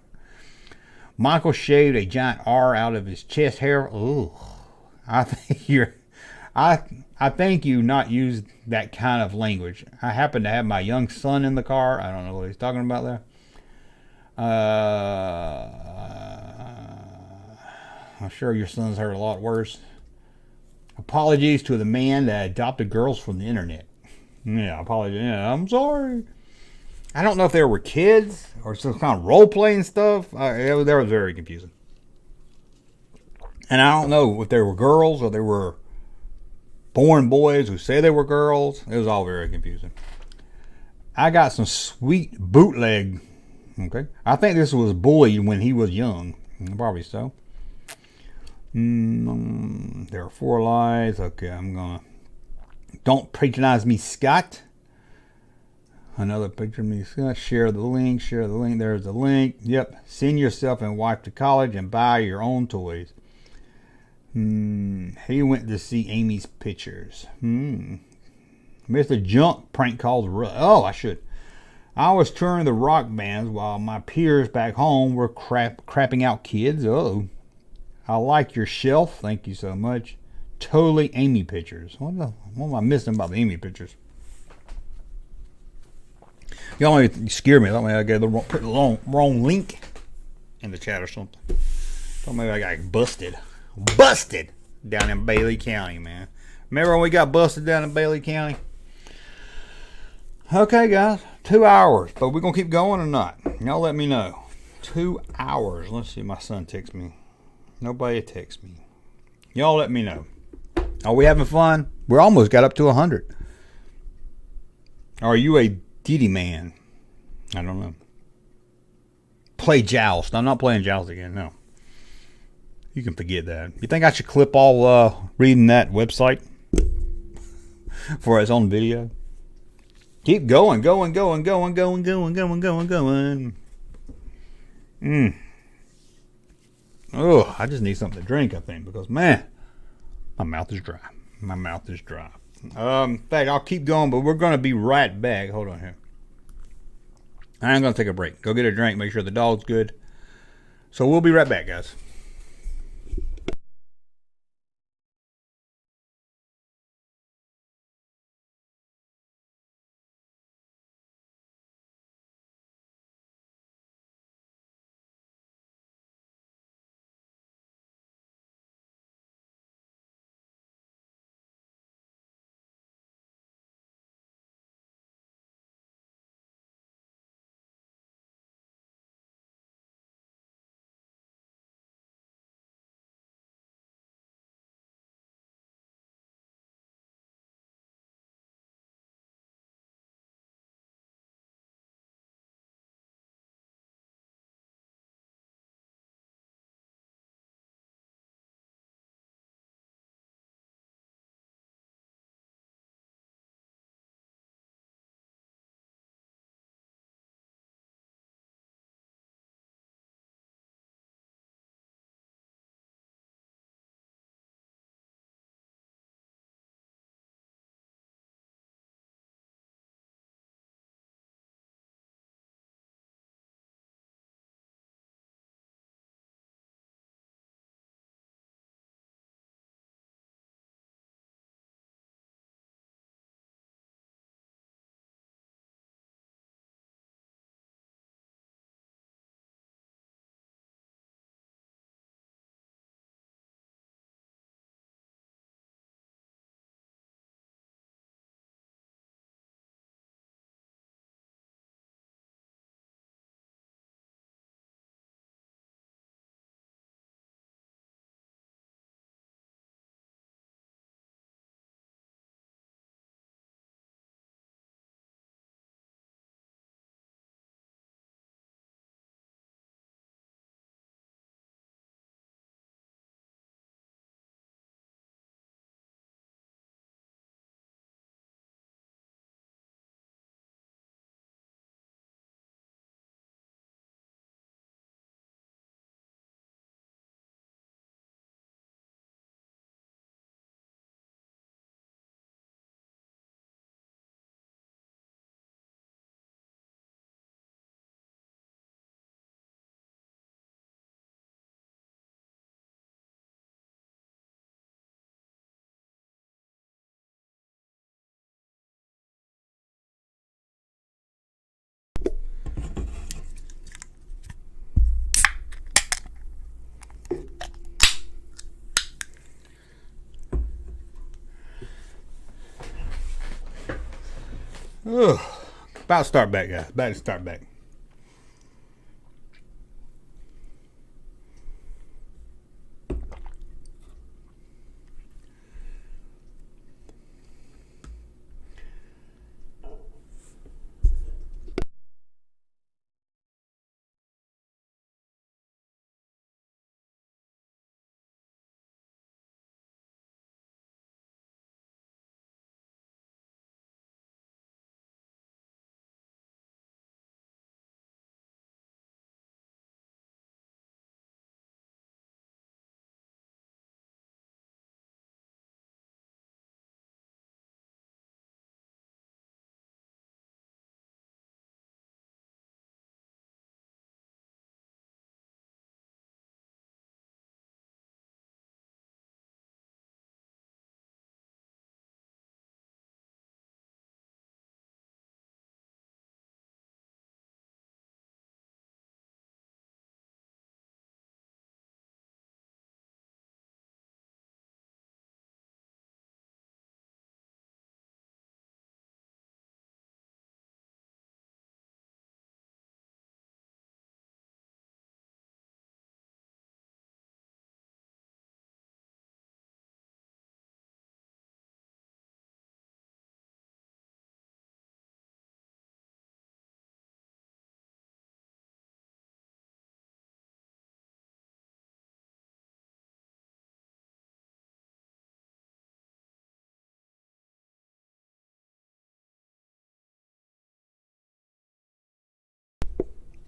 Michael shaved a giant R out of his chest hair. Ooh, I think you not use that kind of language. I happen to have my young son in the car. I don't know what he's talking about there. I'm sure your son's heard a lot worse. Apologies to the man that adopted girls from the internet. Yeah, apologies. Yeah, I'm sorry. I don't know if they were kids or some kind of role-playing stuff. That was very confusing. And I don't know if they were girls or they were born boys who say they were girls. It was all very confusing. I got some sweet bootleg Okay. I think this was bullied when he was young. Probably so. There are 4 lies. Okay, I'm gonna. Don't patronize me, Scott. Another picture of me, Scott. Share the link. Share the link. There's the link. Yep. Send yourself and wife to college and buy your own toys. He went to see Amy's pictures. Mr. Junk prank calls Russ. Oh, I should. I was touring the rock bands while my peers back home were crapping out kids. Oh, I like your shelf. Thank you so much. Totally Amy pictures. What am I missing about the Amy pictures? Y'all only scare me. I thought maybe I put the wrong link in the chat or something. Thought maybe I got busted. Busted down in Bailey County, man. Remember when we got busted down in Bailey County? Okay, guys. 2 hours. But we're going to keep going or not? Y'all let me know. 2 hours. Let's see if my son texts me. Nobody texts me. Y'all let me know. Are we having fun? We almost got up to 100. Are you a Diddy man? I don't know. Play Joust. I'm not playing Joust again. No. You can forget that. You think I should clip all reading that website for its own video? Keep going. Oh, I just need something to drink, I think, because, man, my mouth is dry. In fact, I'll keep going, but we're going to be right back. Hold on here. I am going to take a break. Go get a drink. Make sure the dog's good. So we'll be right back, guys. Ugh. About to start back, guys. About to start back.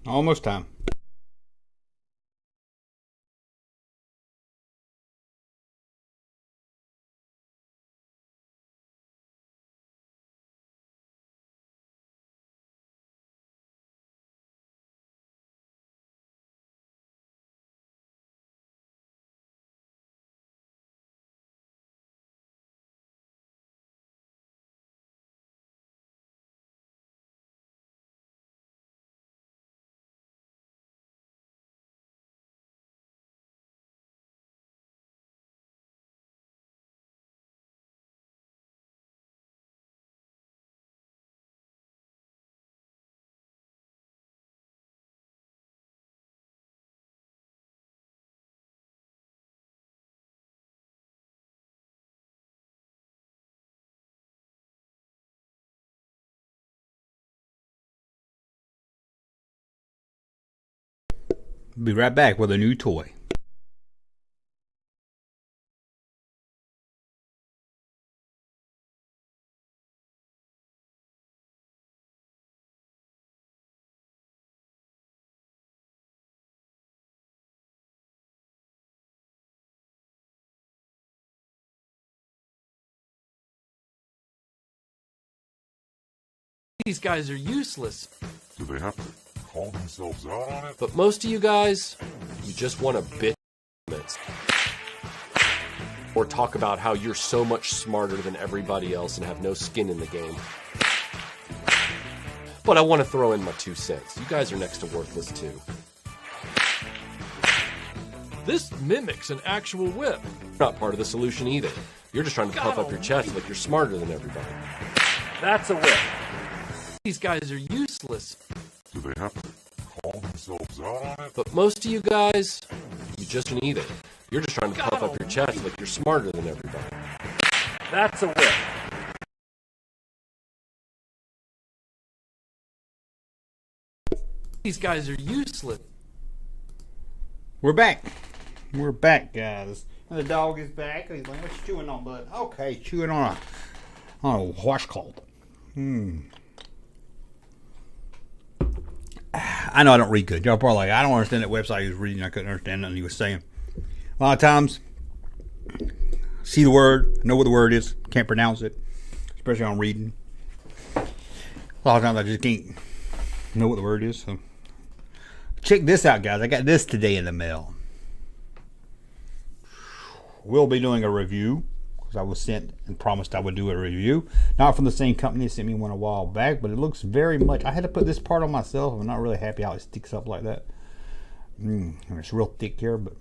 Almost time. Be right back with a new toy. These guys are useless. Do they have to call themselves out on it? But most of you guys, you just want to bitch or talk about how you're so much smarter than everybody else and have no skin in the game. But I want to throw in my 2 cents. You guys are next to worthless too. This mimics an actual whip. You're not part of the solution either. You're just trying to puff up your chest like you're smarter than everybody. That's a whip. These guys are useless. Do they have to call themselves out on it? But most of you guys, you just either. You're just trying to puff up your chest like you're smarter than everybody. That's a whip. These guys are useless. We're back. We're back, guys. The dog is back. He's like, "What you chewing on, bud?" Okay, chewing on a washcloth. I know I don't read good. Y'all probably like, I don't understand that website he was reading. I couldn't understand nothing he was saying. A lot of times, see the word, know what the word is, can't pronounce it, especially on reading. A lot of times I just can't know what the word is. So check this out, guys. I got this today in the mail. We'll be doing a review because I was sent and promised I would do a review. Not from the same company that sent me one a while back, but it looks very much. I had to put this part on myself. I'm not really happy how it sticks up like that. It's real thick here, but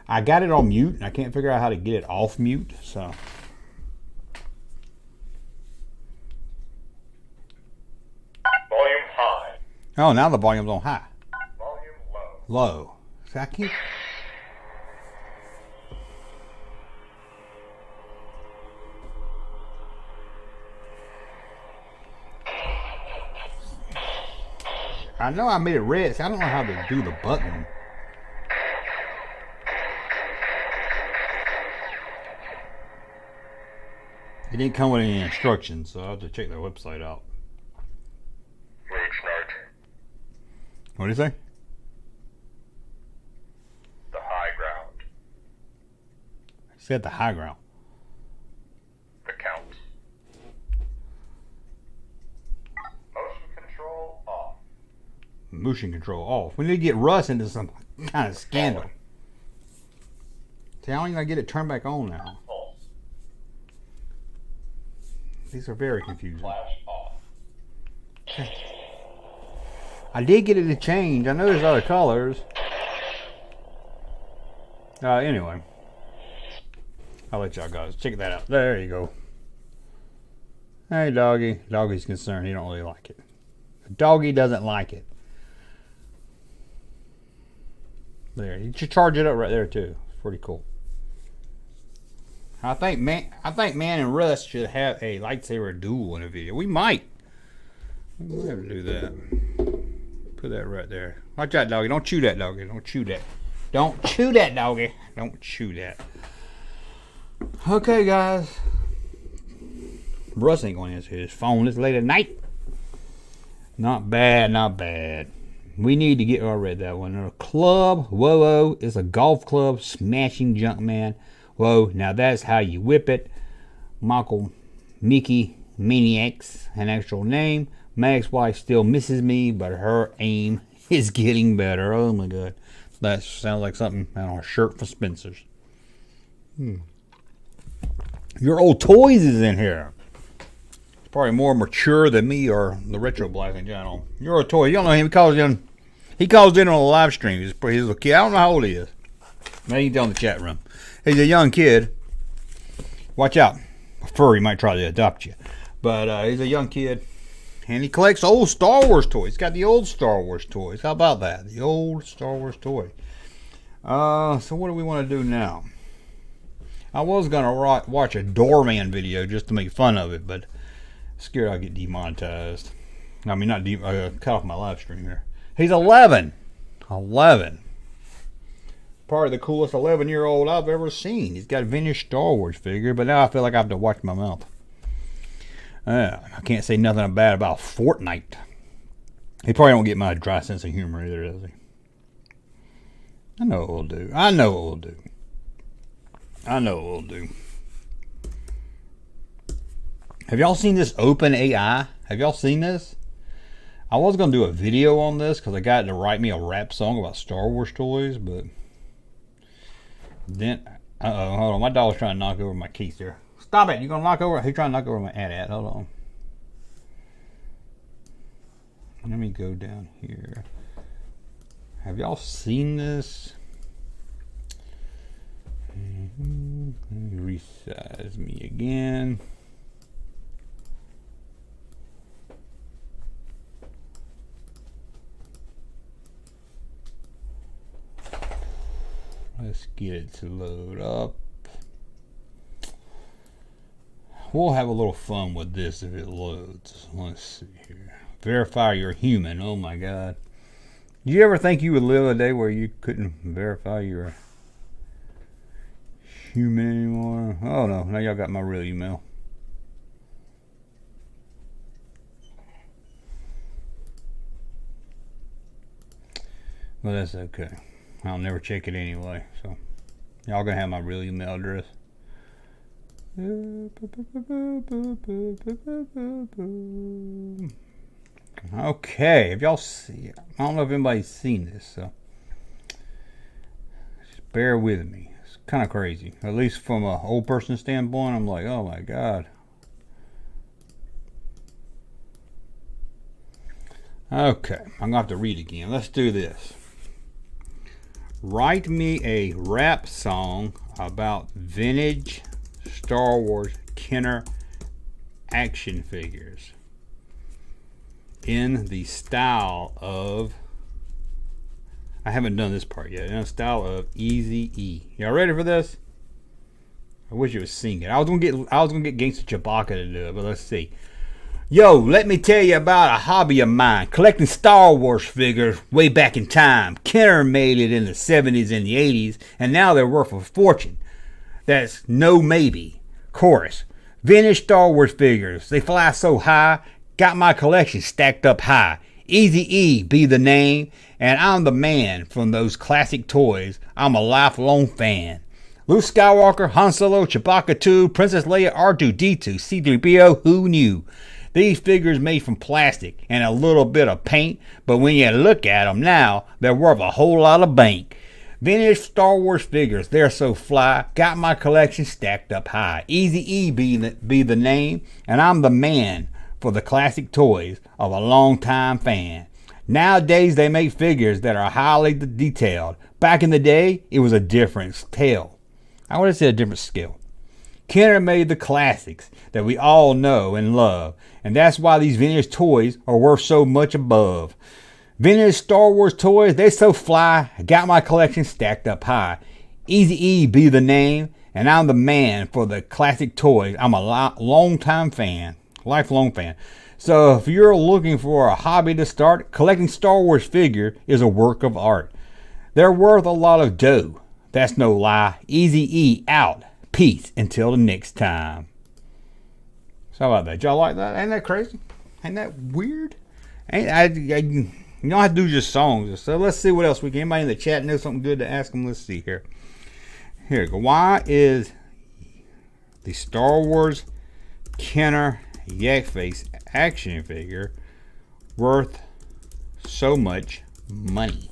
I got it on mute and I can't figure out how to get it off mute. So Volume high. oh, now the volume's on high. Volume low. Low. See, I can't. I know I made it red, so I don't know how to do the button. It didn't come with any instructions, so I'll have to check their website out. Rage night. What do you say? The high ground. It said the high ground. The count. Motion control off. Motion control off. We need to get Russ into some kind of scandal. See, I don't even get it turned back on now. Pulse. These are very confusing. Flash off. I did get it to change. I know there's other colors. Anyway. I'll let y'all guys check that out. There you go. Hey, doggy. Doggy's concerned. He don't really like it. Doggy doesn't like it. There. You should charge it up right there, too. It's pretty cool. I think Man and Russ should have a lightsaber duel in a video. We might. We might have to do that. Put that right there. Watch out, doggy. Don't chew that, doggy. Don't chew that. Don't chew that, doggy. Don't chew that. Okay, guys. Russ ain't going to answer his phone this late at night. Not bad, not bad. We need to get. I read that one. A club, whoa, is a golf club smashing Junkman. Whoa, now that's how you whip it. Mickey Maniacs, an actual name. My ex-wife still misses me, but her aim is getting better. Oh my god. That sounds like something on a shirt for Spencer's. Your old toys is in here. It's probably more mature than me or the Retro Blasting channel. Your old toy. You don't know him. He calls in on a live stream. He's a kid. I don't know how old he is. Maybe he's in the chat room. He's a young kid. Watch out. A furry might try to adopt you. But he's a young kid. And he collects old Star Wars toys. He's got the old Star Wars toys. How about that? The old Star Wars toy. So what do we want to do now? I was going to watch a Doorman video just to make fun of it, but scared I'll get demonetized. I mean, not cut off my live stream here. He's 11. 11. Probably the coolest 11-year-old I've ever seen. He's got a vintage Star Wars figure, but now I feel like I have to watch my mouth. I can't say nothing bad about Fortnite. He probably don't get my dry sense of humor either, does he? I know what we'll do. I know what we'll do. Have y'all seen this Open AI? Have y'all seen this? I was going to do a video on this because I got it to write me a rap song about Star Wars toys, but then, hold on, my dog's trying to knock over my keys here. Stop it, you going to knock over? He's trying to knock over my ad. Hold on. Let me go down here. Have y'all seen this? Let me resize me again. Let's get it to load up. We'll have a little fun with this if it loads. Let's see here. Verify you're human. Oh my god. Did you ever think you would live a day where you couldn't verify you're human anymore? Oh no, now y'all got my real email. Well, that's okay. I'll never check it anyway, so y'all gonna have my real email address. Okay, if y'all see, I don't know if anybody's seen this, so just bear with me. It's kind of crazy, at least from an old person standpoint. I'm like, oh my god. Okay, I'm gonna have to read again. Let's do this. Write me a rap song about vintage Star Wars Kenner action figures in the style of, I haven't done this part yet, in the style of Eazy-E. Y'all ready for this? I wish it was singing. I was gonna get Gangsta Chewbacca to do it, but let's see. Yo, let me tell you about a hobby of mine, collecting Star Wars figures way back in time. Kenner made it in the 70s and the 80s, and now they're worth a fortune. That's no maybe. Chorus. Vintage Star Wars figures, they fly so high, got my collection stacked up high. Eazy-E be the name, and I'm the man from those classic toys. I'm a lifelong fan. Luke Skywalker, Han Solo, Chewbacca 2, Princess Leia, R2-D2, C-3PO, who knew? These figures made from plastic and a little bit of paint, but when you look at them now, they're worth a whole lot of bank. Vintage Star Wars figures, they're so fly, got my collection stacked up high. Eazy-E be the name, and I'm the man for the classic toys of a long-time fan. Nowadays, they make figures that are highly detailed. Back in the day, it was a different tale. I would have said a different scale. Kenner made the classics that we all know and love, and that's why these vintage toys are worth so much above. Vintage Star Wars toys, they so fly, I got my collection stacked up high. Eazy-E be the name, and I'm the man for the classic toys. I'm a long-time fan, lifelong fan. So if you're looking for a hobby to start, collecting Star Wars figure is a work of art. They're worth a lot of dough. That's no lie. Eazy-E out. Peace until the next time. So how about that? Y'all like that? Ain't that crazy? Ain't that weird? You don't have to do just songs. So let's see what else we can. Anybody in the chat know something good to ask them? Let's see here. Here we go. Why is the Star Wars Kenner Yak Face action figure worth so much money?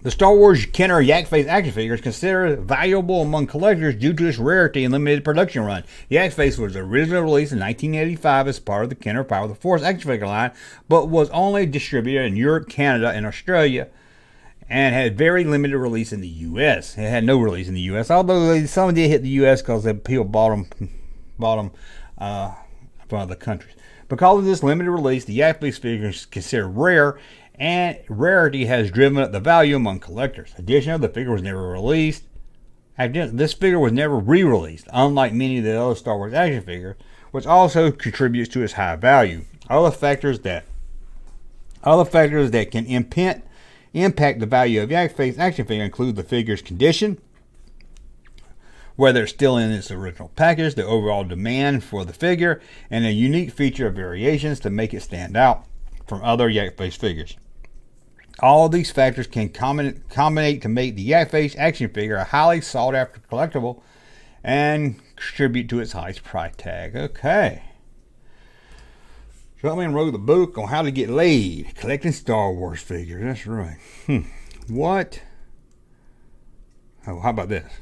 The Star Wars Kenner Yak Face action figure is considered valuable among collectors due to its rarity and limited production run. Yak Face was originally released in 1985 as part of the Kenner Power of the Force action figure line, but was only distributed in Europe, Canada, and Australia, and had very limited release in the U.S. It had no release in the U.S., although some did hit the U.S. because people bought them from other countries. Because of this limited release, the Yak Face figure is considered rare, and rarity has driven up the value among collectors. Additionally, the figure was never released. This figure was never re-released, unlike many of the other Star Wars action figures, which also contributes to its high value. Other factors that can impact the value of Yak Face action figure include the figure's condition, whether it's still in its original package, the overall demand for the figure, and a unique feature of variations to make it stand out from other Yak Face figures. All of these factors can combine to make the Yak Face action figure a highly sought after collectible and contribute to its highest price tag. Okay. Junkman wrote the book on how to get laid, collecting Star Wars figures. That's right. What? Oh, how about this?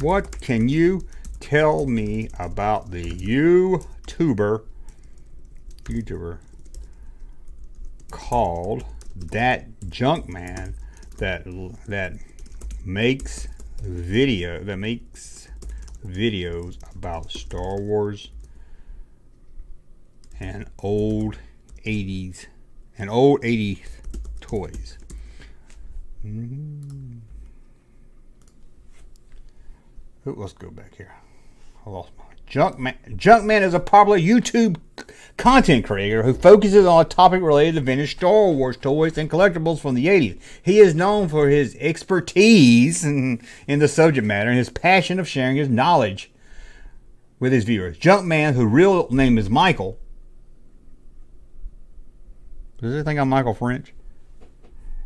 What can you tell me about the YouTuber called That Junkman that makes videos about Star Wars and old 80s toys? Let's go back here. I lost my Junkman is a popular YouTube content creator who focuses on a topic related to vintage Star Wars toys and collectibles from the 80s. He is known for his expertise in the subject matter and his passion of sharing his knowledge with his viewers. Junkman, whose real name is Michael. Does it think I'm Michael French?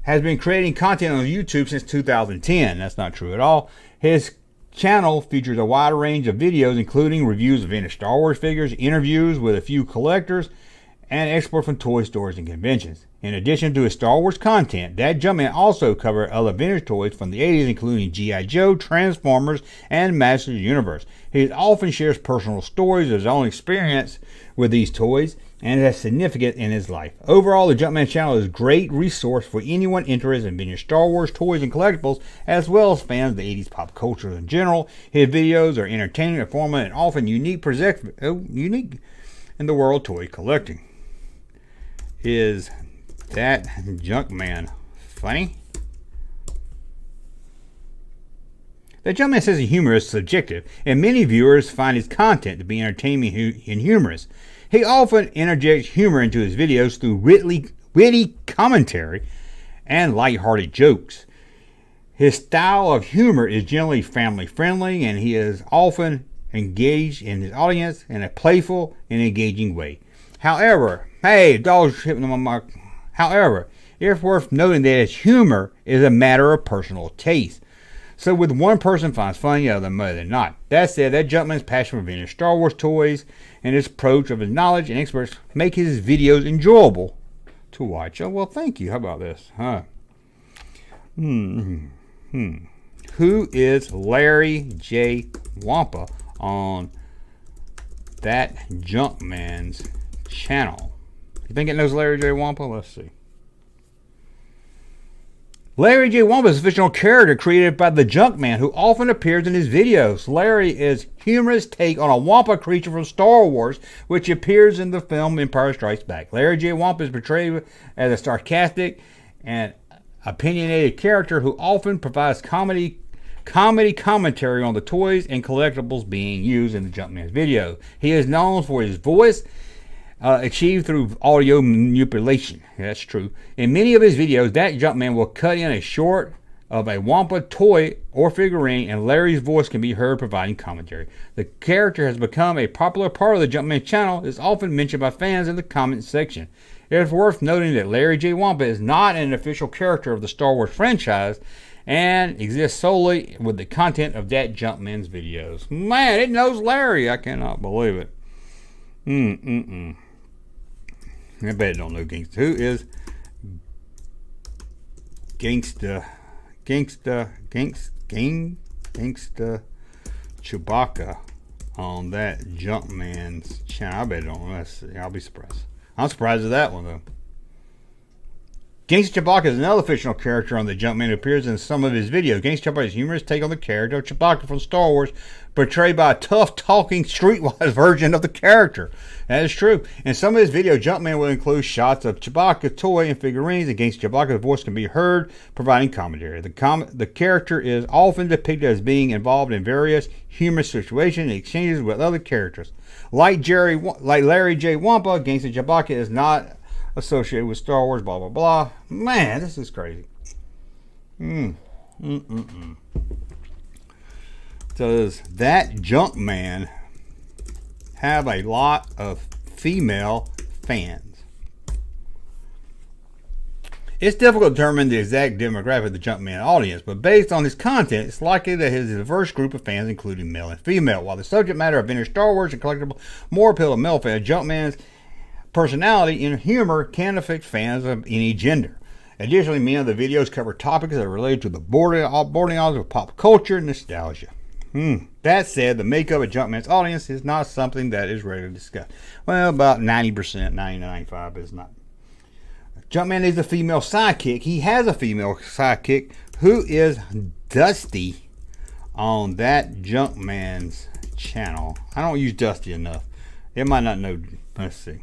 Has been creating content on YouTube since 2010. That's not true at all. His channel features a wide range of videos, including reviews of vintage Star Wars figures, interviews with a few collectors, and exports from toy stores and conventions. In addition to his Star Wars content, That Junkman also covers other vintage toys from the 80s, including G.I. Joe, Transformers, and Masters of the Universe. He often shares personal stories of his own experience with these toys and is significant in his life. Overall, the Junkman channel is a great resource for anyone interested in vintage Star Wars toys and collectibles, as well as fans of the 80s pop culture in general. His videos are entertaining, informative, and often unique in the world of toy collecting. Is That Junkman funny? The Junkman sense of humor is subjective, and many viewers find his content to be entertaining and humorous. He often interjects humor into his videos through witty commentary and lighthearted jokes. His style of humor is generally family-friendly, and he is often engaged in his audience in a playful and engaging way. However, it's worth noting that his humor is a matter of personal taste. So with one person finds funny, the other may not. That said, That Junkman's passion for vintage Star Wars toys and his approach of his knowledge and experts make his videos enjoyable to watch. Oh, well, thank you. How about this? Who is Larry J. Wampa on That Junkman's channel? You think it knows Larry J. Wampa? Let's see. Larry J. Wampa is a fictional character created by the Junkman who often appears in his videos. Larry is humorous take on a Wampa creature from Star Wars, which appears in the film Empire Strikes Back. Larry J. Wampa is portrayed as a sarcastic and opinionated character who often provides comedy commentary on the toys and collectibles being used in the Junkman's video. He is known for his voice, achieved through audio manipulation. That's true. In many of his videos, That Junkman will cut in a short of a Wampa toy or figurine, and Larry's voice can be heard providing commentary. The character has become a popular part of the Junkman channel. Is often mentioned by fans in the comment section. It is worth noting that Larry J. Wampa is not an official character of the Star Wars franchise and exists solely with the content of that Junkman's videos. Man, it knows Larry. I cannot believe it. I bet it don't know Gangsta. Who is Gangsta Chewbacca on that Junkman's channel? I bet it don't. Let's see. I'll be surprised. I'm surprised at that one, though. Gangsta Chewbacca is another fictional character on the Junkman who appears in some of his videos. Gangsta Chewbacca is a humorous take on the character of Chewbacca from Star Wars, portrayed by a tough-talking, streetwise version of the character. That is true. In some of his videos, Junkman will include shots of Chewbacca toy and figurines. Against Chewbacca's voice can be heard, providing commentary. The character is often depicted as being involved in various humorous situations and exchanges with other characters. Like Larry J. Wampa, Gangsta Chewbacca is not associated with Star Wars, blah, blah, blah. Man, this is crazy. So does that Junkman have a lot of female fans? It's difficult to determine the exact demographic of the Junkman audience, but based on his content, it's likely that his diverse group of fans, including male and female. While the subject matter of vintage Star Wars and collectible more appeal to male fans, Junkman's personality and humor can affect fans of any gender. Additionally, many of the videos cover topics that are related to the bordering of pop culture and nostalgia. That said, the makeup of Junkman's audience is not something that is rarely discussed. Well, about 90%, 90-95% is not. Junkman is a female sidekick. He has a female sidekick who is Dusty on that Junkman's channel. I don't use Dusty enough. It might not know. Let's see.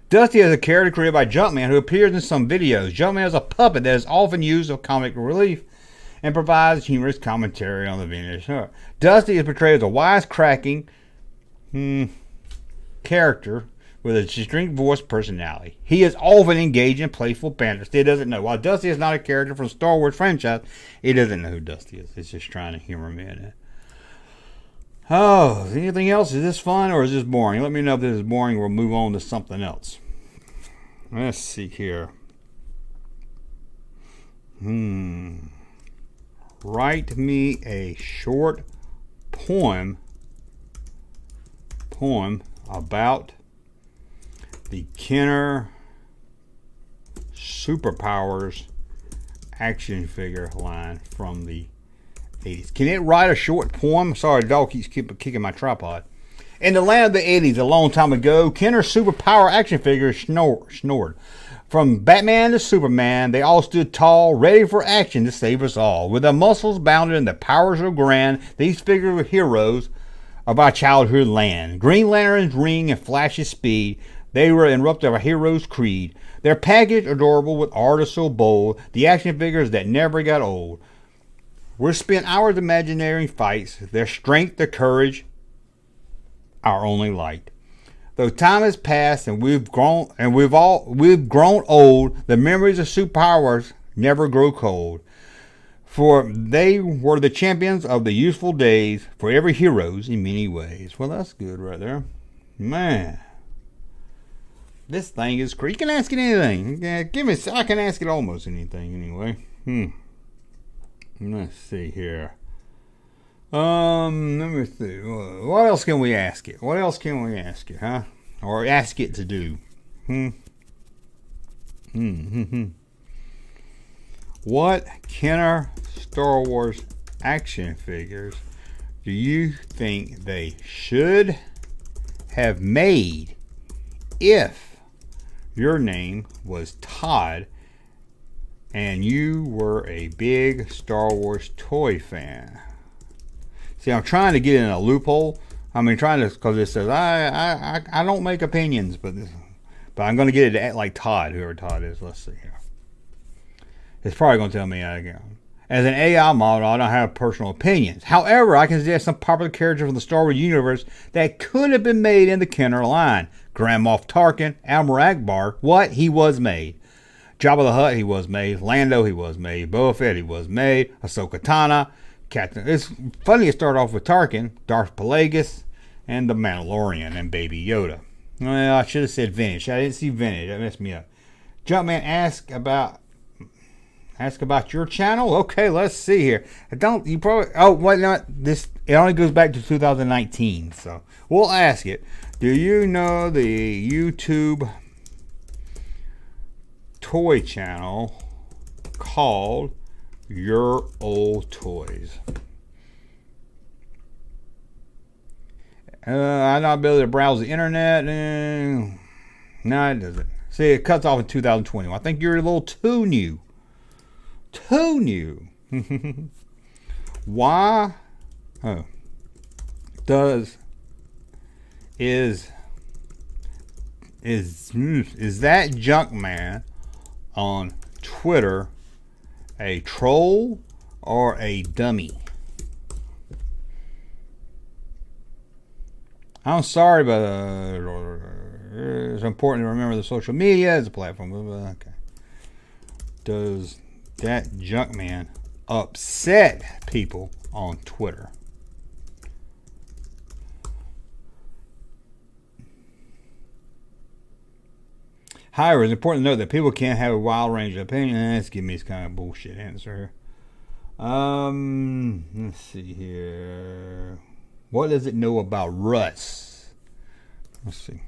Dusty is a character created by Junkman who appears in some videos. Junkman is a puppet that is often used as comic relief and provides humorous commentary on the vintage. Dusty is portrayed as a wisecracking character with a distinct voice personality. He is often engaged in playful banter. He doesn't know. While Dusty is not a character from Star Wars franchise, he doesn't know who Dusty is. It's just trying to humor me in it. Oh, anything else? Is this fun or is this boring? Let me know if this is boring. We'll move on to something else. Let's see here. Write me a short poem about the Kenner Superpowers action figure line from the 80s. Can it write a short poem? Sorry, the dog keeps kicking my tripod. In the land of the 80s, a long time ago, Kenner Superpower action figures snored. From Batman to Superman, they all stood tall, ready for action to save us all. With their muscles bounded and their powers so grand, these figures were heroes of our childhood land. Green Lantern's ring and Flash's speed, they were interrupted of our hero's creed. Their package adorable with art so bold, the action figures that never got old. We've spent hours imagining fights, their strength, their courage, our only light. Though time has passed and we've grown old, the memories of superpowers never grow cold. For they were the champions of the youthful days, forever heroes in many ways. Well, that's good right there. Man. This thing is crazy. You can ask it anything. Yeah, I can ask it almost anything anyway. Let's see here. Let me see. What else can we ask it? What else can we ask it, huh? Or ask it to do? What Kenner Star Wars action figures do you think they should have made if your name was Todd and you were a big Star Wars toy fan? See, I'm trying to get in a loophole. Because it says I don't make opinions, but I'm going to get it to act like Todd, whoever Todd is. Let's see here. It's probably going to tell me again. As an AI model, I don't have personal opinions. However, I can suggest some popular characters from the Star Wars universe that could have been made in the Kenner line. Grand Moff Tarkin, Admiral Akbar, he was made. Jabba the Hutt, he was made. Lando, he was made. Boba Fett, he was made. Ahsoka Tano, Captain. It's funny. It started off with Tarkin, Darth Plagueis, and the Mandalorian, and Baby Yoda. Well, I should have said vintage. I didn't see vintage. That messed me up. Junkman, ask about your channel. Okay, let's see here. You probably. Oh, wait, not this. It only goes back to 2019, so we'll ask it. Do you know the YouTube toy channel called Your Old Toys? I not be able to browse the internet. No, it doesn't. See, it cuts off in 2020. I think you're a little too new. Too new. Why? Oh. Is that Junkman on Twitter a troll or a dummy? I'm sorry, but it's important to remember the social media as a platform. Okay. Does that Junkman upset people on Twitter? However, it's important to note that people can't have a wild range of opinion. Let's give me this kind of bullshit answer. Let's see here. What does it know about Russ? Let's see.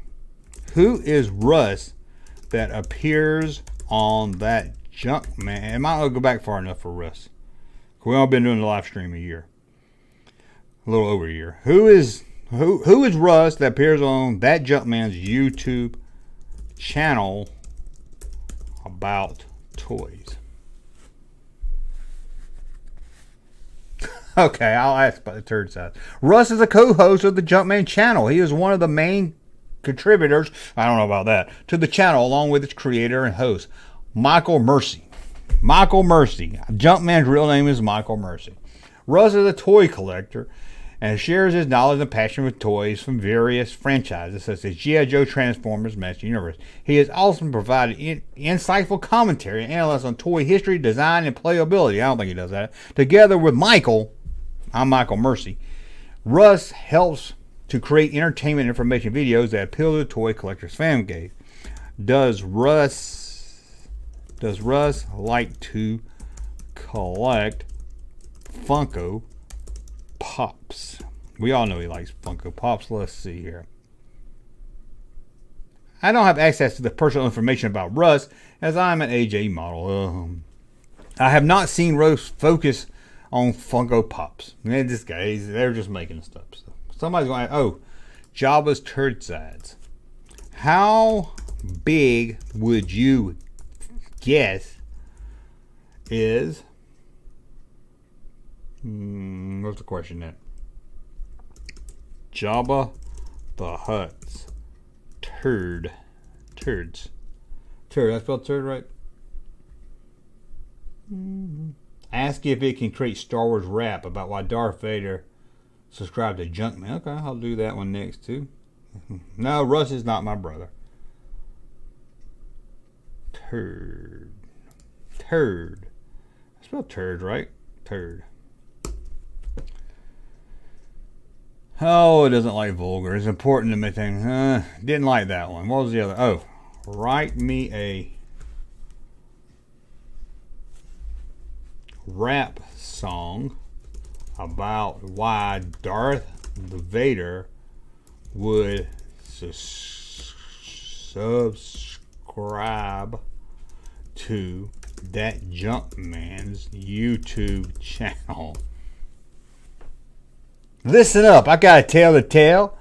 Who is Russ that appears on that Junkman? It might not go back far enough for Russ. We've all been doing the live stream a year. A little over a year. Who is Russ that appears on that Junkman's YouTube channel about toys? Okay, I'll ask about the turd size. Russ is a co-host of the Junkman channel. He is one of the main contributors, I don't know about that, to the channel, along with its creator and host, Michael Mercy. Michael Mercy. Junkman's real name is Michael Mercy. Russ is a toy collector and shares his knowledge and passion with toys from various franchises such as G.I. Joe, Transformers, Master Universe. He has also provided insightful commentary and analysis on toy history, design, and playability. I don't think he does that. Together with Michael, I'm Michael Mercy, Russ helps to create entertainment information videos that appeal to the toy collector's fan base. Does Russ like to collect Funko Pops? We all know he likes Funko Pops. Let's see here. I don't have access to the personal information about Russ as I'm an AJ model. I have not seen Russ focus on Funko Pops. Man, this guy, they're just making stuff. So somebody's going, Jabba's turd sides. How big would you guess is... what's the question then? Jabba the Hutt's turds. Turd, I spelled turd right? Ask if it can create Star Wars rap about why Darth Vader subscribed to Junkman. Okay, I'll do that one next too. No, Russ is not my brother. Turd. I spelled turd right? Turd. Oh, it doesn't like vulgar. It's important to me. Didn't like that one. What was the other? Oh, write me a rap song about why Darth Vader would subscribe to that Junkman's YouTube channel. Listen up, I got a tale to tell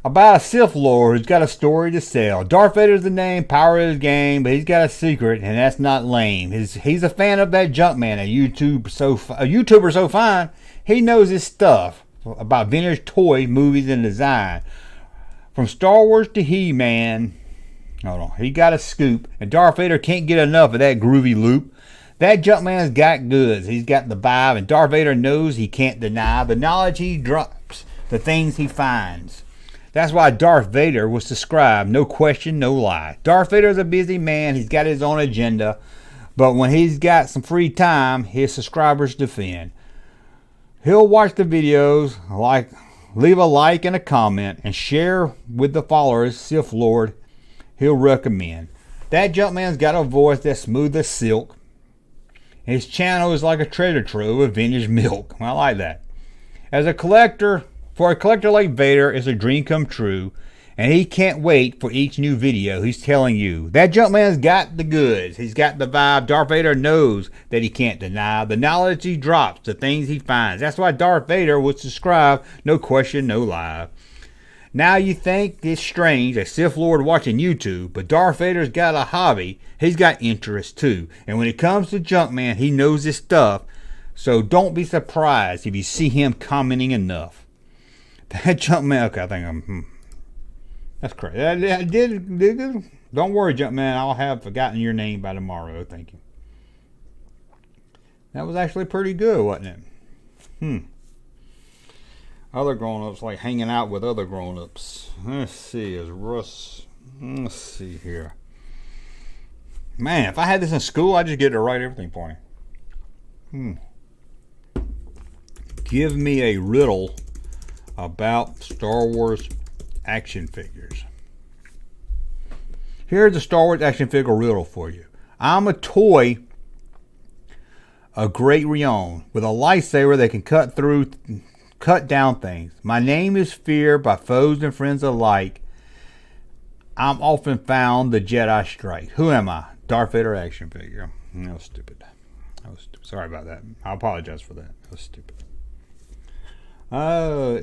about a Sith Lord who's got a story to sell. Darth Vader's the name, power is his game, but he's got a secret, and that's not lame. He's a fan of that Junkman, a YouTuber so fine, he knows his stuff about vintage toy, movies, and design. From Star Wars to He-Man, hold on, he got a scoop, and Darth Vader can't get enough of that groovy loop. That Junkman's got goods. He's got the vibe, and Darth Vader knows he can't deny the knowledge he drops, the things he finds. That's why Darth Vader was described, no question, no lie. Darth Vader's a busy man. He's got his own agenda. But when he's got some free time, his subscribers defend. He'll watch the videos, leave a like and a comment, and share with the followers, Sith Lord, he'll recommend. That Junkman's got a voice that's smooth as silk. His channel is like a treasure trove of vintage milk. I like that. As a collector, for a collector like Vader, it's a dream come true, and he can't wait for each new video. He's telling you that Junkman's got the goods. He's got the vibe. Darth Vader knows that he can't deny the knowledge he drops, the things he finds. That's why Darth Vader was described, no question, no lie. Now you think it's strange, a Sith Lord watching YouTube, but Darth Vader's got a hobby. He's got interest too. And when it comes to Junkman, he knows his stuff. So don't be surprised if you see him commenting enough. That Junkman, okay, I think that's crazy. I did. Don't worry, Junkman, I'll have forgotten your name by tomorrow. Thank you. That was actually pretty good, wasn't it? Other grown-ups like hanging out with other grown-ups. Let's see, is Russ. Let's see here. Man, if I had this in school, I'd just get to write everything for me. Give me a riddle about Star Wars action figures. Here's a Star Wars action figure riddle for you. I'm a toy, a great Rion, with a lightsaber that can cut down things. My name is feared by foes and friends alike. I'm often found the Jedi strike. Who am I? Darth Vader action figure. That was stupid. Sorry about that. I apologize for that. That was stupid.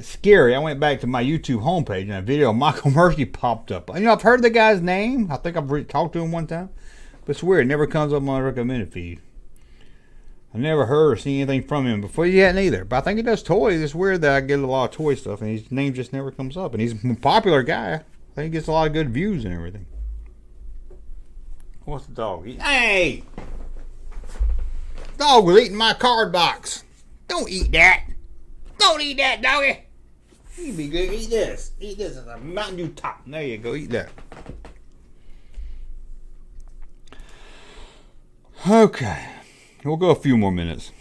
Scary. I went back to my YouTube homepage and a video of Michael Mercy popped up. You know, I've heard the guy's name. I think I've talked to him one time. But it's weird. It never comes up on my recommended feed. I never heard or seen anything from him before yet neither. But I think he does toys. It's weird that I get a lot of toy stuff and his name just never comes up. And he's a popular guy. I think he gets a lot of good views and everything. What's the dog eating? Hey! Dog was eating my card box. Don't eat that. Don't eat that, doggy. You be good. Eat this. Eat this as a Mountain Dew top. There you go. Eat that. Okay. We'll go a few more minutes.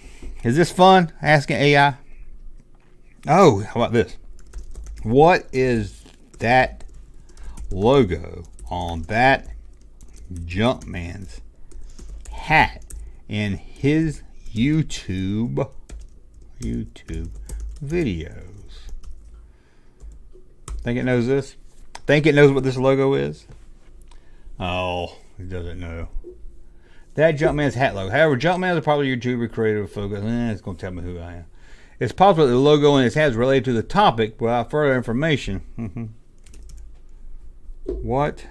Is this fun? Asking AI. Oh, how about this? What is that logo on that Junkman's hat in his YouTube videos? Think it knows this? Think it knows what this logo is? Oh, it doesn't know. That Junkman's hat logo. However, Junkman is probably YouTuber creative focus. It's going to tell me who I am. It's possible that the logo on his hat is related to the topic. Without further information, what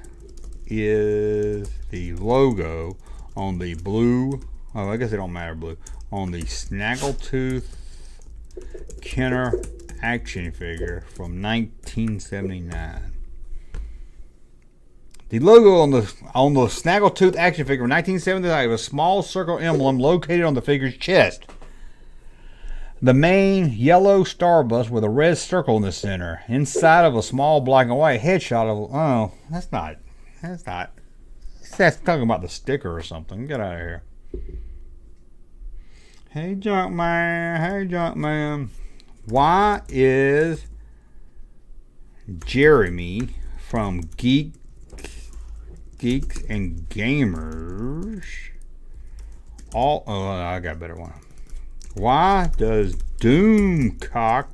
is the logo on the blue? Oh, I guess it don't matter blue. On the Snaggletooth Kenner action figure from 1979. The logo on the Snaggletooth action figure from 1979 is a small circle emblem located on the figure's chest. The main yellow starbust with a red circle in the center, inside of a small black and white headshot of. Oh, that's not. That's talking about the sticker or something. Get out of here. Hey Junkman. Why is Jeremy from Geeks and Gamers I got a better one. Why does Doomcock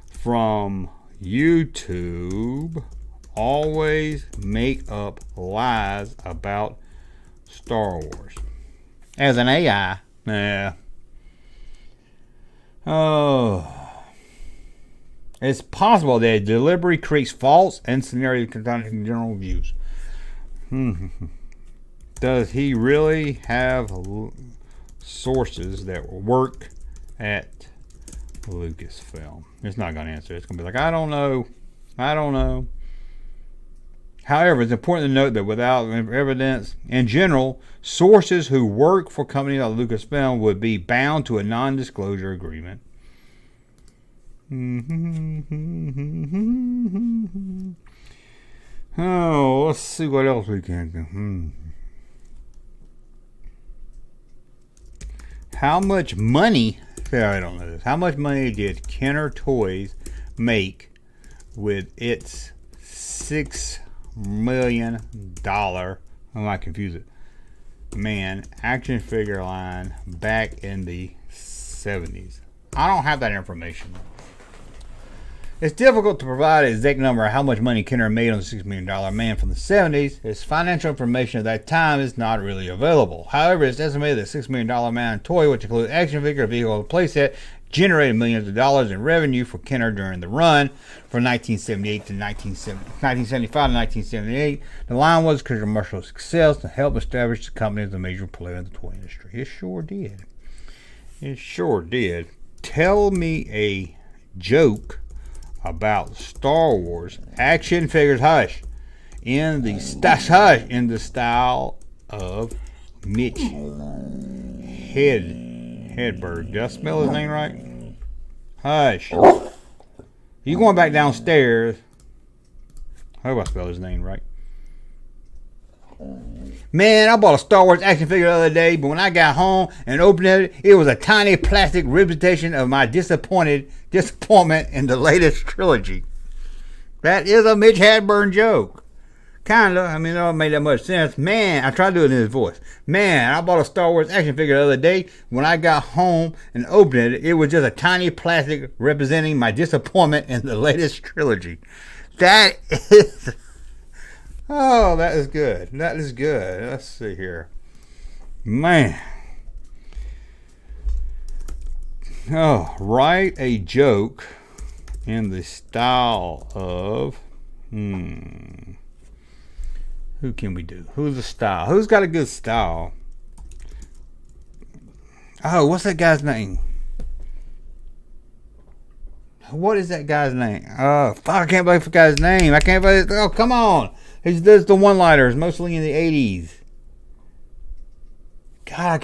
from YouTube always make up lies about Star Wars? As an AI, it's possible that it deliberately creates false and scenario contradicting general views. Does he really have sources that work at Lucasfilm? It's not going to answer. It's going to be like, I don't know. However, it's important to note that without evidence, in general, sources who work for companies like Lucasfilm would be bound to a non-disclosure agreement. 'Cause, you know, Lucasfilm, they got a lot of Oh, let's see what else we can do. How much money? I don't know this. How much money did Kenner Toys make with its $6 million? I might confuse it. Man, action figure line back in the 70s. I don't have that information. It's difficult to provide an exact number of how much money Kenner made on the $6 million man from the 70s. His financial information at that time is not really available. However, it's estimated that $6 million man toy, which includes action figure, vehicle, and playset, generated millions of dollars in revenue for Kenner during the run from 1975 to 1978. The line was a commercial success to help establish the company as a major player in the toy industry. It sure did. It sure did. Tell me a joke about Star Wars action figures. Hush. In the style of Mitch Hedberg. Did I spell his name right? Hush. You going back downstairs? I hope I spelled his name right. Man, I bought a Star Wars action figure the other day, but when I got home and opened it, it was a tiny plastic representation of my disappointment in the latest trilogy. That is a Mitch Hedberg joke. Kinda. I mean, it don't make that much sense. Man, I tried to do it in his voice. Man, I bought a Star Wars action figure the other day. When I got home and opened it, it was just a tiny plastic representing my disappointment in the latest trilogy. That is... Oh, that is good. That is good. Let's see here. Man. Oh, write a joke in the style of... Who can we do? Who's the style? Who's got a good style? Oh, what's that guy's name? What is that guy's name? Oh, fuck, I can't believe I forgot his name. I can't believe... Oh, come on. He does the one-liners, mostly in the 80s. God, I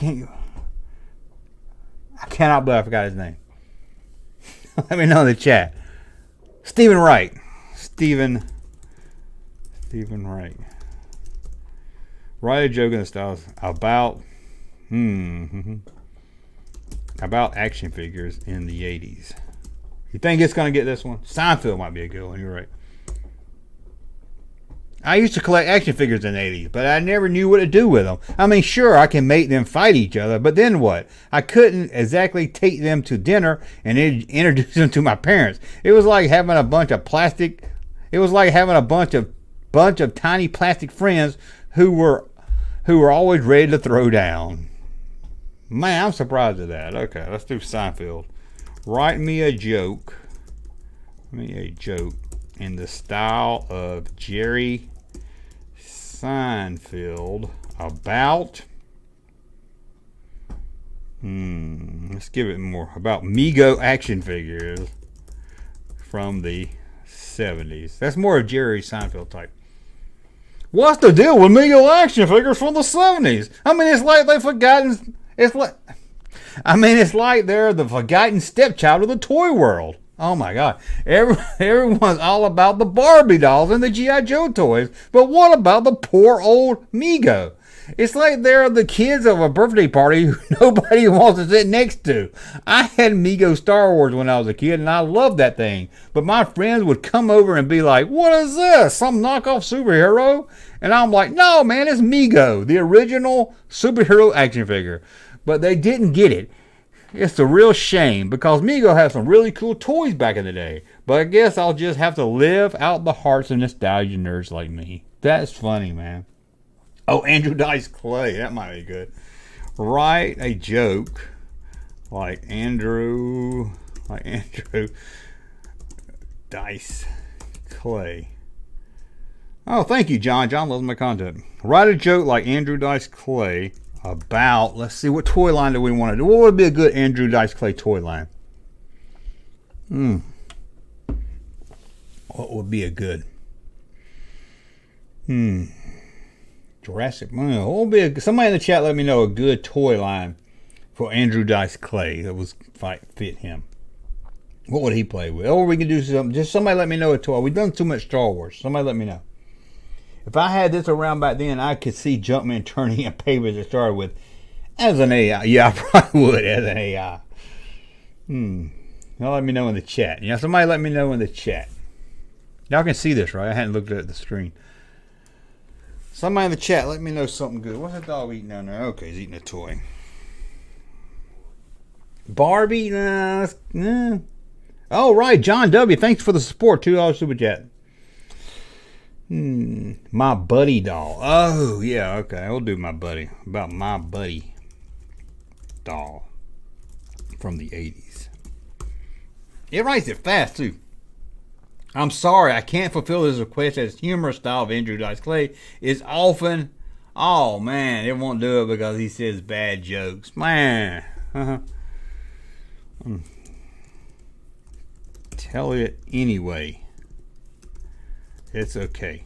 cannot believe I forgot his name. Let me know in the chat. Stephen Wright. Stephen Wright. Write a joke in the style about action figures in the 80s. You think it's going to get this one? Seinfeld might be a good one. You're right. I used to collect action figures in the 80s, but I never knew what to do with them. I mean, sure, I can make them fight each other, but then what? I couldn't exactly take them to dinner and introduce them to my parents. It was like having a bunch of plastic. It was like having a bunch of tiny plastic friends who were always ready to throw down. Man, I'm surprised at that. Okay, let's do Seinfeld. Write me a joke. In the style of Jerry Seinfeld about let's give it more about Mego action figures from the 70s. That's more of Jerry Seinfeld type. What's the deal with Mego action figures from the 70s? I mean, it's like they've forgotten. It's like they're the forgotten stepchild of the toy world. Oh my God. Everyone's all about the Barbie dolls and the G.I. Joe toys. But what about the poor old Mego? It's like they're the kids of a birthday party who nobody wants to sit next to. I had Mego Star Wars when I was a kid and I loved that thing. But my friends would come over and be like, what is this? Some knockoff superhero? And I'm like, no man, it's Mego, the original superhero action figure. But they didn't get it. It's a real shame because Mego had some really cool toys back in the day. But I guess I'll just have to live out the hearts of nostalgia nerds like me. That's funny, man. Oh, Andrew Dice Clay. That might be good. Write a joke like Andrew Dice Clay. Oh, thank you, John. John loves my content. Write a joke like Andrew Dice Clay about, let's see, what toy line do we want to do? What would be a good Andrew Dice Clay toy line? What would be a good? Jurassic. What would be somebody in the chat let me know a good toy line for Andrew Dice Clay that was fit him. What would he play with? Or we can do something. Just somebody let me know a toy. We've done too much Star Wars. Somebody let me know. If I had this around back then, I could see Junkman turning in papers it started with as an AI. Yeah, I probably would as an AI. Y'all let me know in the chat. Yeah, somebody let me know in the chat. Y'all can see this, right? I hadn't looked at the screen. Somebody in the chat, let me know something good. What's that dog eating down there? Okay, he's eating a toy. Barbie? Nah. Oh, right. John W. Thanks for the support. $2 super chat. My buddy doll. Oh, yeah. Okay. We'll do my buddy. About my buddy doll from the 80s. It writes it fast, too. I'm sorry. I can't fulfill his request as humorous style of Andrew Dice Clay is often. Oh, man. It won't do it because he says bad jokes. Man. Tell it anyway. It's okay.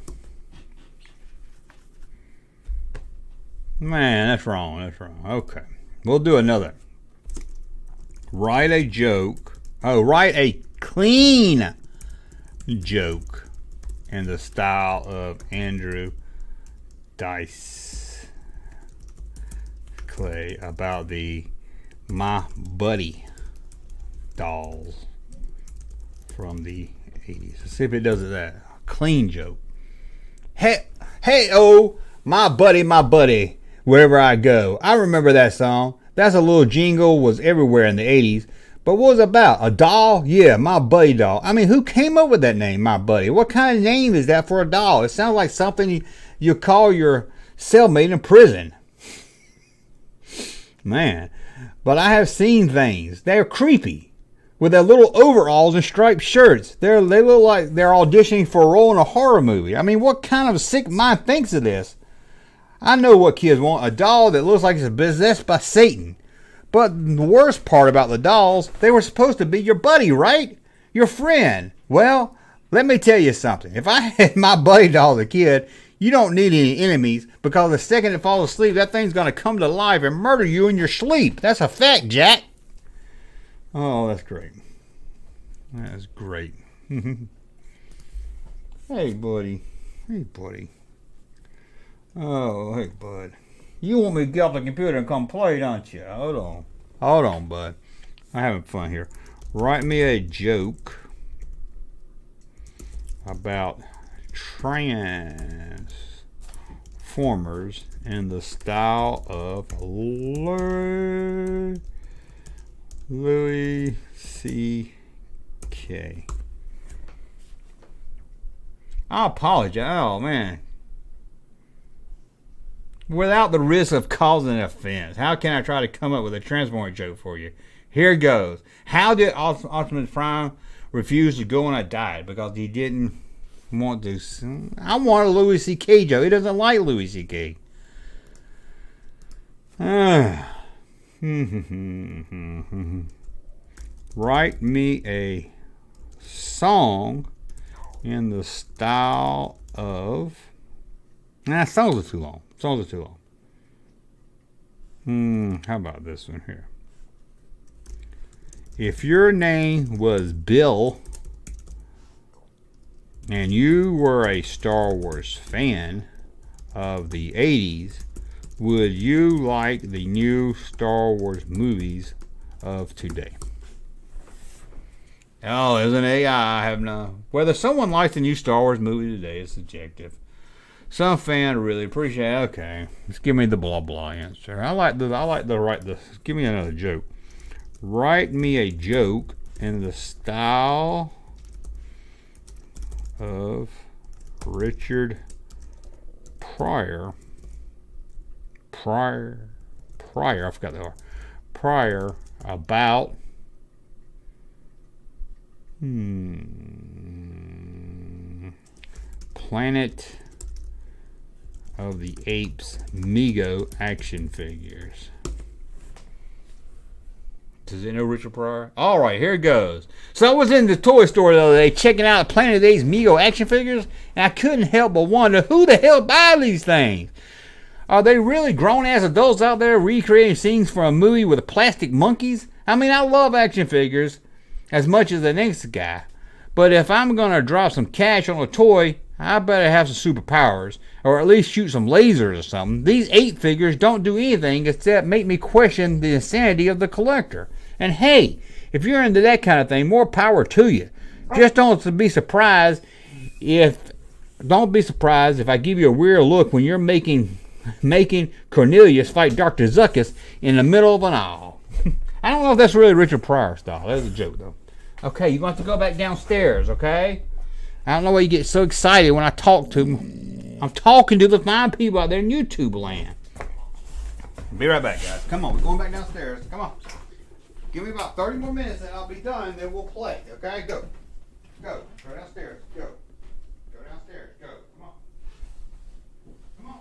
Man, that's wrong. That's wrong. Okay. We'll do another. Write a joke. Oh, write a clean joke in the style of Andrew Dice Clay about the My Buddy dolls from the 80s. Let's see if it does it that. Clean joke. Hey, oh, my buddy, wherever I go. I remember that song. That's a little jingle, was everywhere in the 80s. But what was it about? A doll? Yeah, my buddy doll. I mean, who came up with that name, my buddy? What kind of name is that for a doll? It sounds like something you call your cellmate in prison. Man. But I have seen things. They're creepy. With their little overalls and striped shirts. They look like they're auditioning for a role in a horror movie. I mean, what kind of sick mind thinks of this? I know what kids want. A doll that looks like it's possessed by Satan. But the worst part about the dolls, they were supposed to be your buddy, right? Your friend. Well, let me tell you something. If I had my buddy doll as a kid, you don't need any enemies because the second it falls asleep, that thing's going to come to life and murder you in your sleep. That's a fact, Jack. Oh, that's great. That's great. Hey, buddy. Hey, buddy. Oh, hey, bud. You want me to get off the computer and come play, don't you? Hold on. Hold on, bud. I'm having fun here. Write me a joke about Transformers in the style of Louis C.K. I apologize. Oh, man. Without the risk of causing an offense, how can I try to come up with a Transformer joke for you? Here goes. How did Optimus Prime refuse to go on a diet? Because he didn't want to. I want a Louis C.K. joke. He doesn't like Louis C.K. Write me a song in the style of. Songs are too long. Songs are too long. How about this one here? If your name was Bill and you were a Star Wars fan of the 80s, would you like the new Star Wars movies of today? Oh, as an AI, I have no. Whether someone likes the new Star Wars movie today is subjective. Some fan really appreciate it. Okay, just give me the blah blah answer. I like the write the. Give me another joke. Write me a joke in the style of Richard Pryor. I forgot the R. Pryor about. Planet of the Apes Mego action figures. Does it know Richard Pryor? Alright, here it goes. So I was in the toy store the other day checking out Planet of the Apes Mego action figures, and I couldn't help but wonder who the hell buys these things. Are they really grown-ass adults out there recreating scenes from a movie with plastic monkeys? I mean, I love action figures, as much as the next guy. But if I'm going to drop some cash on a toy, I better have some superpowers, or at least shoot some lasers or something. These 8 figures don't do anything except make me question the insanity of the collector. And hey, if you're into that kind of thing, more power to you. Just don't be surprised if I give you a weird look when you're making Cornelius fight Dr. Zuckus in the middle of an aisle. I don't know if that's really Richard Pryor style. That's a joke, though. Okay, you're going to have to go back downstairs, okay? I don't know why you get so excited when I talk to them. I'm talking to the fine people out there in YouTube land. Be right back, guys. Come on, we're going back downstairs. Come on. Give me about 30 more minutes and I'll be done, then we'll play. Okay, go. Go. Go downstairs. Go. Go downstairs. Go. Come on. Come on.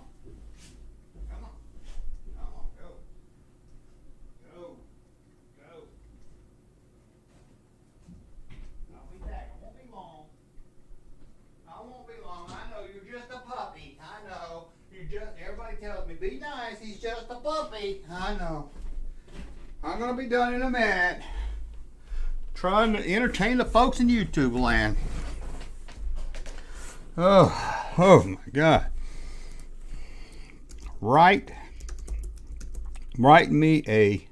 Come on. Come on. Go. Go. Go. I'll be back. I won't be long. I won't be long. I know you're just a puppy. I know. Everybody tells me, be nice. He's just a puppy. I know. I'm going to be done in a minute. Trying to entertain the folks in YouTube land. Oh my God. Write me a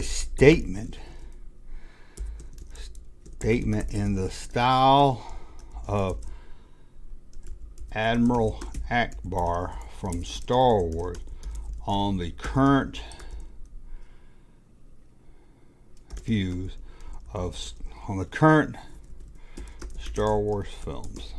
statement in the style of Admiral Akbar from Star Wars on the current views on the current Star Wars films.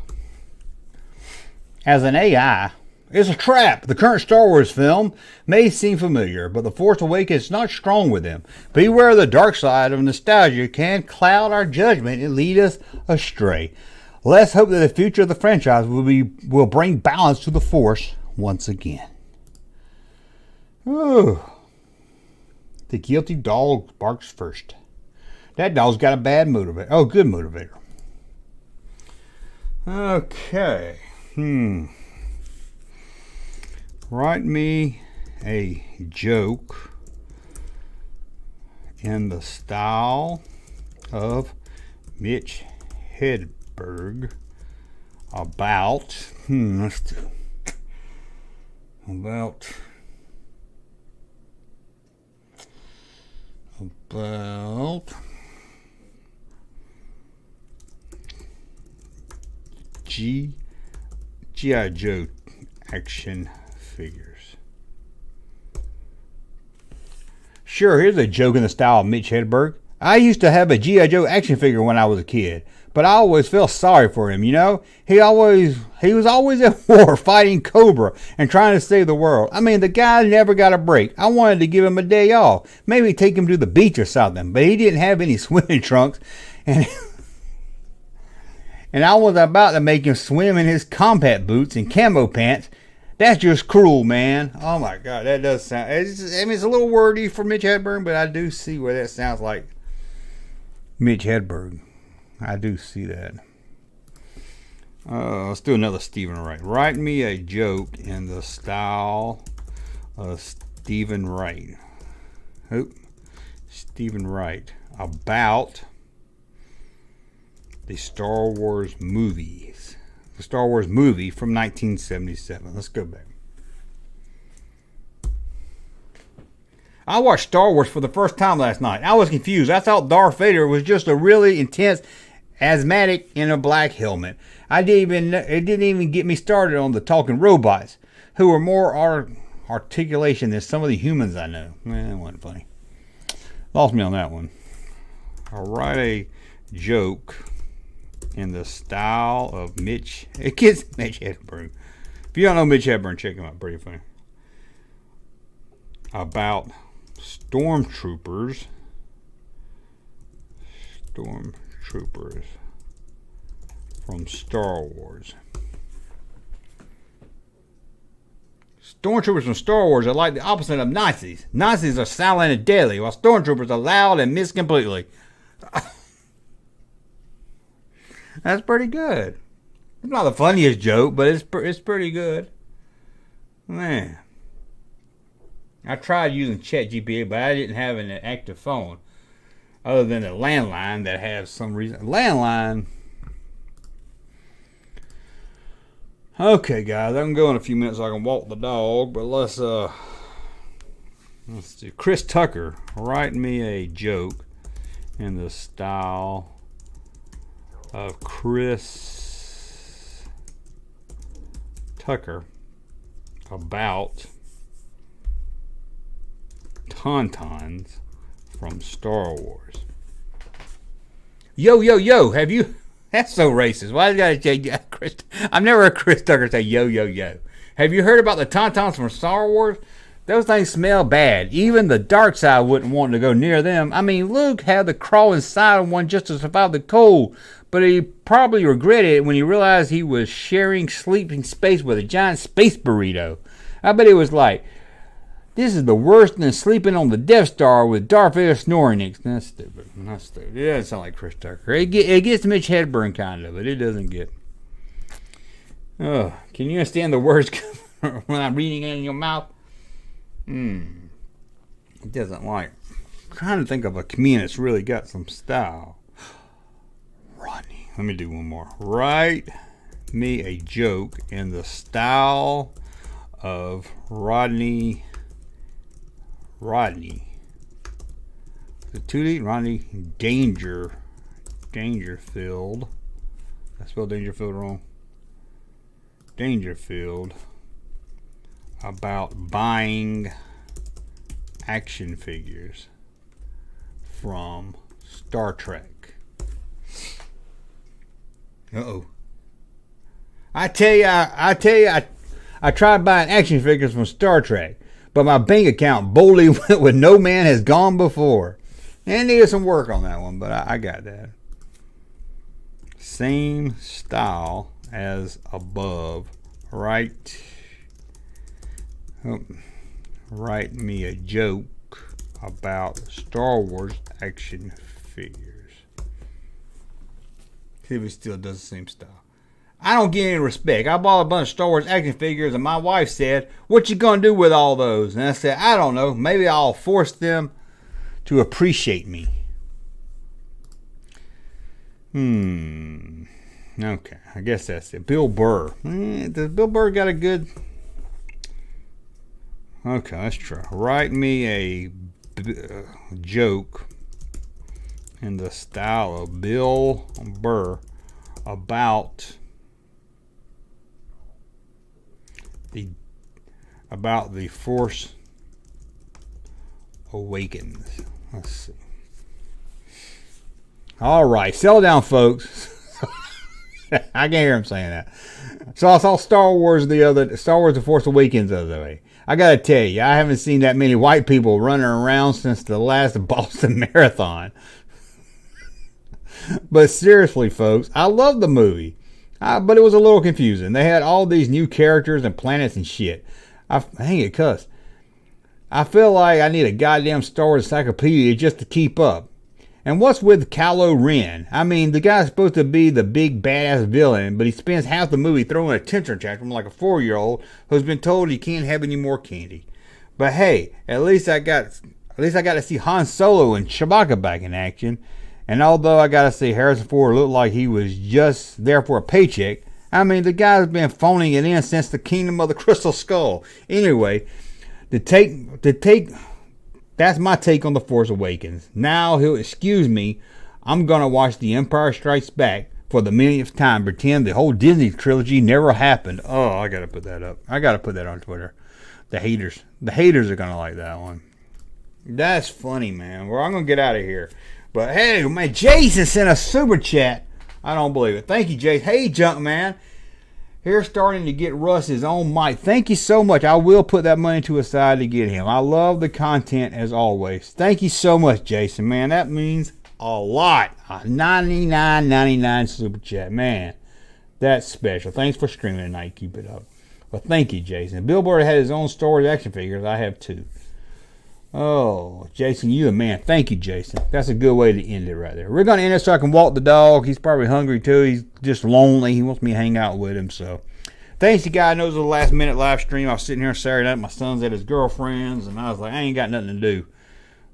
As an AI, it's a trap. The current Star Wars film may seem familiar, but The Force Awakens is not strong with them. Beware, the dark side of nostalgia can cloud our judgment and lead us astray. Let's hope that the future of the franchise will bring balance to the Force once again. Ooh. The guilty dog barks first. That dog's got a bad motivator. Oh, good motivator. Okay. Write me a joke in the style of Mitch Hedberg about G.I. Joe action figures. Sure, here's a joke in the style of Mitch Hedberg. I used to have a G.I. Joe action figure when I was a kid, but I always felt sorry for him, you know? He was always at war fighting Cobra and trying to save the world. I mean, the guy never got a break. I wanted to give him a day off. Maybe take him to the beach or something, but he didn't have any swimming trunks, and I was about to make him swim in his combat boots and camo pants. That's just cruel, man. Oh my God, that does sound... it's a little wordy for Mitch Hedberg, but I do see where that sounds like Mitch Hedberg. I do see that. Let's do another Stephen Wright. Write me a joke in the style of Stephen Wright. Stephen Wright about the Star Wars movies. The Star Wars movie from 1977. Let's go back. I watched Star Wars for the first time last night. I was confused. I thought Darth Vader was just a really intense asthmatic in a black helmet. It didn't even get me started on the talking robots, who were more articulation than some of the humans I know. It wasn't funny. Lost me on that one. I'll write a joke in the style of Mitch Hedberg. If you don't know Mitch Hedberg, check him out. Pretty funny. About stormtroopers from Star Wars. Stormtroopers from Star Wars are like the opposite of Nazis. Nazis are silent and deadly, while stormtroopers are loud and miss completely. That's pretty good. It's not the funniest joke, but it's pretty good. Man. I tried using ChatGPT, but I didn't have an active phone. Other than a landline that has some reason. Landline. Okay, guys, I can go in a few minutes so I can walk the dog, but let's do Chris Tucker. Write me a joke in the style of Chris Tucker about Tauntauns from Star Wars. Yo, yo, yo, have you... That's so racist. Why did I say Chris? I've never heard Chris Tucker say yo, yo, yo. Have you heard about the Tauntauns from Star Wars? Those things smell bad. Even the dark side wouldn't want to go near them. I mean, Luke had to crawl inside of one just to survive the cold, but he probably regretted it when he realized he was sharing sleeping space with a giant space burrito. I bet he was like, this is the worse than sleeping on the Death Star with Darth Vader snoring. That's stupid. That's stupid. It doesn't sound like Chris Tucker. It gets Mitch Hedberg kind of, but it doesn't get... Oh, can you understand the words when I'm reading it in your mouth? It doesn't like... I'm trying to think of a comedian that's really got some style. Rodney. Let me do one more. Write me a joke in the style of Rodney... The 2D Rodney Dangerfield. I spelled Dangerfield wrong. Dangerfield about buying action figures from Star Trek. Uh-oh. I tell you, I tried buying action figures from Star Trek, but my bank account boldly went where no man has gone before. And needed some work on that one, but I got that. Same style as above. Write me a joke about Star Wars action figures. See if it still does the same style. I don't get any respect. I bought a bunch of Star Wars action figures and my wife said, what you gonna do with all those? And I said, I don't know. Maybe I'll force them to appreciate me. Okay, I guess that's it. Bill Burr. Does Bill Burr got a good... Okay, let's try. Write me a joke in the style of Bill Burr about the Force Awakens. Let's see. All right, settle down, folks. I can hear him saying that. So I saw Star Wars The Force Awakens the other way. I gotta tell you, I haven't seen that many white people running around since the last Boston Marathon. But seriously, folks, I love the movie. But it was a little confusing. They had all these new characters and planets and shit. Hang it, cuss. I feel like I need a goddamn Star Wars encyclopedia just to keep up. And what's with Kylo Ren? I mean, the guy's supposed to be the big badass villain, but he spends half the movie throwing a tantrum like a 4-year-old who's been told he can't have any more candy. But hey, at least I got to see Han Solo and Chewbacca back in action. And although I gotta say Harrison Ford looked like he was just there for a paycheck, I mean, the guy's been phoning it in since the Kingdom of the Crystal Skull. Anyway, that's my take on The Force Awakens. Now, excuse me, I'm gonna watch The Empire Strikes Back for the millionth time, pretend the whole Disney trilogy never happened. Oh, I gotta put that up. I gotta put that on Twitter. The haters are gonna like that one. That's funny, man. Well, I'm gonna get out of here. But hey, man, Jason sent a super chat. I don't believe it. Thank you, Jason. Hey, Junkman. Here starting to get Russ his own mic. Thank you so much. I will put that money to aside to get him. I love the content as always. Thank you so much, Jason. Man, that means a lot. A $99.99 super chat. Man, that's special. Thanks for streaming tonight. Keep it up. Well, thank you, Jason. Bill Burr had his own Star Wars action figures. I have too. Oh, Jason, you the man. Thank you, Jason. That's a good way to end it right there. We're going to end it so I can walk the dog. He's probably hungry too. He's just lonely. He wants me to hang out with him. So Thanks you guys. I know it was a last minute live stream. I was sitting here Saturday night. My son's at his girlfriend's, and I was like, I ain't got nothing to do.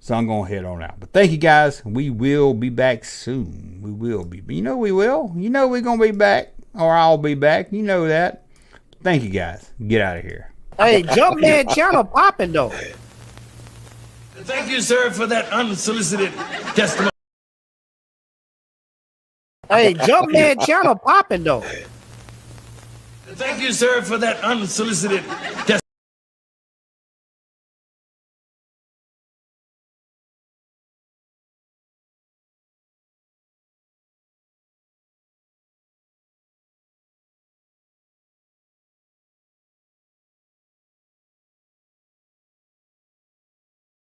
So I'm going to head on out. But thank you guys. We will be back soon. We will be. You know we will. You know we're going to be back. Or I'll be back. You know that. Thank you guys. Get out of here. Hey, Junkman channel popping though. Thank you, sir, for that unsolicited testimony. Hey, Junkman channel popping though. Thank you, sir, for that unsolicited testimony.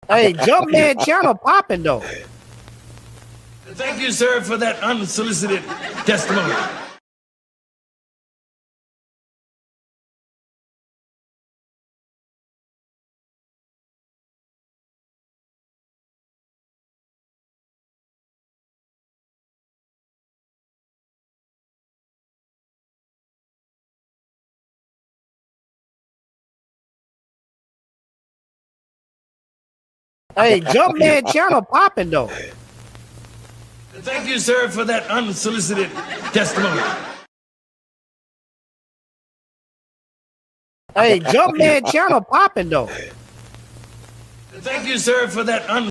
Hey, Junkman channel popping though. Thank you, sir, for that unsolicited testimony. Hey, Junkman channel popping though. Thank you, sir, for that unsolicited testimony. Hey, Junkman channel popping though. Thank you, sir, for that